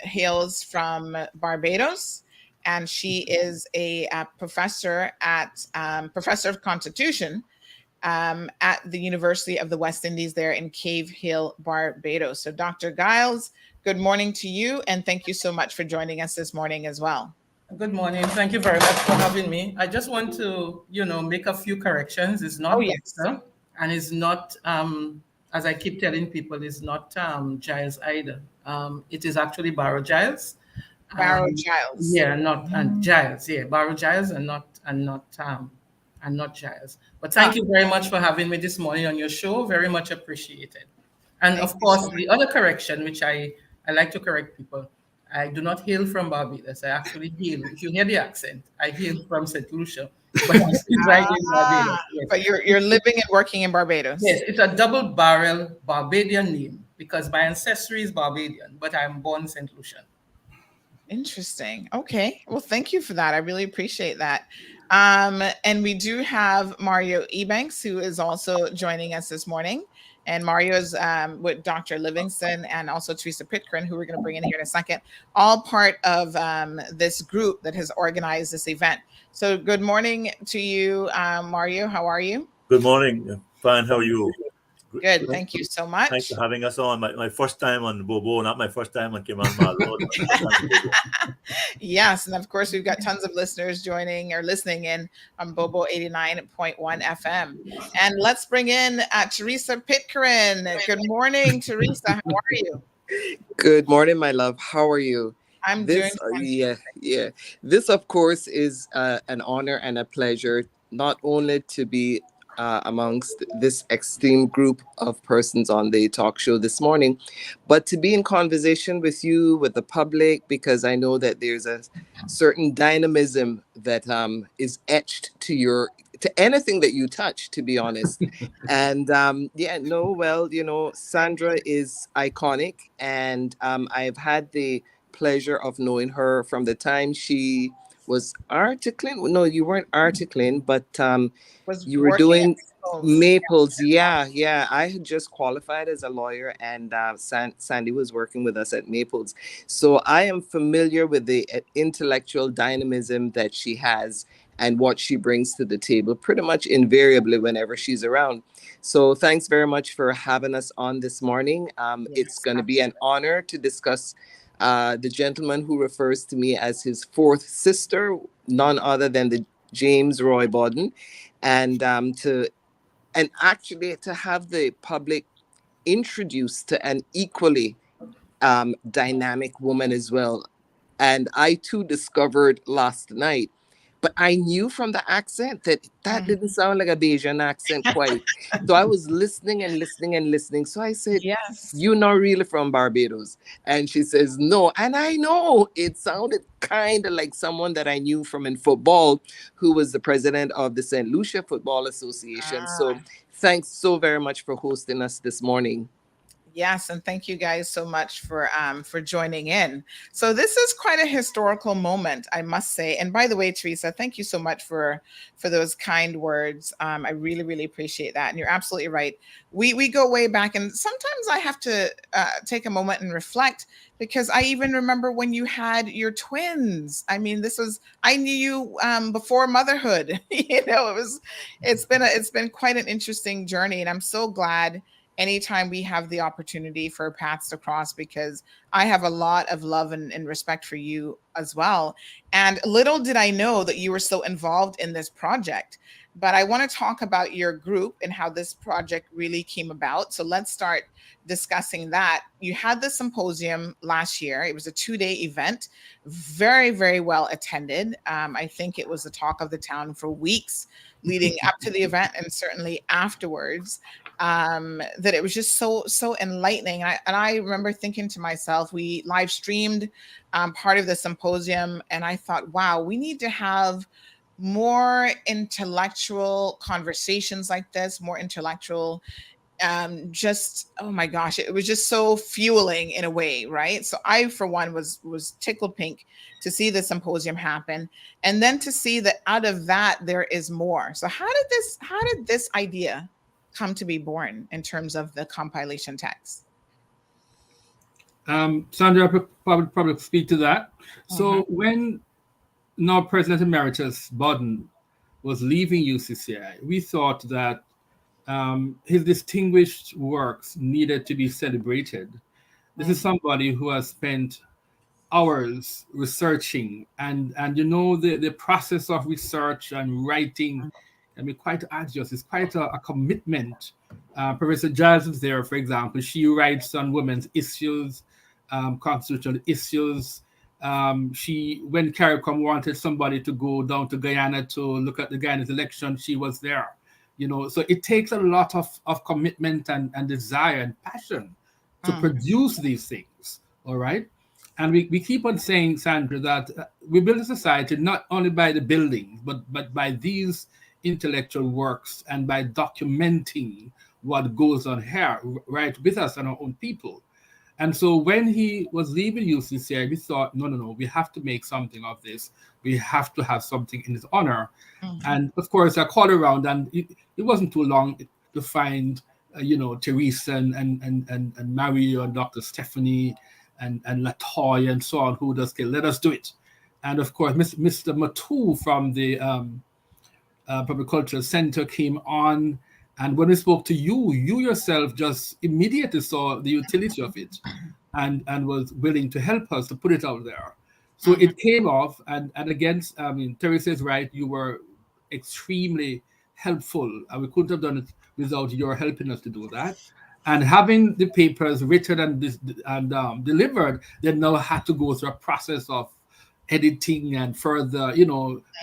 hails from Barbados, and she is a professor of Constitution at the University of the West Indies there in Cave Hill, Barbados. So Dr. Giles, good morning to you, and thank you so much for joining us this morning as well. Good morning. Thank you very much for having me. I just want to, make a few corrections. It's not doctor, and it's not, as I keep telling people, it's not Giles either. It is actually Barrow-Giles. Barrow-Giles. Yeah, and Giles. Yeah, Barrow-Giles and not Giles. But thank you very much for having me this morning on your show. Very much appreciated. And of course, the other correction, which I like to correct people, I do not hail from Barbados. I actually hail, if you hear the accent, I hail from St. Lucia. But I'm still right in Barbados. Yes. But you're living and working in Barbados. Yes, it's a double barrel Barbadian name because my ancestry is Barbadian, but I'm born St. Lucian. Interesting. Okay. Well, thank you for that. I really appreciate that. And we do have Mario Ebanks, who is also joining us this morning. And Mario is with Dr. Livingston and also Teresa Pitcairn, who we're going to bring in here in a second, all part of this group that has organized this event. So good morning to you, Mario. How are you? Good morning. Fine. How are you? Good. Thank you so much. Thanks for having us on. My first time on Bobo, not my first time on Cayman Road. Yes. And of course, we've got tons of listeners joining or listening in on Bobo 89.1 FM. And let's bring in Teresa Pitcairn. Good morning, Teresa. How are you? Good morning, my love. How are you? I'm doing yeah. This, of course, is an honor and a pleasure, not only to be amongst this esteemed group of persons on the talk show this morning, but to be in conversation with you, with the public, because I know that there's a certain dynamism that is etched to anything that you touch, to be honest. And Sandra is iconic, and I've had the pleasure of knowing her from the time she was articling. No, you weren't articling, but you were doing Maples. Yeah. I had just qualified as a lawyer, and Sandy was working with us at Maples. So I am familiar with the intellectual dynamism that she has and what she brings to the table pretty much invariably whenever she's around. So thanks very much for having us on this morning. It's going to be an honor to discuss the gentleman who refers to me as his fourth sister, none other than the James Roy Bodden, and actually to have the public introduced to an equally dynamic woman as well. And I too discovered last night, but I knew from the accent that didn't sound like a Bajan accent quite. So I was listening and listening and listening. So I said, yes, you're not really from Barbados. And she says, no. And I know it sounded kind of like someone that I knew from in football, who was the president of the St. Lucia Football Association. So thanks so very much for hosting us this morning. Yes, and thank you guys so much for joining in. So this is quite a historical moment, I must say. And by the way, Teresa, thank you so much for those kind words. I really, really appreciate that. And you're absolutely right. We go way back, and sometimes I have to take a moment and reflect, because I even remember when you had your twins. I mean, I knew you before motherhood. It's been quite an interesting journey, and I'm so glad anytime we have the opportunity for paths to cross, because I have a lot of love and respect for you as well. And little did I know that you were so involved in this project. But I want to talk about your group and how this project really came about. So let's start discussing that. You had the symposium last year. It was a 2-day event, very, very well attended. I think it was the talk of the town for weeks leading up to the event and certainly afterwards. That it was just so enlightening. And I remember thinking to myself, we live streamed part of the symposium, and I thought, wow, we need to have more intellectual conversations like this, more intellectual, just, oh my gosh, it was just so fueling in a way, right? So I, for one, was tickled pink to see the symposium happen, and then to see that out of that there is more. So how did this idea come to be born in terms of the compilation text? Sandra probably speak to that. So when now President Emeritus Bodden was leaving UCCI, we thought that his distinguished works needed to be celebrated. This is somebody who has spent hours researching, and the process of research and writing can be quite arduous. It's quite a commitment. Professor Giles is there, for example. She writes on women's issues, constitutional issues. When CARICOM wanted somebody to go down to Guyana to look at the Guyana's election, she was there. So it takes a lot of commitment and desire and passion to produce these things. All right. And we keep on saying, Sandra, that we build a society not only by the buildings, but by these intellectual works and by documenting what goes on here, right, with us and our own people. And so when he was leaving UCCI, we thought, no, we have to make something of this. We have to have something in his honor. And of course, I called around, and it wasn't too long to find, Teresa and Mario and Dr. Stephanie and Latoya and so on, who just said, let us do it. And of course, Mr. Matu from the Public Cultural Center came on. And when we spoke to you yourself just immediately saw the utility of it and was willing to help us to put it out there. So it came off. And again, Teresa is right. You were extremely helpful. And we couldn't have done it without your helping us to do that. And having the papers written and delivered, they now had to go through a process of editing and further,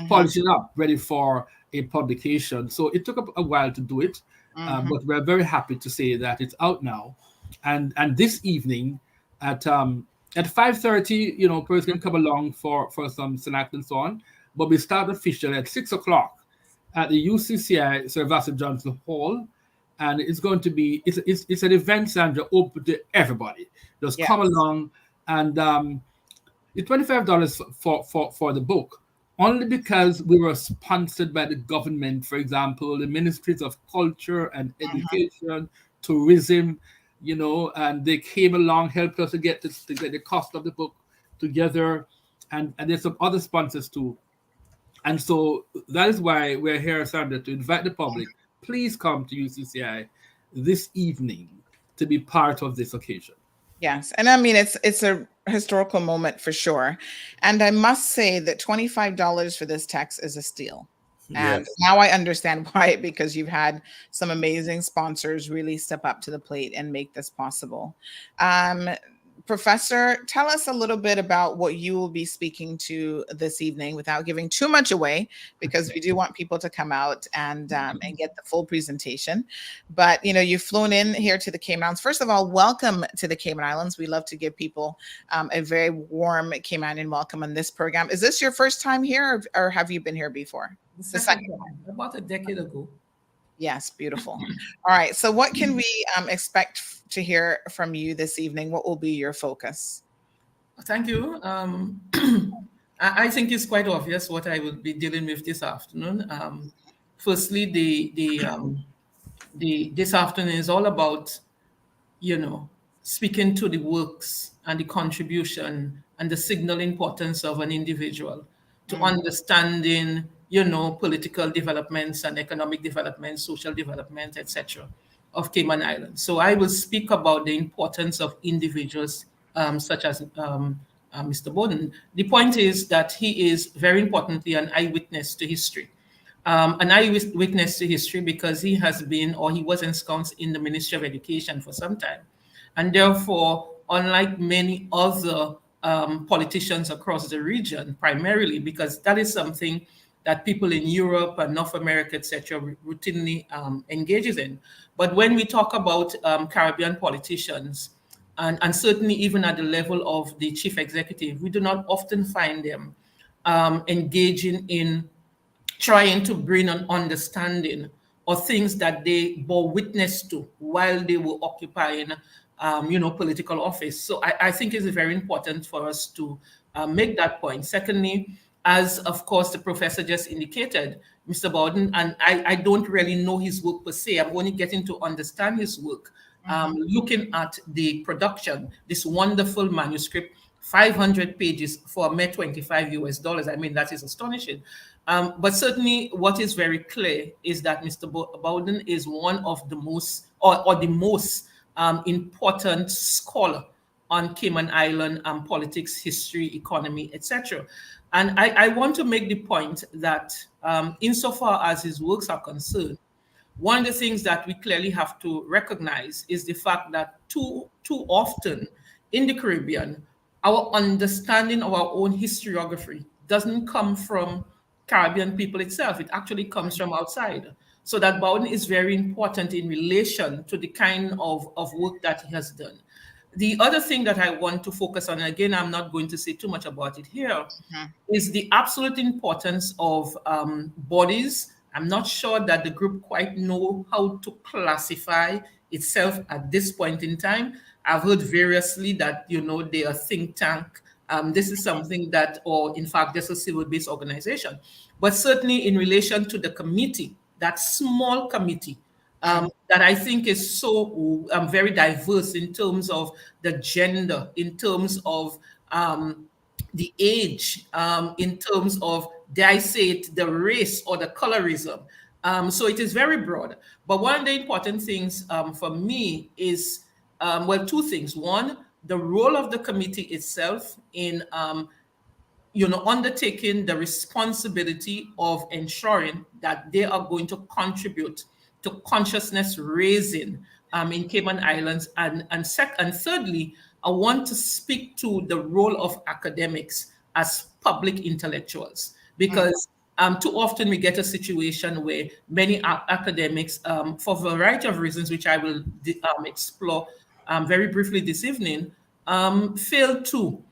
polishing up, ready for a publication. So it took a while to do it, but we're very happy to say that it's out now. And this evening at 5:30, person can come along for some snack and so on. But we start officially at 6 o'clock at the UCCI Sir Vassar Johnson Hall. And it's going to be, it's an event, Sandra, open to everybody. Just come along, and it's $25 for the book, only because we were sponsored by the government. For example, the Ministries of Culture and Education, Tourism, and they came along, helped us to get the cost of the book together, and there's some other sponsors too. And so that is why we're here, Sandra, to invite the public. Please come to UCCI this evening to be part of this occasion. Yes, and I mean it's a historical moment for sure, and I must say that $25 for this text is a steal. And now I understand why, because you've had some amazing sponsors really step up to the plate and make this possible. Professor, tell us a little bit about what you will be speaking to this evening without giving too much away, because we do want people to come out and get the full presentation. But, you've flown in here to the Cayman Islands. First of all, welcome to the Cayman Islands. We love to give people a very warm Caymanian welcome on this program. Is this your first time here, or have you been here before? It's the second time. About a decade ago. Yes, beautiful. All right. So what can we expect to hear from you this evening? What will be your focus? Thank you. I think it's quite obvious what I will be dealing with this afternoon. Firstly, this afternoon is all about, speaking to the works and the contribution and the signal importance of an individual to understanding, political developments and economic development, social development, etc., of Cayman Islands. So I will speak about the importance of individuals such as Mr. Bodden. The point is that he is very importantly an eyewitness to history. An eyewitness to history because he has been, or he was ensconced in the Ministry of Education for some time. And therefore, unlike many other politicians across the region, primarily because that is something that people in Europe and North America, etc., routinely engages in. But when we talk about Caribbean politicians, and certainly even at the level of the chief executive, we do not often find them engaging in trying to bring an understanding of things that they bore witness to while they were occupying, political office. So I think it's very important for us to make that point. Secondly, as of course the professor just indicated, Mr. Bodden, and I don't really know his work per se. I'm only getting to understand his work, looking at the production, this wonderful manuscript, 500 pages for a mere $25 US. I mean, that is astonishing. But certainly what is very clear is that Mr. Bodden is one of the most, or the most important scholar on Cayman Island politics, history, economy, etc. And I want to make the point that insofar as his works are concerned, one of the things that we clearly have to recognize is the fact that too often in the Caribbean, our understanding of our own historiography doesn't come from Caribbean people itself. It actually comes from outside. So that Bodden is very important in relation to the kind of work that he has done. The other thing that I want to focus on, and again, I'm not going to say too much about it here, is the absolute importance of bodies. I'm not sure that the group quite know how to classify itself at this point in time. I've heard variously that, they are think tank. This is something that, or in fact, just a civil-based organization. But certainly in relation to the committee, that small committee, that I think is so very diverse in terms of the gender, in terms of the age, in terms of, dare I say it, the race or the colorism. So it is very broad. But one of the important things for me is, two things. One, the role of the committee itself in undertaking the responsibility of ensuring that they are going to contribute to consciousness raising in Cayman Islands. And thirdly, I want to speak to the role of academics as public intellectuals, because too often we get a situation where many academics, for a variety of reasons, which I will explore very briefly this evening, fail to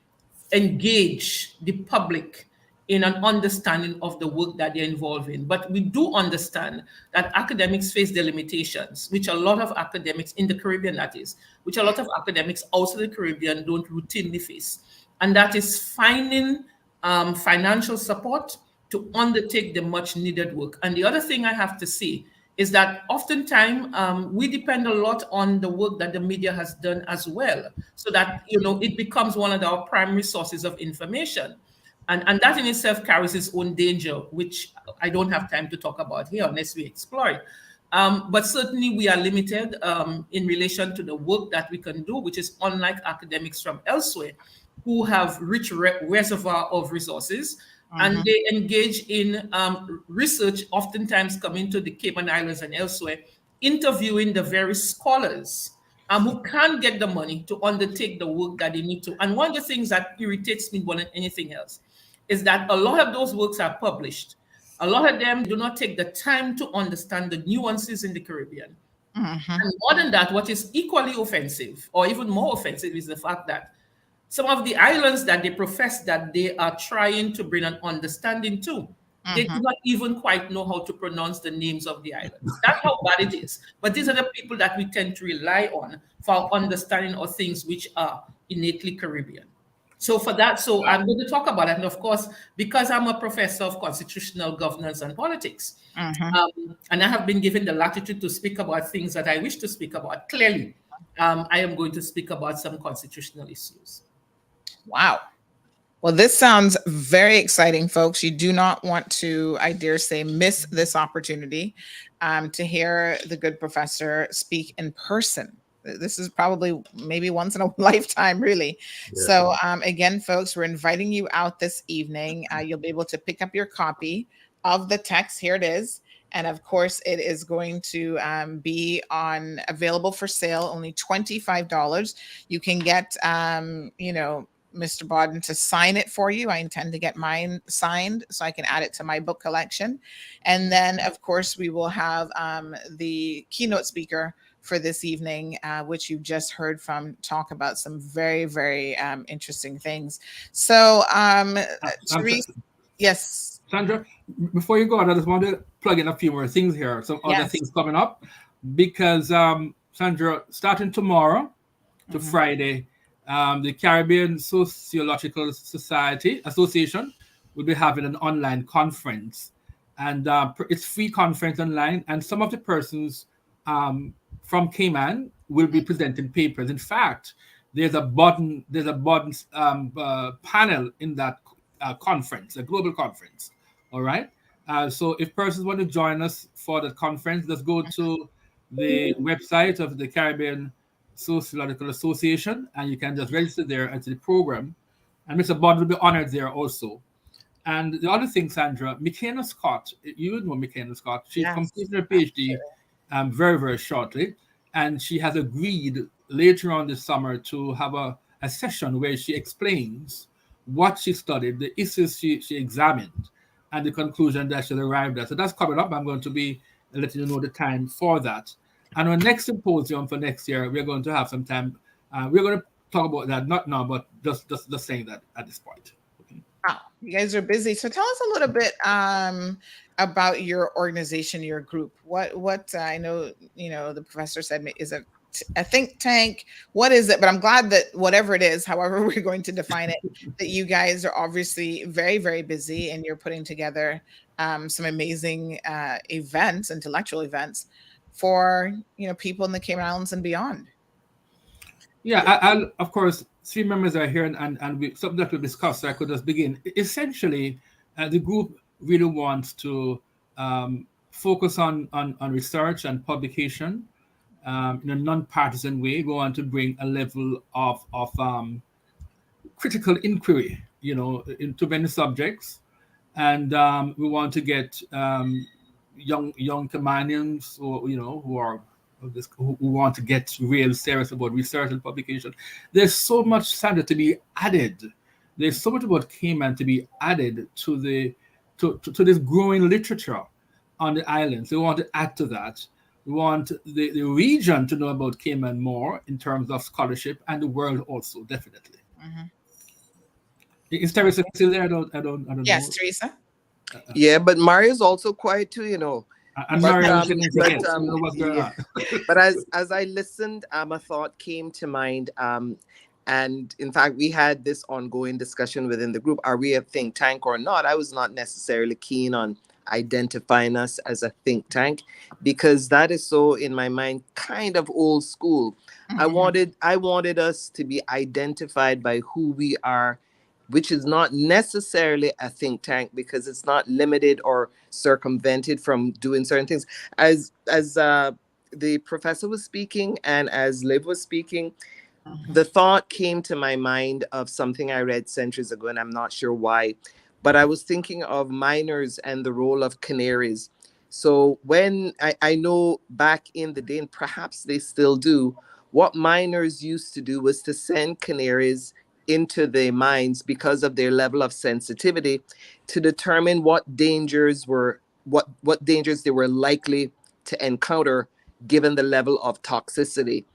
engage the public in an understanding of the work that they're involved in. But we do understand that academics face their limitations, which a lot of academics in the Caribbean, that is, which a lot of academics outside the Caribbean don't routinely face. And that is finding financial support to undertake the much needed work. And the other thing I have to say is that oftentimes we depend a lot on the work that the media has done as well, so that it becomes one of our primary sources of information. And that in itself carries its own danger, which I don't have time to talk about here unless we explore it. But certainly we are limited in relation to the work that we can do, which is unlike academics from elsewhere who have rich reservoir of resources. And they engage in research, oftentimes coming to the Cayman Islands and elsewhere, interviewing the very scholars who can't get the money to undertake the work that they need to. And one of the things that irritates me more than anything else is that a lot of those works are published. A lot of them do not take the time to understand the nuances in the Caribbean. And more than that, what is equally offensive, or even more offensive, is the fact that some of the islands that they profess that they are trying to bring an understanding to, they do not even quite know how to pronounce the names of the islands. That's how bad it is. But these are the people that we tend to rely on for understanding of things which are innately Caribbean. So for that, I'm going to talk about it. And of course, because I'm a professor of constitutional governance and politics, and I have been given the latitude to speak about things that I wish to speak about, clearly, I am going to speak about some constitutional issues. Wow. Well, this sounds very exciting, folks. You do not want to, I dare say, miss this opportunity to hear the good professor speak in person. This is probably maybe once in a lifetime, really. Yeah. So again, folks, we're inviting you out this evening. You'll be able to pick up your copy of the text. Here it is. And of course, it is going to be available for sale, only $25. You can get, Mr. Bodden to sign it for you. I intend to get mine signed so I can add it to my book collection. And then, of course, we will have the keynote speaker for this evening, which you just heard from, talk about some very, very interesting things. So, Therese, yes. Sandra, before you go on, I just want to plug in a few more things here, some other things coming up, because Sandra, starting tomorrow to Friday, the Caribbean Sociological Association will be having an online conference, and it's free conference online, and some of the persons from Cayman will be presenting papers. In fact, there's a Bodden panel in that conference, a global conference. All right. So if persons want to join us for the conference, let's go to the website of the Caribbean Sociological Association, and you can just register there into the program. And Mr. Bond will be honored there also. And the other thing, Sandra, McKenna Scott, you would know McKenna Scott. She's completed her PhD very, very shortly. And she has agreed later on this summer to have a session where she explains what she studied, the issues she examined, and the conclusion that she arrived at. So that's coming up. I'm going to be letting you know the time for that. And our next symposium for next year, we're going to have some time. We're going to talk about that, not now, but just saying that at this point. Okay. Wow, you guys are busy. So tell us a little bit about your organization, your group. What I know, the professor said is a think tank. What is it? But I'm glad that whatever it is, however we're going to define it, that you guys are obviously very, very busy, and you're putting together some amazing events, intellectual events for people in the Cayman Islands and beyond. Yeah, I'll, of course, three members are here, and we, something that we discussed, so I could just begin. Essentially, the group really wants to focus on research and publication in a non-partisan way. We want to bring a level of critical inquiry, into many subjects, and we want to get young Caymanians, or who want to get real serious about research and publication. There's so much standard to be added. There's so much about Cayman to be added to this growing literature on the islands. We want to add to that. We want the region to know about Cayman more in terms of scholarship, and the world also, definitely. Mm-hmm. Is Teresa still there? I don't know. Yes, Teresa. Yeah, but Mario's also quiet too, But as I listened, a thought came to mind. And in fact, we had this ongoing discussion within the group. Are we a think tank or not? I was not necessarily keen on identifying us as a think tank, because that is so, in my mind, kind of old school. Mm-hmm. I wanted us to be identified by who we are, which is not necessarily a think tank, because it's not limited or circumvented from doing certain things. As the professor was speaking, and as Liv was speaking, the thought came to my mind of something I read centuries ago, and I'm not sure why, but I was thinking of miners and the role of canaries. So when I know back in the day, and perhaps they still do, what miners used to do was to send canaries into the mines because of their level of sensitivity, to determine what dangers they were likely to encounter given the level of toxicity.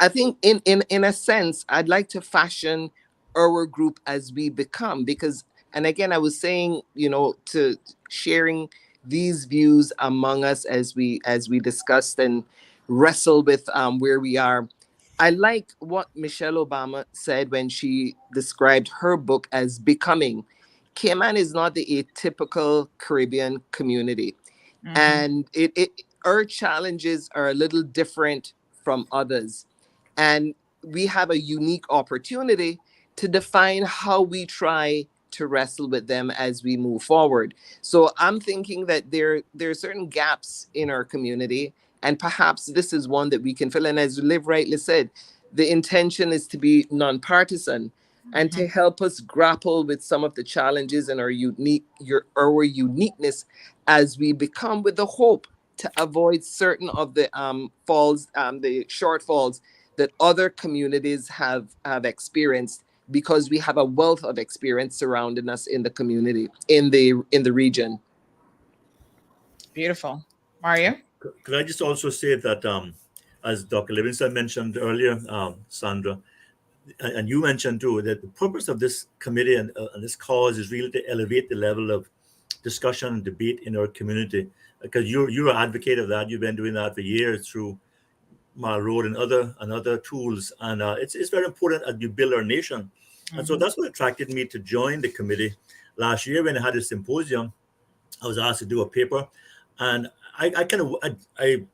I think in a sense, I'd like to fashion our group as we become, because, and again, I was saying, to sharing these views among us as we discussed and wrestle with where we are. I like what Michelle Obama said when she described her book as becoming. Cayman is not the atypical Caribbean community. Mm-hmm. And our challenges are a little different from others. And we have a unique opportunity to define how we try to wrestle with them as we move forward. So I'm thinking that there are certain gaps in our community, and perhaps this is one that we can fill. And as Liv rightly said, the intention is to be nonpartisan and to help us grapple with some of the challenges and our uniqueness as we become, with the hope to avoid certain of the the shortfalls that other communities have experienced, because we have a wealth of experience surrounding us in the community, in the region. Beautiful. Mario? Could I just also say that, as Dr. Livingston mentioned earlier, Sandra, and you mentioned too, that the purpose of this committee and this cause is really to elevate the level of discussion and debate in our community. Because you're an advocate of that. You've been doing that for years through Mile Road and other tools, and it's very important as we build our nation. And so that's what attracted me to join the committee last year. When I had a symposium, I was asked to do a paper, and I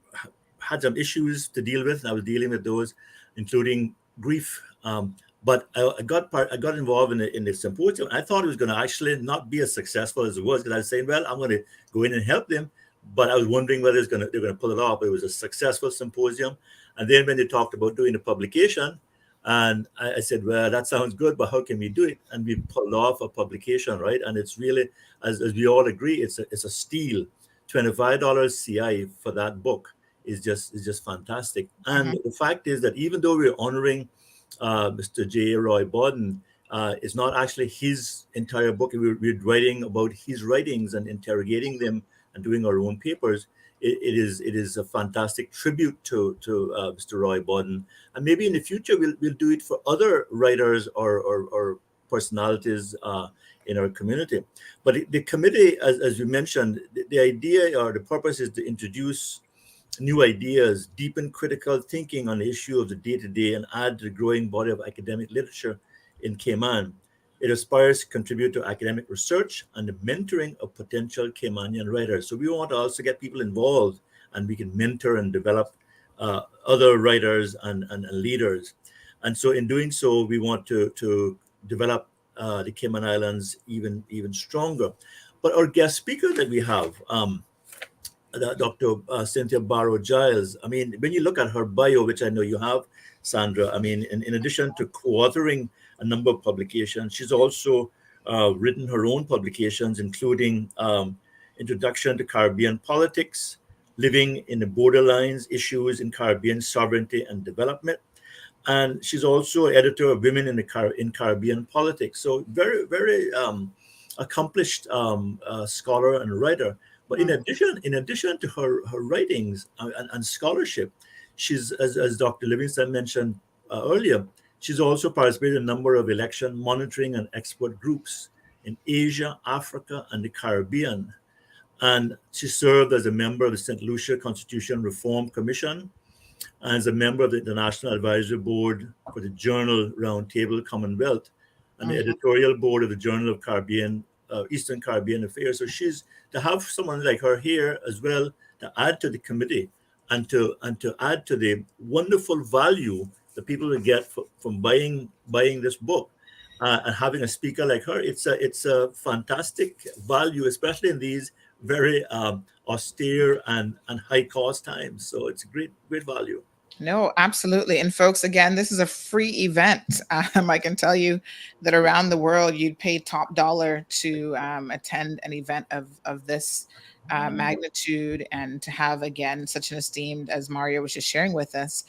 had some issues to deal with, and I was dealing with those, including grief. But I got involved in the symposium. I thought it was going to actually not be as successful as it was, because I was saying, well, I'm going to go in and help them. But I was wondering whether they're going to pull it off. It was a successful symposium. And then when they talked about doing a publication, and I said, well, that sounds good, but how can we do it? And we pulled off a publication, right? And it's really, as we all agree, it's a steal. $25 CI for that book is just fantastic. And the fact is that even though we're honoring Mr. J. Roy Bodden, it's not actually his entire book. We're writing about his writings and interrogating them and doing our own papers. It is a fantastic tribute to Mr. Roy Bodden, and maybe in the future we'll do it for other writers or personalities in our community. But the committee, as you mentioned, the idea or the purpose is to introduce new ideas, deepen critical thinking on the issue of the day-to-day, and add to the growing body of academic literature in Cayman. It aspires to contribute to academic research and the mentoring of potential Caymanian writers. So we want to also get people involved, and we can mentor and develop other writers and leaders. And so in doing so, we want to develop the Cayman Islands even stronger. But our guest speaker that we have, Dr. Cynthia Barrow-Giles, I mean, when you look at her bio, which I know you have, Sandra, I mean, in addition to co-authoring a number of publications, she's also written her own publications, including Introduction to Caribbean Politics, Living in the Borderlines, Issues in Caribbean Sovereignty and Development. And she's also editor of Women in Caribbean Politics. So very, very accomplished scholar and writer. But in addition to her writings and scholarship, she's, as Dr. Livingston mentioned earlier, she's also participated in a number of election monitoring and expert groups in Asia, Africa, and the Caribbean. And she served as a member of the St. Lucia Constitution Reform Commission, and as a member of the International Advisory Board for the Journal Roundtable Commonwealth, and the editorial board of the Journal of Eastern Caribbean Affairs. So to have someone like her here as well to add to the committee and to add to the wonderful value that people will get from buying this book, and having a speaker like her, it's a fantastic value, especially in these very austere and high cost times. So it's a great value. No, absolutely. And folks, again, this is a free event. I can tell you that around the world, you'd pay top dollar to attend an event of this magnitude, and to have, again, such an esteemed, as Mario was just sharing with us,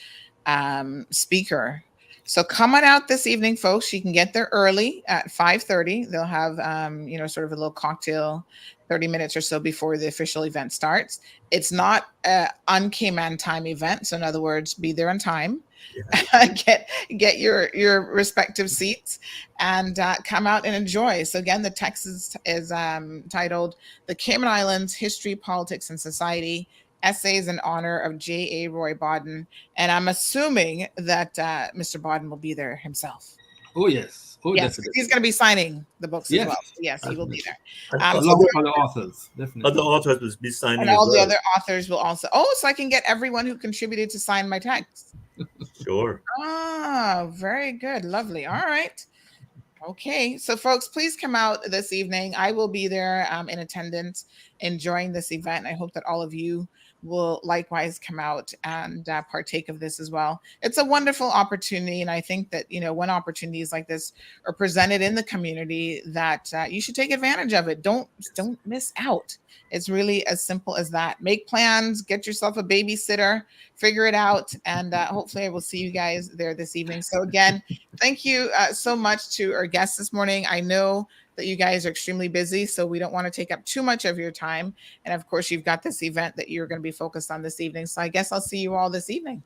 speaker. So come on out this evening, folks. You can get there early at 5:30. They'll have, sort of a little cocktail 30 minutes or so before the official event starts. It's not an un-Cayman time event. So in other words, be there on time, get your respective seats, and come out and enjoy. So again, the text is titled The Cayman Islands, History, Politics, and Society, Essays in Honor of J.A. Roy Bodden. And I'm assuming that Mr. Bodden will be there himself. Oh, yes. Oh, yes, definitely. he's going to be signing the books as well. Yes, he will be there. Along with other authors, definitely. Other authors will be signing, and all the other authors will also. Oh, so I can get everyone who contributed to sign my text. Sure. Ah, very good. Lovely. All right. Okay, so folks, please come out this evening. I will be there in attendance enjoying this event. I hope that all of you will likewise come out and partake of this as well. It's a wonderful opportunity, and I think that when opportunities like this are presented in the community, that you should take advantage of it. Don't miss out. It's really as simple as that. Make plans, get yourself a babysitter, figure it out, and hopefully I will see you guys there this evening. So again, thank you so much to our guests this morning. I know that you guys are extremely busy, so we don't want to take up too much of your time. And of course, you've got this event that you're going to be focused on this evening. So I guess I'll see you all this evening.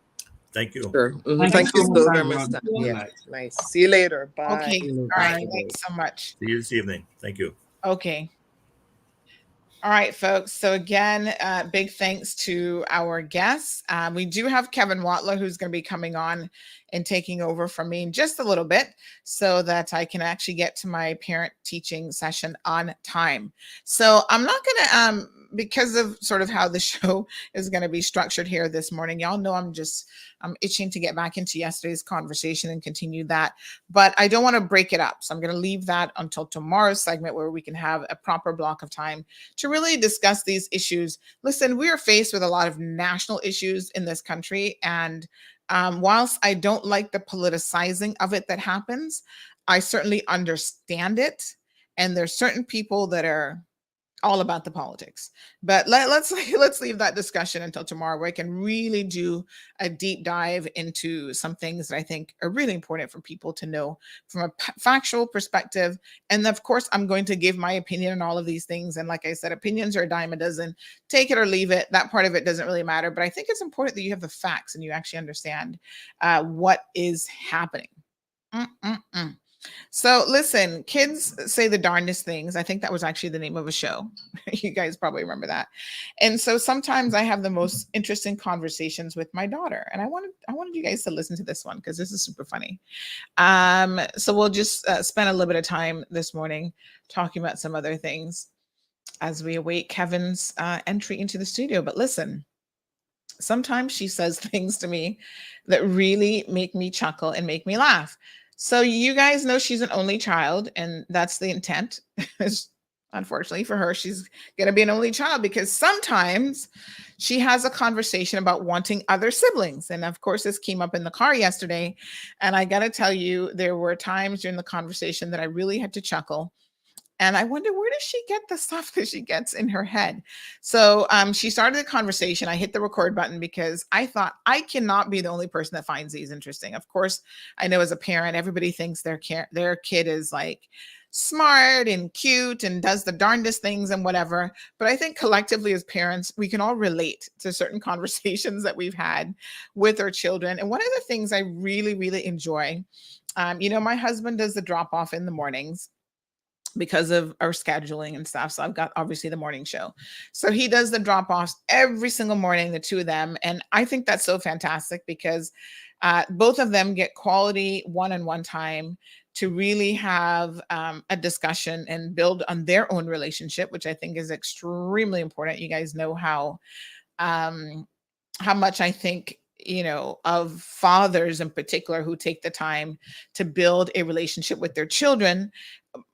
Thank you. Sure. Thank Thank you you so so much, very much. everyone. Yeah, Good night. nice. See you later. Bye. Okay. All right. Thanks so much. See you this evening. Thank you. Okay. All right, folks. So again, big thanks to our guests. We do have Kevin Watler, who's going to be coming on and taking over from me in just a little bit so that I can actually get to my parent teaching session on time. So I'm not going to, because of sort of how the show is going to be structured here this morning, y'all know I'm itching to get back into yesterday's conversation and continue that, but I don't want to break it up. So I'm going to leave that until tomorrow's segment where we can have a proper block of time to really discuss these issues. Listen, we are faced with a lot of national issues in this country. And whilst I don't like the politicizing of it that happens, I certainly understand it. And there's certain people that are all about the politics. But let's leave that discussion until tomorrow, where I can really do a deep dive into some things that I think are really important for people to know from a factual perspective. And of course, I'm going to give my opinion on all of these things. And like I said, opinions are a dime a dozen. Take it or leave it. That part of it doesn't really matter. But I think it's important that you have the facts and you actually understand what is happening. So listen, kids say the darndest things. I think that was actually the name of a show. You guys probably remember that. And so sometimes I have the most interesting conversations with my daughter. And I wanted you guys to listen to this one because this is super funny. So we'll just spend a little bit of time this morning talking about some other things as we await Kevin's entry into the studio. But listen, sometimes she says things to me that really make me chuckle and make me laugh. So you guys know she's an only child, and that's the intent. Unfortunately for her, she's going to be an only child because sometimes she has a conversation about wanting other siblings. And of course, this came up in the car yesterday. And I got to tell you, there were times during the conversation that I really had to chuckle. And I wonder, where does she get the stuff that she gets in her head? So she started the conversation. I hit the record button because I thought I cannot be the only person that finds these interesting. Of course, I know as a parent, everybody thinks their kid is like smart and cute and does the darndest things and whatever. But I think collectively as parents, we can all relate to certain conversations that we've had with our children. And one of the things I really, really enjoy, my husband does the drop off in the mornings because of our scheduling and stuff. So I've got obviously the morning show. So he does the drop-offs every single morning, the two of them. And I think that's so fantastic because both of them get quality one-on-one time to really have a discussion and build on their own relationship, which I think is extremely important. You guys know how much I think of fathers in particular who take the time to build a relationship with their children,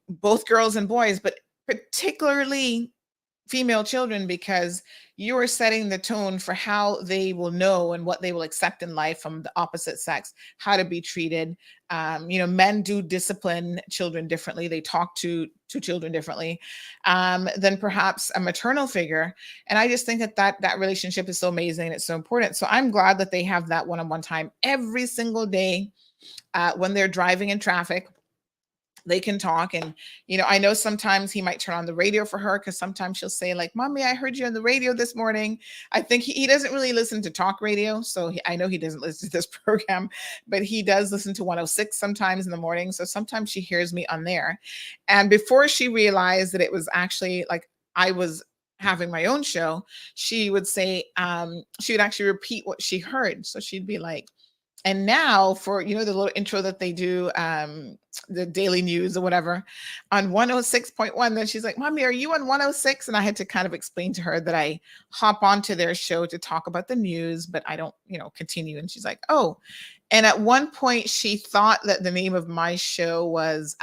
both girls and boys, but particularly female children, because you are setting the tone for how they will know and what they will accept in life from the opposite sex, how to be treated. Men do discipline children differently. They talk to children differently than perhaps a maternal figure. And I just think that relationship is so amazing. And it's so important. So I'm glad that they have that one-on-one time every single day when they're driving in traffic. They can talk. And, I know sometimes he might turn on the radio for her because sometimes she'll say like, Mommy, I heard you on the radio this morning. I think he doesn't really listen to talk radio. So I know he doesn't listen to this program, but he does listen to 106 sometimes in the morning. So sometimes she hears me on there. And before she realized that it was actually like I was having my own show, she would say, she would actually repeat what she heard. So she'd be like, And now for, the little intro that they do, the daily news or whatever on 106.1, then she's like, Mommy, are you on 106? And I had to kind of explain to her that I hop onto their show to talk about the news, but I don't, continue. And she's like, oh. And at one point she thought that the name of my show was,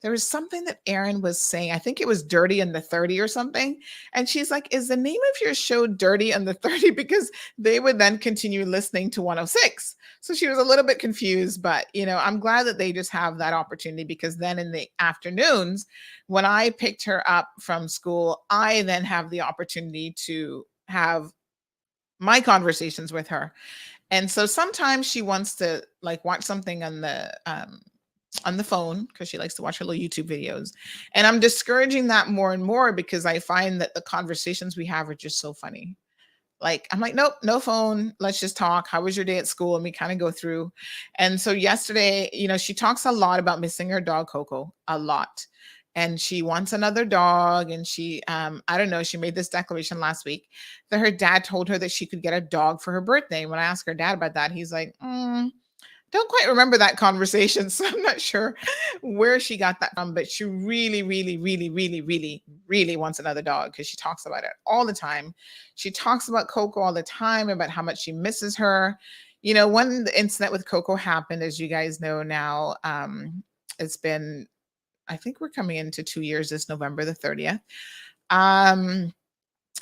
there was something that Aaron was saying. I think it was Dirty and the 30 or something. And she's like, is the name of your show Dirty and the 30? Because they would then continue listening to 106. So she was a little bit confused, but I'm glad that they just have that opportunity, because then in the afternoons, when I picked her up from school, I then have the opportunity to have my conversations with her. And so sometimes she wants to watch something on the phone, because she likes to watch her little YouTube videos. And I'm discouraging that more and more, because I find that the conversations we have are just so funny. I'm like, nope, no phone. Let's just talk. How was your day at school? And we kind of go through. And so yesterday, she talks a lot about missing her dog, Coco, a lot. And she wants another dog. And she, I don't know, she made this declaration last week that her dad told her that she could get a dog for her birthday. When I asked her dad about that, he's like, don't quite remember that conversation. So I'm not sure where she got that from, but she really, really, really, really, really, really wants another dog, because she talks about it all the time. She talks about Coco all the time, about how much she misses her. When the incident with Coco happened, as you guys know now, it's been, I think we're coming into 2 years this November the 30th.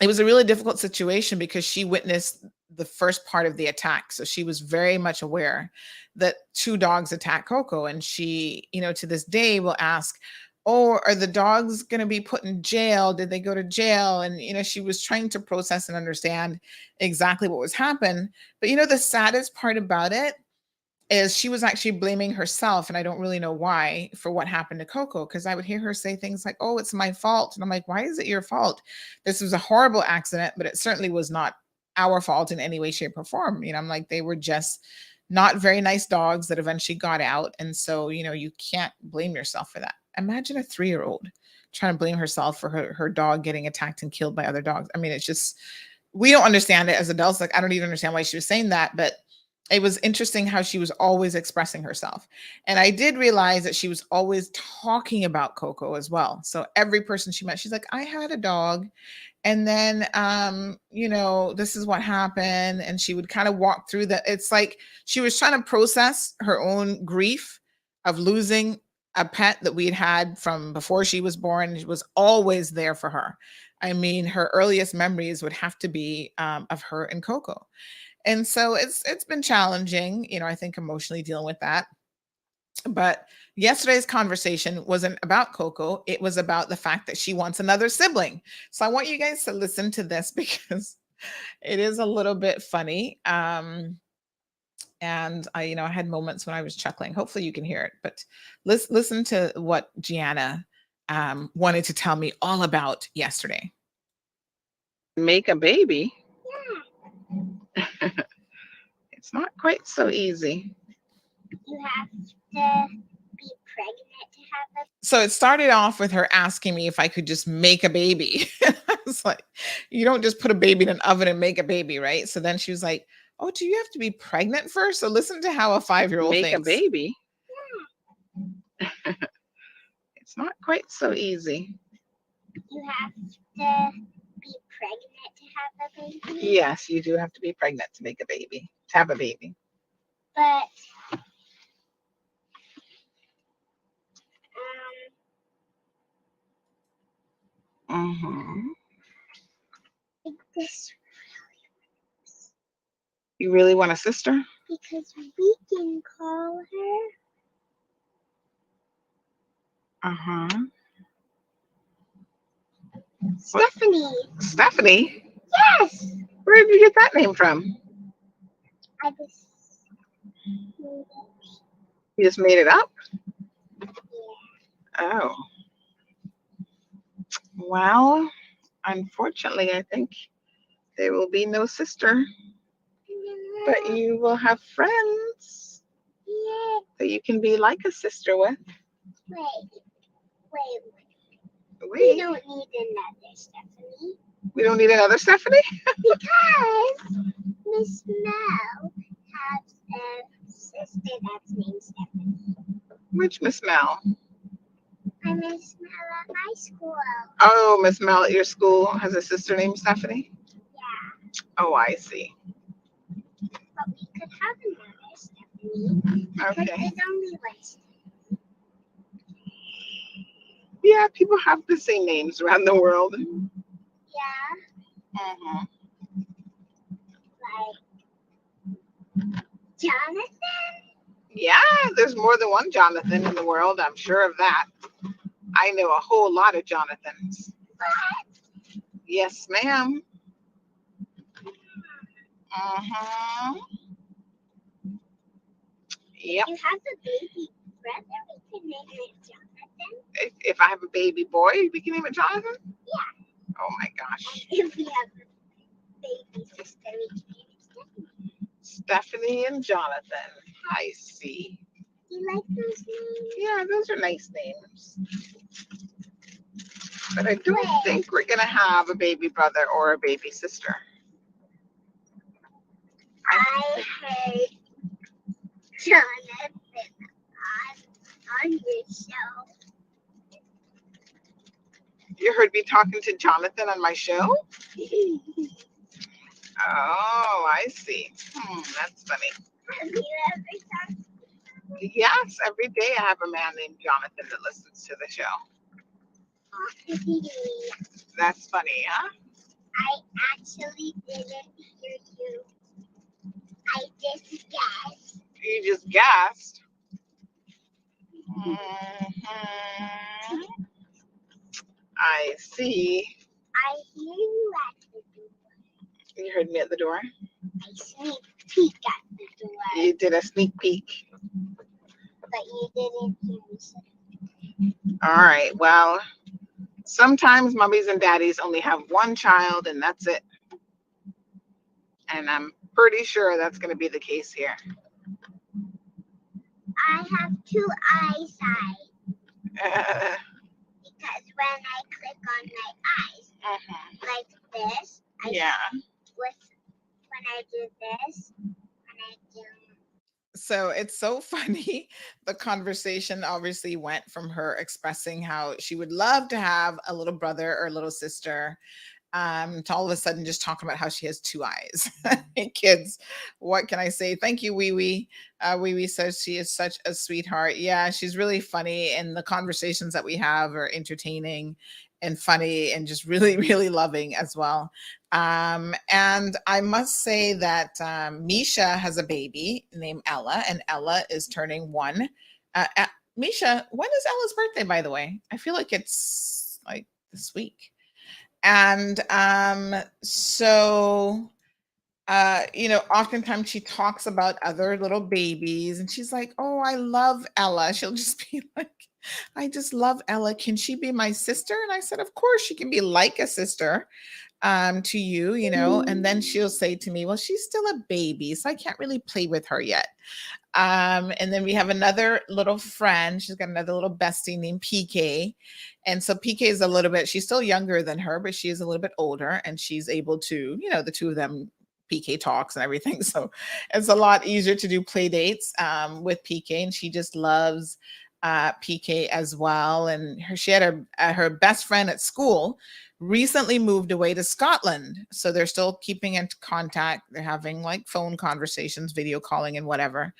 It was a really difficult situation, because she witnessed the first part of the attack. So she was very much aware that 2 dogs attacked Coco. And she, to this day will ask, oh, are the dogs going to be put in jail? Did they go to jail? And, she was trying to process and understand exactly what was happening. But, the saddest part about it is she was actually blaming herself, and I don't really know why, for what happened to Coco, because I would hear her say things like, oh, it's my fault. And I'm like, why is it your fault? This was a horrible accident, but it certainly was not our fault in any way, shape, or form. I'm like, they were just not very nice dogs that eventually got out. And so, you can't blame yourself for that. Imagine a 3-year-old trying to blame herself for her dog getting attacked and killed by other dogs. I mean, it's just, we don't understand it as adults. I don't even understand why she was saying that, but it was interesting how she was always expressing herself. And I did realize that she was always talking about Coco as well. So every person she met, she's like, I had a dog. And then, this is what happened. And she would kind of walk through that. It's like she was trying to process her own grief of losing a pet that we had from before she was born. It was always there for her. I mean, her earliest memories would have to be of her and Coco. And so it's been challenging, I think, emotionally dealing with that. But yesterday's conversation wasn't about Coco. It was about the fact that she wants another sibling. So I want you guys to listen to this, because it is a little bit funny. And I had moments when I was chuckling. Hopefully you can hear it. But listen to what Gianna wanted to tell me all about yesterday. Make a baby? It's not quite so easy. You have to be pregnant to have a. So it started off with her asking me if I could just make a baby. I was like, you don't just put a baby in an oven and make a baby, right? So then she was like, oh, do you have to be pregnant first? So listen to how a 5-year-old Make thinks. a baby? Yeah. It's not quite so easy. You have to be pregnant to have a baby? Yes, you do have to be pregnant to make a baby, to have a baby. But this You really want a sister? because we can call her Stephanie. Stephanie? Yes. Where did you get that name from? I just made it. You just made it up? Yeah. Oh. Well, unfortunately, I think there will be no sister. But you will have friends that you can be like a sister with. Wait. We don't need another Stephanie. We don't need another Stephanie? Because Miss Mel has sister that's named Stephanie. Which Miss Mel? I Miss Mel at my school. Oh, Miss Mel at your school has a sister named Stephanie? Yeah, Oh, I see. but we could have another Stephanie. Okay. But there's only one Stephanie. Yeah, people have the same names around the world. Yeah, Mhm. like Jonathan. Yeah, there's more than one Jonathan in the world. I'm sure of that. I know a whole lot of Jonathans. What? Yes, ma'am. Mm-hmm. Yep. You have a baby brother. We can name it Jonathan. If I have a baby boy, we can name it Jonathan? Yeah. Oh my gosh. If we have a baby sister, we can name it Stephanie. Stephanie and Jonathan. I see. Do you like those names? Yeah, those are nice names. But I don't think we're going to have a baby brother or a baby sister. I heard Jonathan on your show. You heard me talking to Jonathan on my show? Oh, I see. That's funny. Have you ever talked? Yes, every day I have a man named Jonathan that listens to the show. That's funny, huh? I actually didn't hear you. I just guessed. You just guessed. I see. I hear you at the door. You heard me at the door? I sneak peek at the door. You did a sneak peek. But you didn't hear me say. All right. Well, sometimes mummies and daddies only have one child and that's it. And I'm pretty sure that's going to be the case here. I have two eyesight. Because when I click on my eyes, like this, when I do this, when I do. So it's so funny. The conversation obviously went from her expressing how she would love to have a little brother or a little sister, to all of a sudden just talking about how she has two eyes. Kids, what can I say? Thank you, Wee Wee. Wee Wee says she is such a sweetheart. Yeah, she's really funny, and the conversations that we have are entertaining and funny and just really, really loving as well. And I must say that Misha has a baby named Ella, and Ella is turning 1. Misha, when is Ella's birthday, by the way? I feel like it's like this week. And oftentimes she talks about other little babies and she's like, oh, I love Ella. She'll just be like, I just love Ella. Can she be my sister? And I said, of course, she can be like a sister to you, and then she'll say to me, well, she's still a baby, so I can't really play with her yet. And then we have another little friend. She's got another little bestie named PK. And so PK is she's still younger than her, but she is a little bit older and she's able to, the two of them, PK talks and everything. So it's a lot easier to do play dates with PK, and she just loves PK as well. And she had her best friend at school recently moved away to Scotland. So they're still keeping in contact. They're having like phone conversations, video calling and whatever.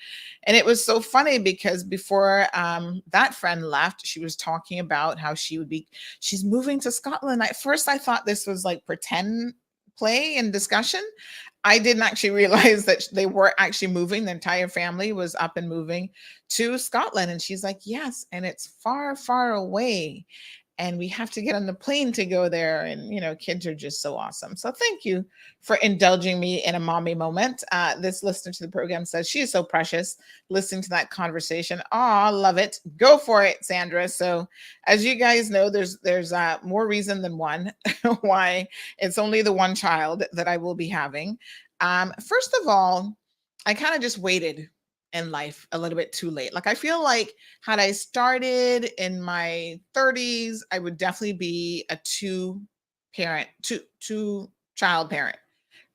And it was so funny because before that friend left, she was talking about how she's moving to Scotland. At first I thought this was like pretend play and discussion. I didn't actually realize that they were actually moving. The entire family was up and moving to Scotland. And she's like, yes, and it's far, far away. And we have to get on the plane to go there. And, kids are just so awesome. So thank you for indulging me in a mommy moment. This listener to the program says she is so precious listening to that conversation. Oh, love it. Go for it, Sandra. So as you guys know, there's more reason than one why it's only the one child that I will be having. First of all, I kind of just waited in life a little bit too late. Like I feel like had I started in my 30s, I would definitely be a two child parent,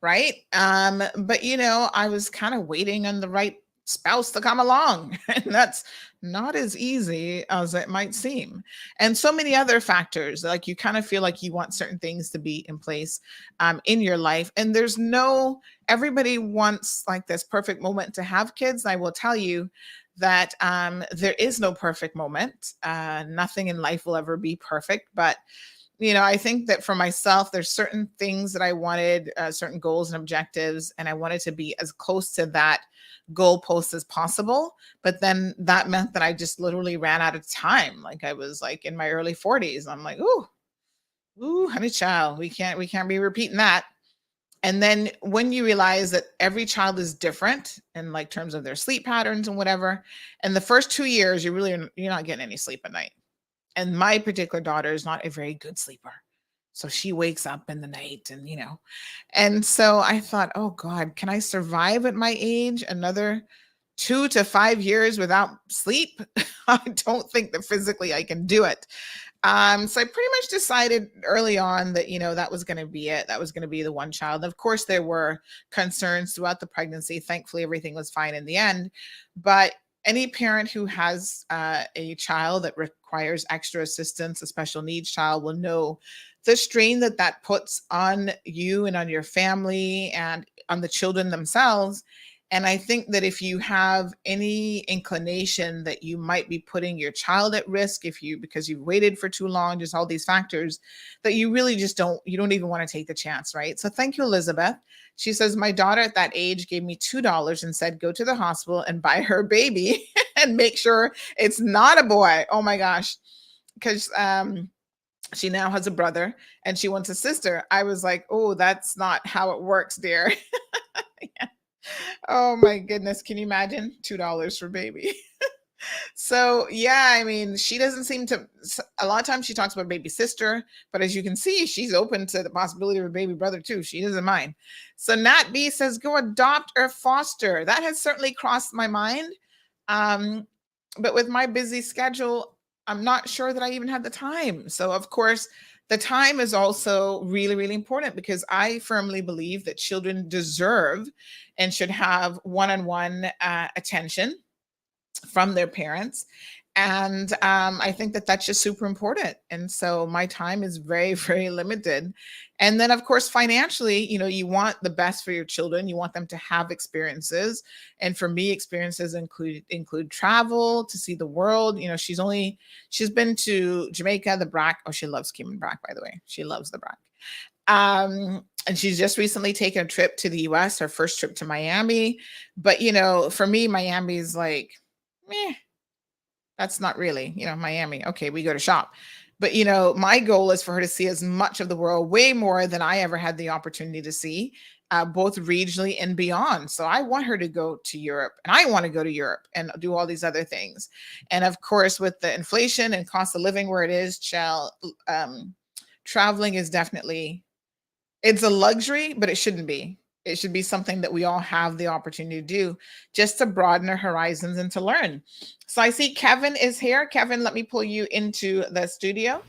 right? But I was kind of waiting on the right spouse to come along. And that's not as easy as it might seem. And so many other factors, like you kind of feel like you want certain things to be in place in your life. And everybody wants like this perfect moment to have kids. I will tell you that there is no perfect moment. Nothing in life will ever be perfect. But I think that for myself, there's certain things that I wanted, certain goals and objectives, and I wanted to be as close to that goalpost as possible. But then that meant that I just literally ran out of time. Like I was like in my early 40s. I'm like, ooh, honey child, we can't be repeating that. And then when you realize that every child is different in like terms of their sleep patterns and whatever, and the first 2 years, you're not getting any sleep at night. And my particular daughter is not a very good sleeper. So she wakes up in the night and so I thought, oh God, can I survive at my age another 2 to 5 years without sleep? I don't think that physically I can do it. So I pretty much decided early on that, that was going to be it. That was going to be the one child. Of course, there were concerns throughout the pregnancy. Thankfully, everything was fine in the end. But any parent who has a child that requires extra assistance, a special needs child, will know the strain that puts on you and on your family and on the children themselves. And I think that if you have any inclination that you might be putting your child at risk, because you've waited for too long, just all these factors, that you really just don't even want to take the chance, right? So thank you, Elizabeth. She says, my daughter at that age gave me $2 and said, go to the hospital and buy her baby and make sure it's not a boy. Oh my gosh. Because she now has a brother and she wants a sister. I was like, oh, that's not how it works, dear. Yeah. Oh my goodness. Can you imagine $2 for baby? So yeah, I mean, she doesn't seem to, a lot of times she talks about baby sister, but as you can see, she's open to the possibility of a baby brother too. She doesn't mind. So Nat B says, go adopt or foster. That has certainly crossed my mind. But with my busy schedule, I'm not sure that I even have the time. So of course, the time is also really, really important because I firmly believe that children deserve and should have one-on-one attention from their parents. And I think that that's just super important. And so my time is very, very limited. And then, of course, financially, you want the best for your children. You want them to have experiences. And for me, experiences include travel, to see the world. She's been to Jamaica, the BRAC. Oh, she loves Cayman BRAC, by the way. She loves the BRAC. And she's just recently taken a trip to the US, her first trip to Miami. But, for me, Miami is like, meh. That's not really, Miami. Okay, we go to shop. But, my goal is for her to see as much of the world, way more than I ever had the opportunity to see, both regionally and beyond. So I want her to go to Europe, and I want to go to Europe and do all these other things. And of course, with the inflation and cost of living where it is, traveling is definitely, it's a luxury, but it shouldn't be. It should be something that we all have the opportunity to do just to broaden our horizons and to learn. So I see Kevin is here. Kevin, let me pull you into the studio.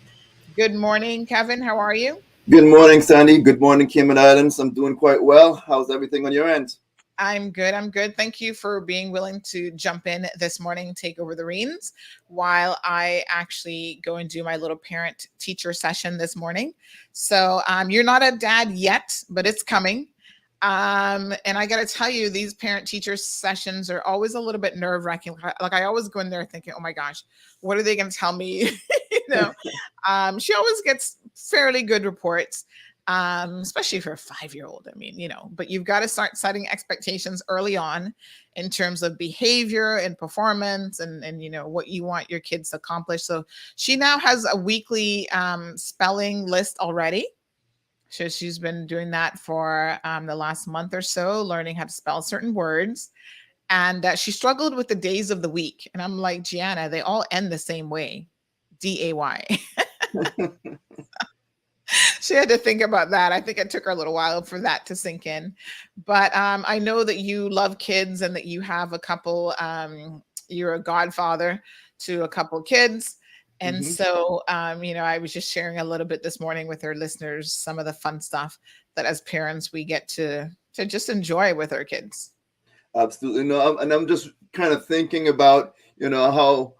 Good morning, Kevin. How are you? Good morning, Sandy. Good morning, Cayman Islands. I'm doing quite well. How's everything on your end? I'm good. I'm good. Thank you for being willing to jump in this morning, take over the reins while I actually go and do my little parent teacher session this morning. So you're not a dad yet, but it's coming. And I got to tell you, these parent teacher sessions are always a little bit nerve wracking. Like I always go in there thinking, oh my gosh, what are they going to tell me? She always gets fairly good reports, especially for a 5-year-old. I mean, but you've got to start setting expectations early on in terms of behavior and performance and what you want your kids to accomplish. So she now has a weekly spelling list already. So she's been doing that for the last month or so, learning how to spell certain words. And she struggled with the days of the week. And I'm like, Gianna, they all end the same way. D-A-Y. She had to think about that. I think it took her a little while for that to sink in. But I know that you love kids and that you have a couple, you're a godfather to a couple kids. And so, I was just sharing a little bit this morning with our listeners, some of the fun stuff that as parents we get to just enjoy with our kids. Absolutely. No, and I'm just kind of thinking about, how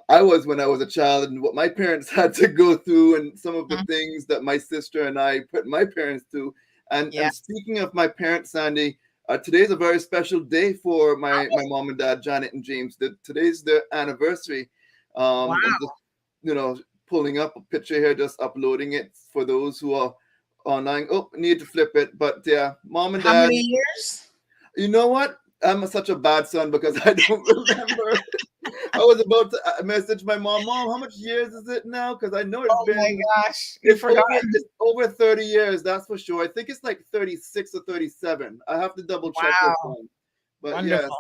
I was when I was a child and what my parents had to go through and some of the things that my sister and I put my parents through. And speaking of my parents, Sandy, today's a very special day for my mom and dad, Janet and James. Today's their anniversary. Wow. I'm just, pulling up a picture here, just uploading it for those who are online. Oh, need to flip it. But yeah, mom and dad. How many years? You know what? I'm such a bad son because I don't remember. I was about to message my mom, how much years is it now? Because I know it's been. Oh my gosh, you forgot. It's over 30 years, that's for sure. I think it's like 36 or 37. I have to double check this Wow. one. But Wonderful.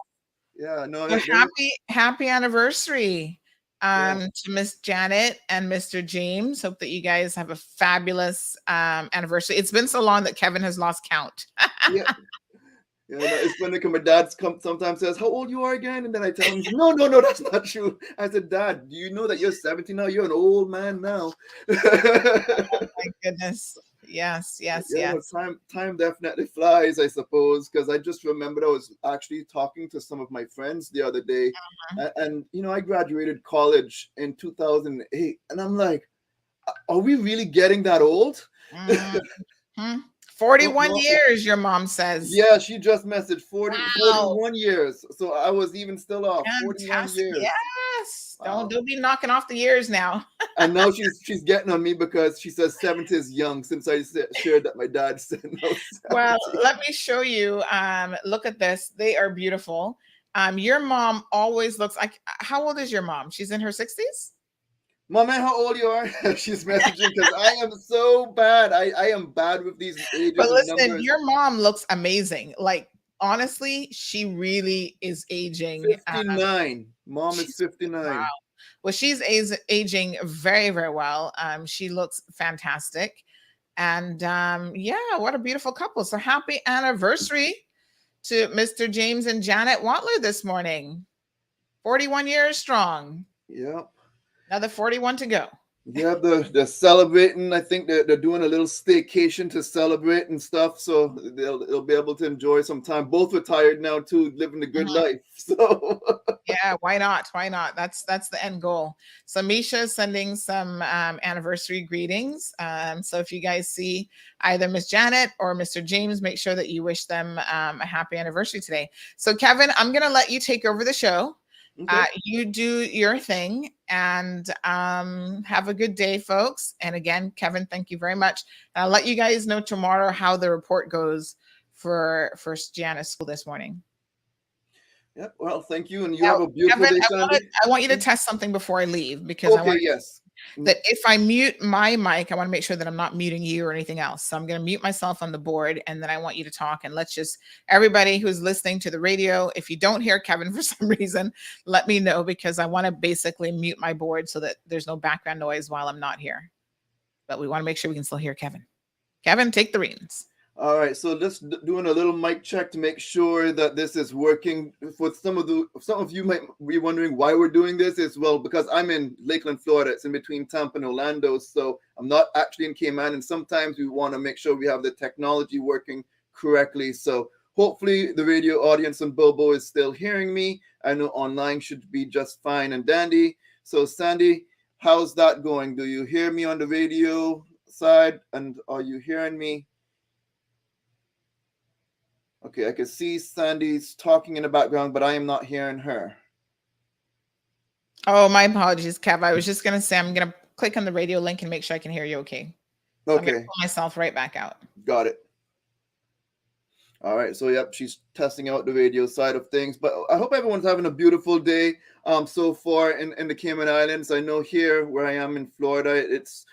yeah, no. Well, happy anniversary to Miss Janet and Mr. James. Hope that you guys have a fabulous anniversary. It's been so long that Kevin has lost count. Yeah. Yeah, no, it's funny because my dad sometimes says, "How old you are again?" And then I tell him, "No, that's not true." I said, "Dad, do you know that you're 70 now? You're an old man now." Oh my goodness. Yes. No, time definitely flies, I suppose, because I just remembered I was actually talking to some of my friends the other day, and I graduated college in 2008, and I'm like, are we really getting that old? 41 years, your mom says. Yeah, she just messaged 41 years. So I was even still off. 41 years. Yes. Wow. Don't be knocking off the years now. And now she's getting on me because she says 70 is young since I shared that my dad said no. 70. Well, let me show you. Look at this. They are beautiful. Your mom always looks like, how old is your mom? She's in her 60s? Mama, how old you are? She's messaging because I am so bad. I am bad with these ages. But listen, your mom looks amazing. Like, honestly, she really is aging. 59. Mom is 59. Wow. Well, she's aging very, very well. She looks fantastic. And what a beautiful couple. So happy anniversary to Mr. James and Janet Watler this morning. 41 years strong. Yep. Another 41 to go. Yeah, they're celebrating. I think they're doing a little staycation to celebrate and stuff. So they'll be able to enjoy some time. Both retired now too, living the good life. So yeah, why not? Why not? That's the end goal. So Misha is sending some anniversary greetings. So if you guys see either Miss Janet or Mr. James, make sure that you wish them a happy anniversary today. So Kevin, I'm gonna let you take over the show. Okay. You do your thing and have a good day, folks. And again, Kevin, thank you very much. And I'll let you guys know tomorrow how the report goes for First Gianna School this morning. Yep. Well, thank you. And you have a beautiful Kevin, day, Sandy. I want you to test something before I leave because I want that if I mute my mic, I want to make sure that I'm not muting you or anything else. So I'm going to mute myself on the board and then I want you to talk and let's just, everybody who's listening to the radio, if you don't hear Kevin for some reason, let me know because I want to basically mute my board so that there's no background noise while I'm not here. But we want to make sure we can still hear Kevin. Kevin, take the reins. All right, so let's doing a little mic check to make sure that this is working. For some of you might be wondering why we're doing this as well, because I'm in Lakeland, Florida. It's in between Tampa and Orlando, so I'm not actually in Cayman. And sometimes we want to make sure we have the technology working correctly. So hopefully the radio audience on Bobo is still hearing me. I know online should be just fine and dandy. So Sandy, how's that going? Do you hear me on the radio side? And are you hearing me? Okay, I can see Sandy's talking in the background, but I am not hearing her. Oh, my apologies, Kev. I was just going to say, I'm going to click on the radio link and make sure I can hear you okay. So I'm going to pull myself right back out. Got it. All right, so yep, she's testing out the radio side of things, but I hope everyone's having a beautiful day so far in the Cayman Islands. I know here where I am in Florida, it's,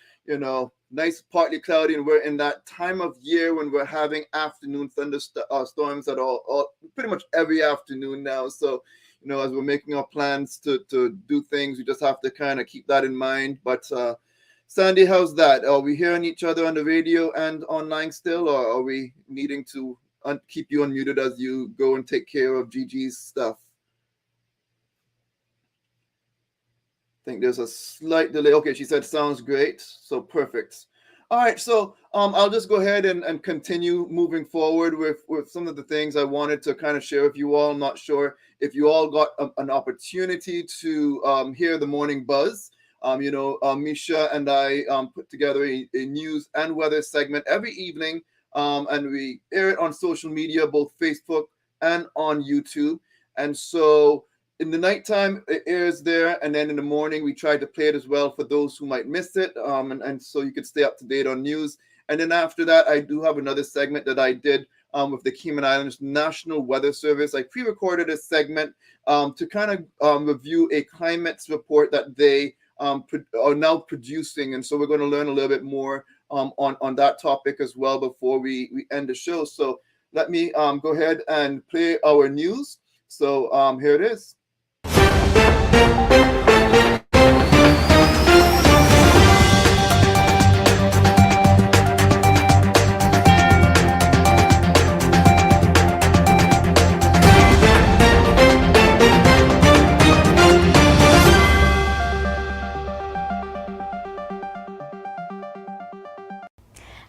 nice, partly cloudy, and we're in that time of year when we're having afternoon thunderstorms at all pretty much every afternoon now. So, as we're making our plans to do things, we just have to kind of keep that in mind. But Sandy, how's that? Are we hearing each other on the radio and online still, or are we needing to keep you unmuted as you go and take care of Gigi's stuff? I think there's a slight delay. Okay, she said sounds great. So perfect. All right, so I'll just go ahead and continue moving forward with some of the things I wanted to kind of share with you all. I'm not sure if you all got an opportunity to hear the morning buzz. Misha and I put together a news and weather segment every evening, and we air it on social media, both Facebook and on YouTube. And so in the nighttime, it airs there, and then in the morning, we tried to play it as well for those who might miss it, and so you could stay up to date on news. And then after that, I do have another segment that I did with the Cayman Islands National Weather Service. I pre-recorded a segment to kind of review a climate report that they are now producing, and so we're going to learn a little bit more on that topic as well before we end the show. So let me go ahead and play our news. So here it is.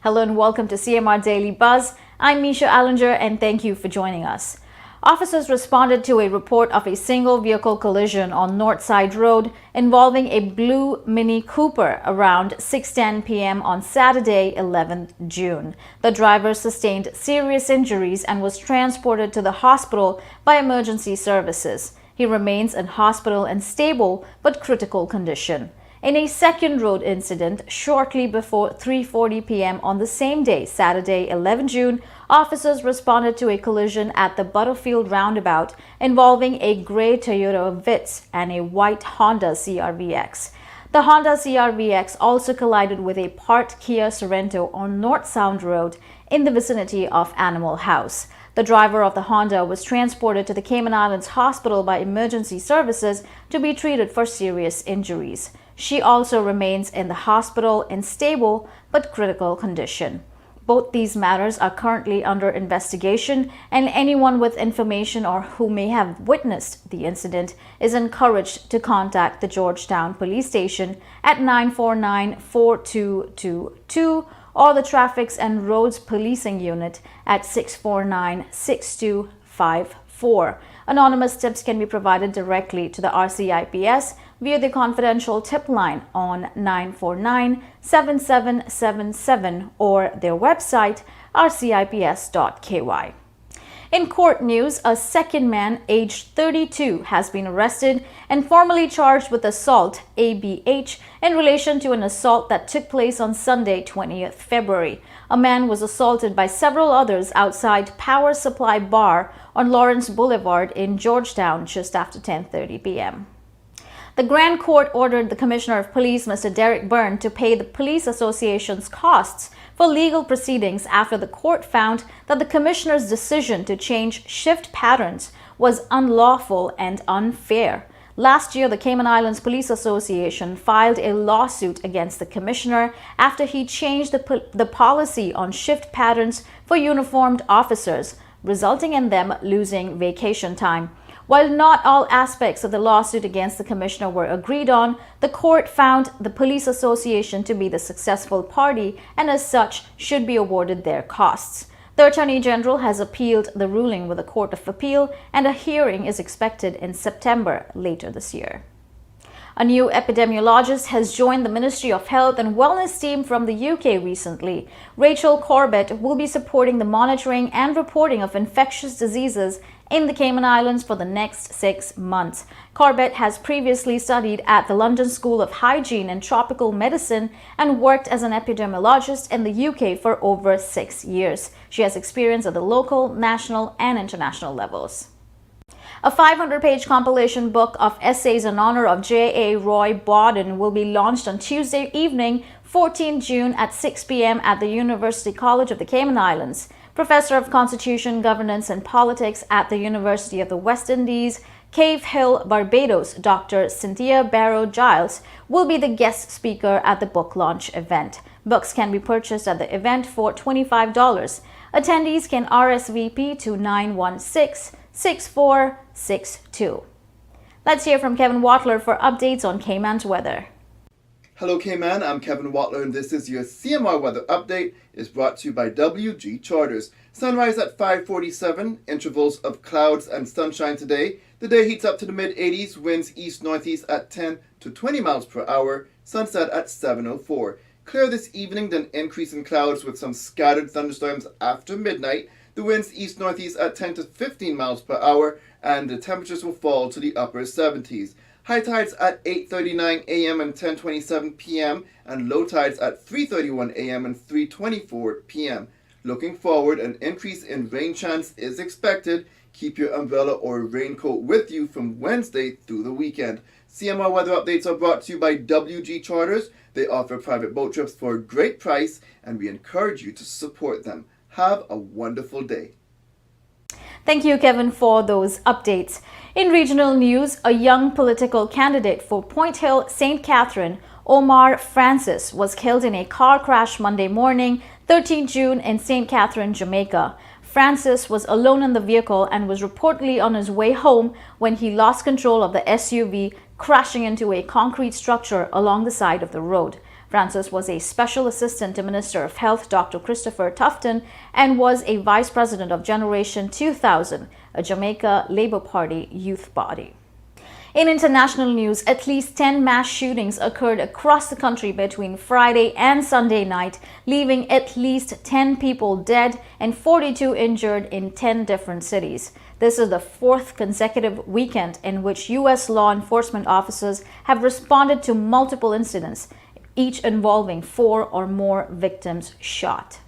Hello and welcome to CMR Daily Buzz. I'm Misha Allinger and thank you for joining us. Officers responded to a report of a single vehicle collision on Northside Road involving a blue Mini Cooper around 6:10 p.m. on Saturday, 11th June. The driver sustained serious injuries and was transported to the hospital by emergency services. He remains in hospital in stable but critical condition. In a second road incident shortly before 3:40 p.m. on the same day, Saturday, 11 June, officers responded to a collision at the Butterfield roundabout involving a gray Toyota Vitz and a white Honda CR-VX. The Honda CR-VX also collided with a parked Kia Sorento on North Sound Road in the vicinity of Animal House. The driver of the Honda was transported to the Cayman Islands Hospital by emergency services to be treated for serious injuries. She also remains in the hospital in stable but critical condition. Both these matters are currently under investigation, and anyone with information or who may have witnessed the incident is encouraged to contact the Georgetown Police Station at 949-4222 or the Traffic and Roads Policing Unit at 649-6254. Anonymous tips can be provided directly to the RCIPS via the confidential tip line on 949-7777 or their website rcips.ky. In court news, a second man aged 32 has been arrested and formally charged with assault ABH in relation to an assault that took place on Sunday, 20th February. A man was assaulted by several others outside Power Supply Bar on Lawrence Boulevard in Georgetown just after 10:30 p.m. The Grand Court ordered the Commissioner of Police, Mr. Derek Byrne, to pay the Police Association's costs for legal proceedings after the court found that the Commissioner's decision to change shift patterns was unlawful and unfair. Last year, the Cayman Islands Police Association filed a lawsuit against the Commissioner after he changed the policy on shift patterns for uniformed officers, resulting in them losing vacation time. While not all aspects of the lawsuit against the Commissioner were agreed on, the court found the Police Association to be the successful party and as such should be awarded their costs. The Attorney General has appealed the ruling with the Court of Appeal, and a hearing is expected in September later this year. A new epidemiologist has joined the Ministry of Health and Wellness team from the UK recently. Rachel Corbett will be supporting the monitoring and reporting of infectious diseases in the Cayman Islands for the next 6 months. Corbett has previously studied at the London School of Hygiene and Tropical Medicine and worked as an epidemiologist in the UK for over 6 years. She has experience at the local, national, and international levels. A 500-page compilation book of essays in honor of J.A. Roy Bodden will be launched on Tuesday evening, 14 June at 6 p.m. at the University College of the Cayman Islands. Professor of Constitution, Governance and Politics at the University of the West Indies, Cave Hill, Barbados, Dr. Cynthia Barrow-Giles will be the guest speaker at the book launch event. Books can be purchased at the event for $25. Attendees can RSVP to 916-6462. Let's hear from Kevin Watler for updates on Cayman's weather. Hello Cayman, I'm Kevin Watler and this is your CMR weather update. It's brought to you by WG Charters. Sunrise at 5:47, intervals of clouds and sunshine today. The day heats up to the mid-80s, winds east-northeast at 10 to 20 miles per hour, sunset at 7:04. Clear this evening, then increase in clouds with some scattered thunderstorms after midnight. The winds east-northeast at 10 to 15 miles per hour, and the temperatures will fall to the upper 70s. High tides at 8:39 a.m. and 10:27 p.m. and low tides at 3:31 a.m. and 3:24 p.m. Looking forward, an increase in rain chance is expected. Keep your umbrella or raincoat with you from Wednesday through the weekend. CMR weather updates are brought to you by WG Charters. They offer private boat trips for a great price, and we encourage you to support them. Have a wonderful day. Thank you, Kevin, for those updates. In regional news, a young political candidate for Point Hill, St. Catherine, Omar Francis, was killed in a car crash Monday morning, 13 June, in St. Catherine, Jamaica. Francis was alone in the vehicle and was reportedly on his way home when he lost control of the SUV, crashing into a concrete structure along the side of the road. Francis was a Special Assistant to Minister of Health Dr. Christopher Tufton and was a Vice President of Generation 2000, a Jamaica Labour Party youth body. In international news, at least 10 mass shootings occurred across the country between Friday and Sunday night, leaving at least 10 people dead and 42 injured in 10 different cities. This is the fourth consecutive weekend in which U.S. law enforcement officers have responded to multiple incidents, each involving 4 or more victims shot.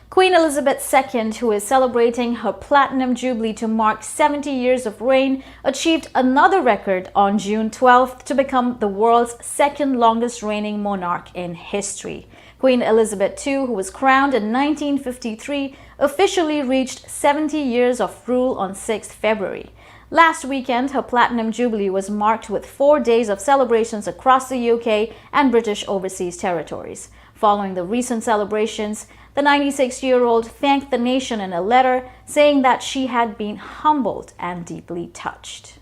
Queen Elizabeth II, who is celebrating her Platinum Jubilee to mark 70 years of reign, achieved another record on June 12th to become the world's second longest reigning monarch in history. Queen Elizabeth II, who was crowned in 1953, officially reached 70 years of rule on 6th February. Last weekend, her Platinum Jubilee was marked with 4 days of celebrations across the UK and British overseas territories. Following the recent celebrations, the 96-year-old thanked the nation in a letter, saying that she had been humbled and deeply touched.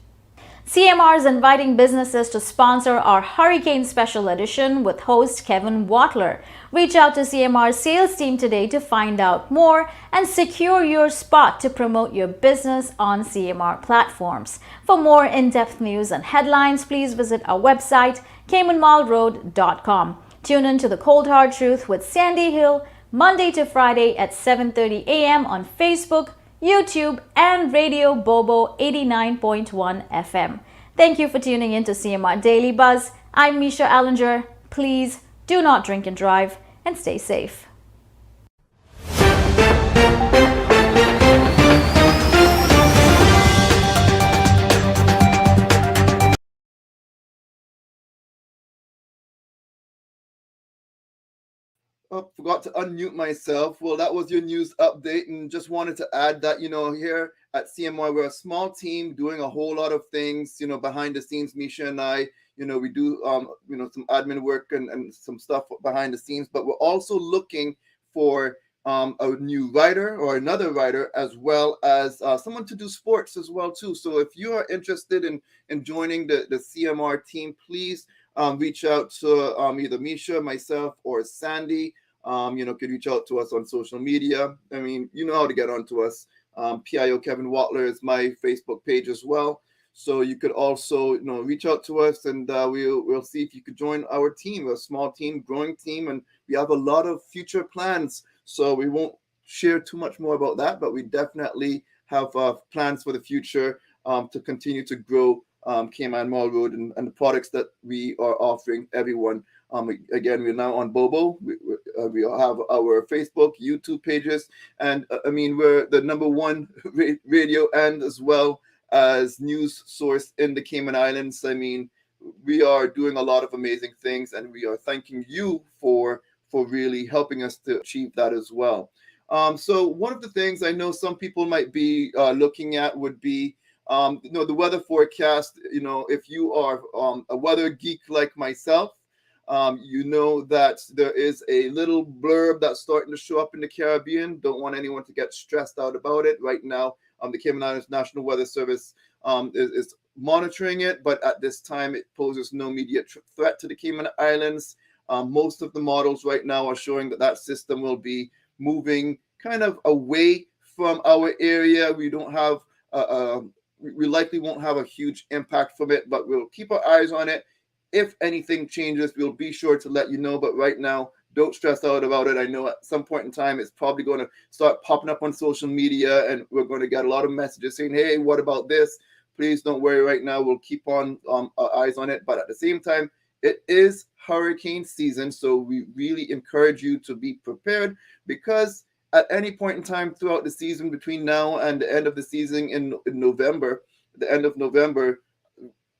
CMR is inviting businesses to sponsor our Hurricane Special Edition with host Kevin Watler. Reach out to CMR's sales team today to find out more and secure your spot to promote your business on CMR platforms. For more in-depth news and headlines, please visit our website, caymanmallroad.com. Tune in to The Cold Hard Truth with Sandy Hill, Monday to Friday at 7:30 a.m. on Facebook, YouTube, and Radio Bobo 89.1 FM. Thank you for tuning in to CMR Daily Buzz. I'm Misha Allinger. Please do not drink and drive, and stay safe. Oh, forgot to unmute myself. Well, that was your news update, and just wanted to add that, here at CMY, we're a small team doing a whole lot of things, behind the scenes. Misha and I, we do, some admin work and some stuff behind the scenes, but we're also looking for a new writer or another writer, as well as someone to do sports as well, too. So if you are interested in joining the CMR team, please reach out to either Misha, myself, or Sandy. Could reach out to us on social media. I mean, you know how to get onto us. PIO Kevin Watler is my Facebook page as well. So you could also, reach out to us, and we'll see if you could join our team. We're a small team, growing team, and we have a lot of future plans. So we won't share too much more about that, but we definitely have plans for the future to continue to grow Cayman Mall Road and the products that we are offering everyone. Again, we're now on Bobo. We have our Facebook, YouTube pages, and we're the #1 radio and as well as news source in the Cayman Islands. We are doing a lot of amazing things, and we are thanking you for really helping us to achieve that as well. So one of the things I know some people might be looking at would be the weather forecast. If you are a weather geek like myself, you know that there is a little blurb that's starting to show up in the Caribbean. Don't want anyone to get stressed out about it right now. The Cayman Islands National Weather Service is monitoring it, but at this time it poses no immediate threat to the Cayman Islands. Most of the models right now are showing that system will be moving kind of away from our area. We don't have we likely won't have a huge impact from it, but we'll keep our eyes on it. If anything changes, we'll be sure to let you know. But right now, don't stress out about it. I know at some point in time, it's probably going to start popping up on social media, and we're going to get a lot of messages saying, hey, what about this? Please don't worry right now. We'll keep on our eyes on it. But at the same time, it is hurricane season, so we really encourage you to be prepared, because at any point in time throughout the season, between now and the end of the season in November, the end of November,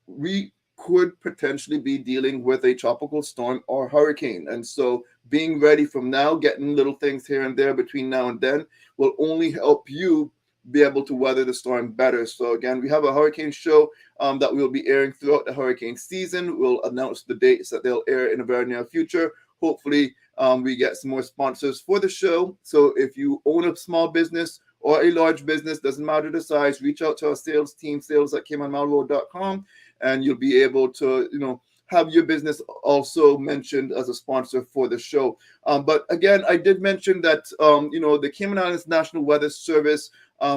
we could potentially be dealing with a tropical storm or hurricane. And so being ready from now, getting little things here and there between now and then, will only help you be able to weather the storm better. So again, we have a hurricane show that we'll be airing throughout the hurricane season. We'll announce the dates that they'll air in the very near future. Hopefully we get some more sponsors for the show. So if you own a small business or a large business, doesn't matter the size, reach out to our sales team, sales@caymanmalroad.com, and you'll be able to, have your business also mentioned as a sponsor for the show. But again, I did mention that, the Cayman Islands National Weather Service,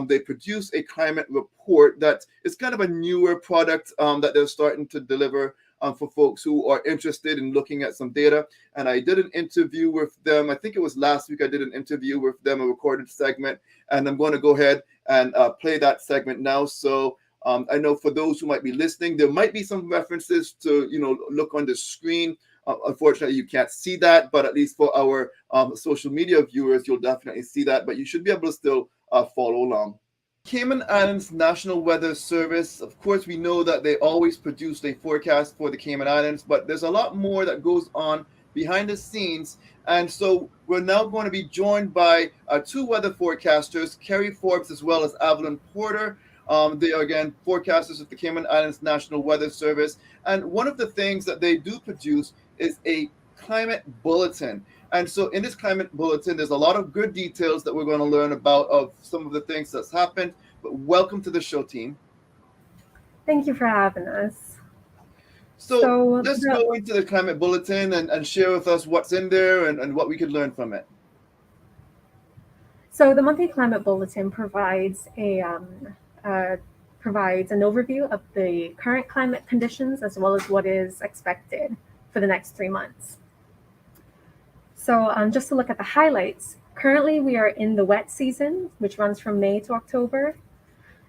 they produce a climate report that is kind of a newer product that they're starting to deliver for folks who are interested in looking at some data. And I did an interview with them. I think it was last week. I did an interview with them, a recorded segment, and I'm going to go ahead and play that segment now. So I know for those who might be listening, there might be some references to, look on the screen. Unfortunately, you can't see that, but at least for our social media viewers, you'll definitely see that. But you should be able to still follow along. Cayman Islands National Weather Service, of course, we know that they always produce a forecast for the Cayman Islands, but there's a lot more that goes on behind the scenes. And so we're now going to be joined by two weather forecasters, Kerry Forbes as well as Evelyn Porter. They are, again, forecasters of the Cayman Islands National Weather Service. And one of the things that they do produce is a climate bulletin. And so in this climate bulletin, there's a lot of good details that we're going to learn about of some of the things that's happened. But welcome to the show, team. Thank you for having us. So let's go into the climate bulletin and share with us what's in there and what we could learn from it. So the monthly climate bulletin provides provides an overview of the current climate conditions as well as what is expected for the next 3 months. So just to look at the highlights, currently we are in the wet season, which runs from May to October,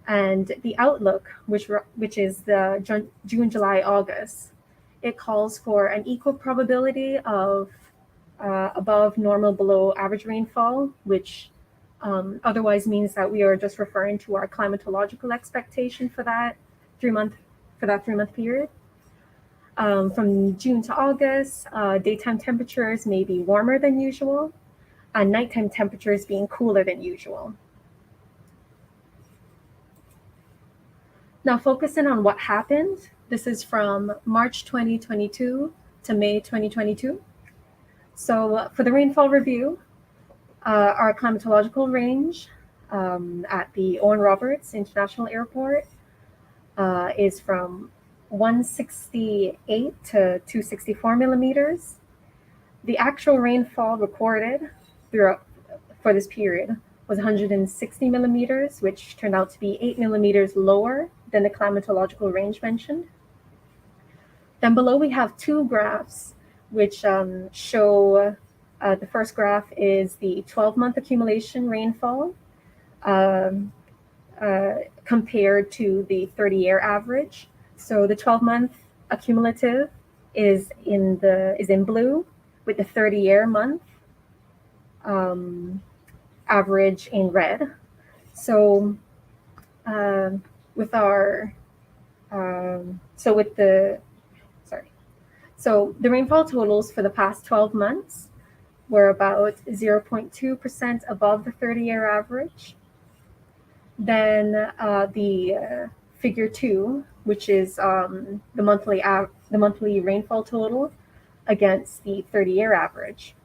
and the outlook, which is the June, July, August, it calls for an equal probability of above normal, below average rainfall, which otherwise means that we are just referring to our climatological expectation for that 3-month period. From June to August, daytime temperatures may be warmer than usual, and nighttime temperatures being cooler than usual. Now, focusing on what happened, this is from March 2022 to May 2022. So for the rainfall review, our climatological range at the Owen Roberts International Airport is from 168 to 264 millimeters. The actual rainfall recorded for this period was 160 millimeters, which turned out to be 8 millimeters lower than the climatological range mentioned. Then below we have two graphs which show the first graph is the 12-month accumulation rainfall compared to the 30-year average. So the 12-month accumulative is in blue, with the 30-year month average in red. So So the rainfall totals for the past 12 months were about 0.2% above the 30-year average. Then the figure 2, which is the monthly rainfall total against the 30-year average.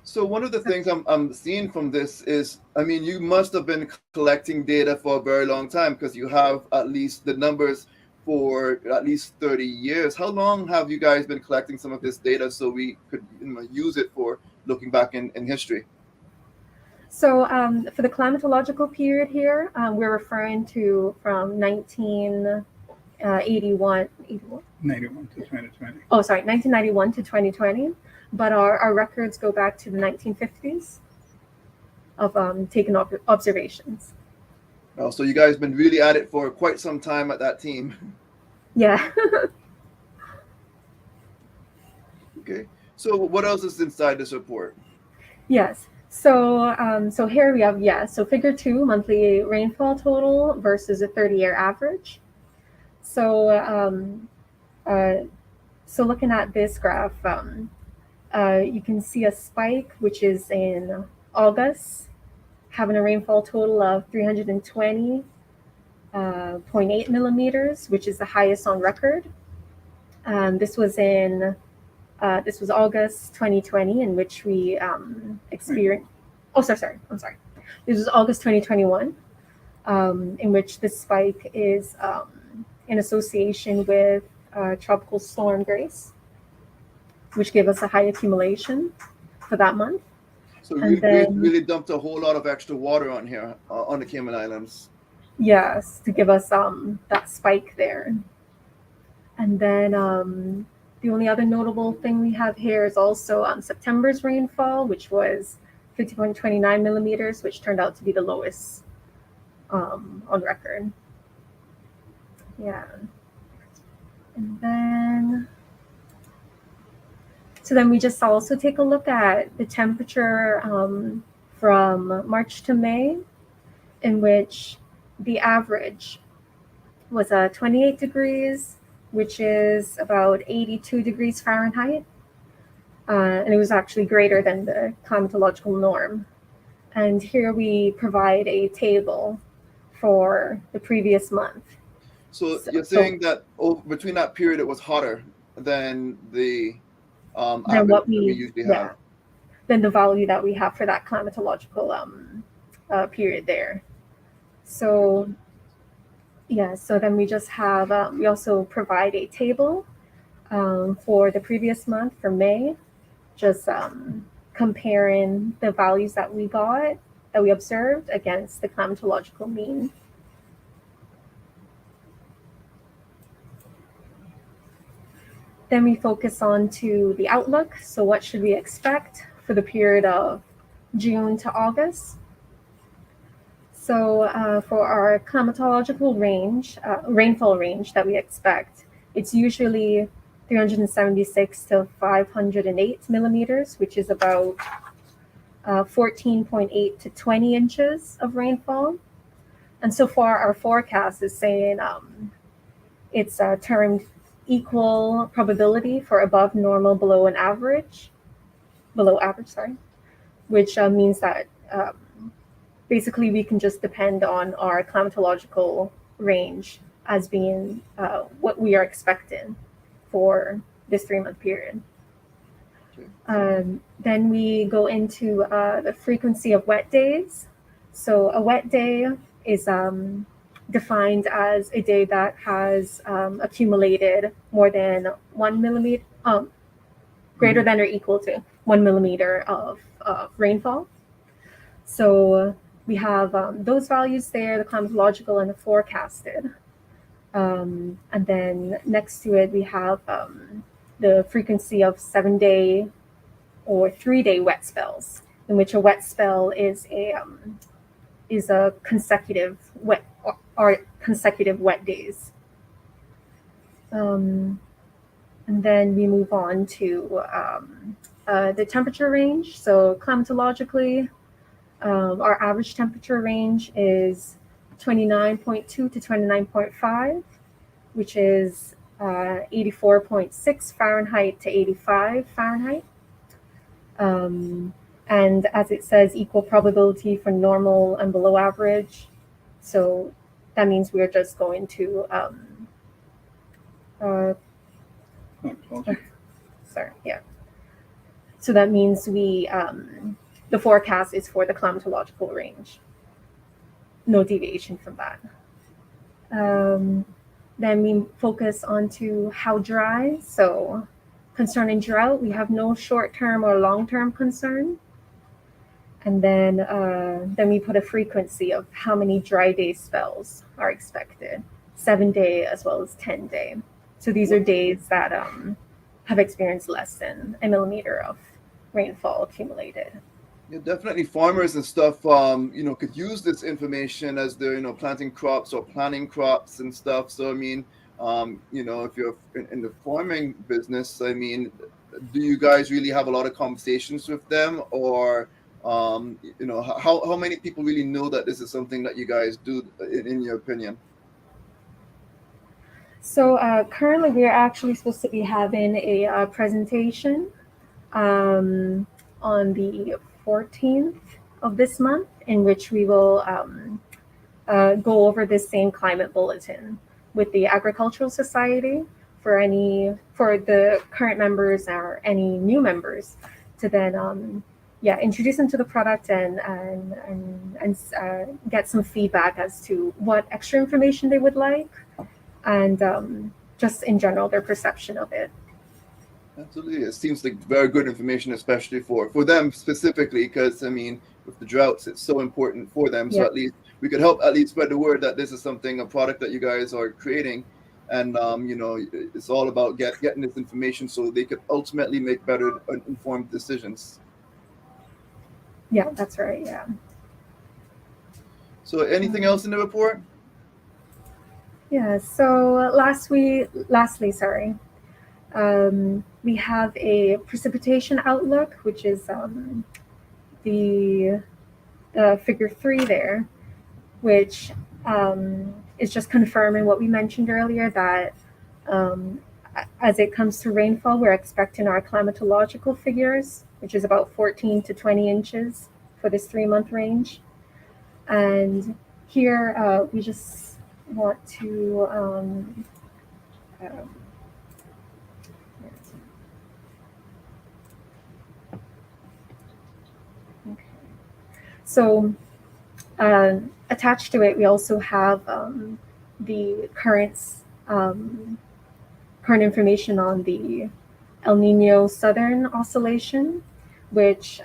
So one of the things I'm seeing from this is, I mean, you must have been collecting data for a very long time because you have at least the numbers for at least 30 years. How long have you guys been collecting some of this data so we could use it for looking back in history? So for the climatological period here, we're referring to from 1981. 91 to 2020. Oh, sorry, 1991 to 2020. But our records go back to the 1950s of taking observations. Oh, so you guys been really at it for quite some time at that team. Yeah. Okay. So what else is inside this report? Yes. So so here we have, so figure 2, monthly rainfall total versus a 30-year average. So so looking at this graph, you can see a spike, which is in August, having a rainfall total of 320.8 millimeters, which is the highest on record. This was August 2020, in which we experienced. Oh, sorry. I'm sorry. This was August 2021, in which this spike is in association with Tropical Storm Grace, which gave us a high accumulation for that month. So you really dumped a whole lot of extra water on here on the Cayman Islands. Yes, to give us that spike there. And then the only other notable thing we have here is also September's rainfall, which was 50.29 millimeters, which turned out to be the lowest on record. Yeah. And then, so then we just also take a look at the temperature from March to May, in which the average was 28 degrees, which is about 82 degrees Fahrenheit. And it was actually greater than the climatological norm. And here we provide a table for the previous month. So you're saying that between that period it was hotter than the average what that we usually have. Than the value that we have for that climatological period there. So so then we just have, we also provide a table for the previous month for May, just comparing the values that we observed against the climatological mean. Then we focus on to the outlook. So what should we expect for the period of June to August? So for our climatological range, rainfall range that we expect, it's usually 376 to 508 millimeters, which is about 14.8 to 20 inches of rainfall. And so far our forecast is saying it's termed equal probability for above normal, below average, which means that basically we can just depend on our climatological range as being what we are expecting for this 3-month period. Then we go into the frequency of wet days. So a wet day is defined as a day that has accumulated more than 1 millimeter, greater than or equal to 1 millimeter of rainfall. So we have those values there, the climatological and the forecasted. And then next to it, we have the frequency of 7-day or 3-day wet spells, in which a wet spell is a consecutive wet or consecutive wet days. And then we move on to the temperature range. So climatologically, our average temperature range is 29.2 to 29.5, which is 84.6 Fahrenheit to 85 Fahrenheit. And as it says, equal probability for normal and below average. So that means we're just going to, So that means we the forecast is for the climatological range. No deviation from that. Then we focus onto how dry. So concerning drought, we have no short-term or long-term concern. And then we put a frequency of how many dry day spells are expected, 7-day as well as 10-day. So these are days that have experienced less than a millimeter of rainfall accumulated. Yeah, definitely farmers and stuff, could use this information as they're, planting crops or planning crops and stuff. So, I mean, if you're in the farming business, I mean, do you guys really have a lot of conversations with them, or, how many people really know that this is something that you guys do, in your opinion? So currently we are actually supposed to be having a presentation on the 14th of this month, in which we will go over this same climate bulletin with the Agricultural Society for the current members or any new members to then introduce them to the product and get some feedback as to what extra information they would like, and just in general their perception of it. Absolutely, it seems like very good information, especially for them specifically, because I mean, with the droughts, it's so important for them. So Yeah. at least we could help at least spread the word that this is a product that you guys are creating, and it's all about getting this information so they could ultimately make better informed decisions. Yeah, that's right. Yeah. So anything else in the report? Yeah. So lastly, we have a precipitation outlook, which is the figure 3 there, which is just confirming what we mentioned earlier, that as it comes to rainfall, we're expecting our climatological figures, which is about 14 to 20 inches for this 3-month range. And here we just want to so attached to it, we also have the current information on the El Nino Southern Oscillation, which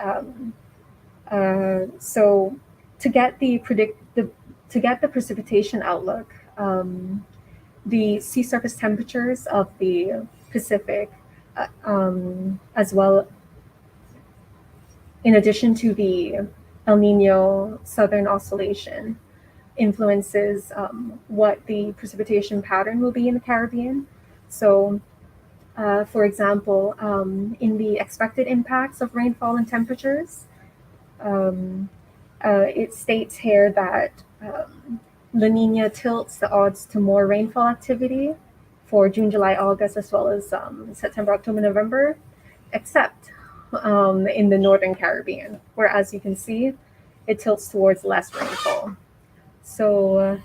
so to get the precipitation outlook, the sea surface temperatures of the Pacific, as well, in addition to the El Nino Southern Oscillation, influences what the precipitation pattern will be in the Caribbean. So, for example, in the expected impacts of rainfall and temperatures, it states here that La Nina tilts the odds to more rainfall activity for June, July, August, as well as September, October, November, except in the Northern Caribbean, where, as you can see, it tilts towards less rainfall. So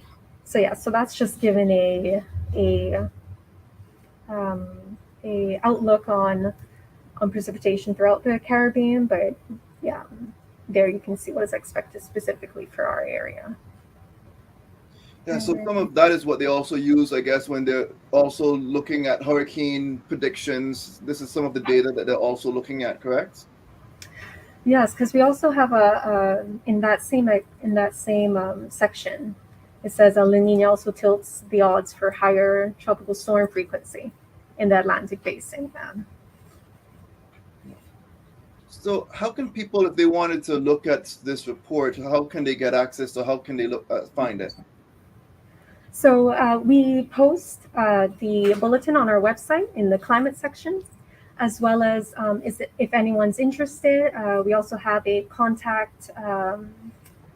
that's just given a outlook on precipitation throughout the Caribbean, but yeah, there you can see what is expected specifically for our area. Yeah, so some of that is what they also use, I guess, when they're also looking at hurricane predictions. This is some of the data that they're also looking at, correct? Yes, because we also have in that same section, it says La Nina also tilts the odds for higher tropical storm frequency in the Atlantic Basin. So how can people, if they wanted to look at this report, how can they get access, or how can they find it? So we post the bulletin on our website in the climate section, as well as if anyone's interested, we also have a contact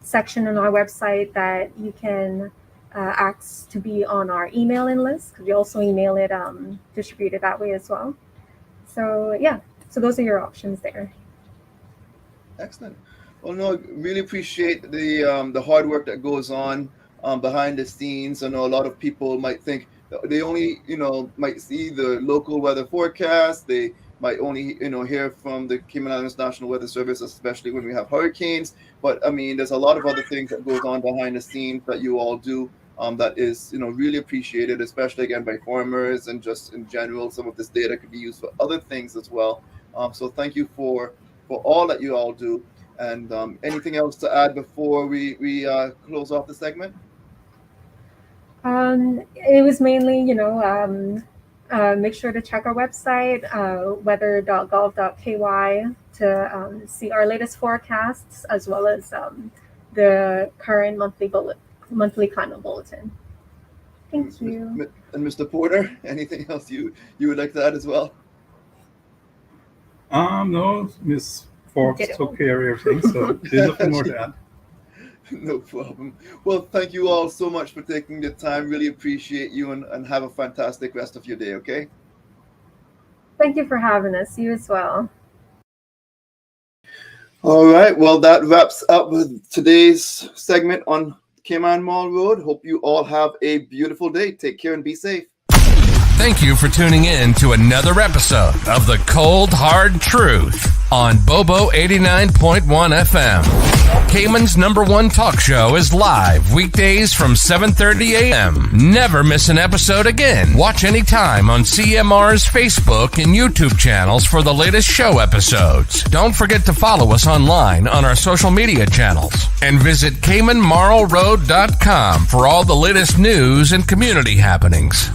section on our website that you can ask to be on our emailing list, because we also email it distributed that way as well. So yeah, so those are your options there. Excellent. Well, no, really appreciate the hard work that goes on behind the scenes. I know a lot of people might think they only, might see the local weather forecast. They might only hear from the Cayman Islands National Weather Service, especially when we have hurricanes. But I mean, there's a lot of other things that goes on behind the scenes that you all do. That is, really appreciated, especially again by farmers and just in general. Some of this data could be used for other things as well. So thank you for all that you all do. And anything else to add before we close off the segment? It was mainly, make sure to check our website, weather.gov.ky, to see our latest forecasts, as well as the current monthly climate bulletin. Thank you. And Mr. Porter, anything else you would like to add as well? No, Miss Fox took care of everything, so there's nothing more to add. No problem. Well, thank you all so much for taking the time. Really appreciate you, and have a fantastic rest of your day, okay? Thank you for having us. You as well. All right. Well, that wraps up with today's segment on Cayman Mall Road. Hope you all have a beautiful day. Take care and be safe. Thank you for tuning in to another episode of The Cold Hard Truth on Bobo 89.1 FM. Cayman's #1 talk show is live weekdays from 7:30 a.m. Never miss an episode again. Watch anytime on CMR's Facebook and YouTube channels for the latest show episodes. Don't forget to follow us online on our social media channels. And visit CaymanMarlRoad.com for all the latest news and community happenings.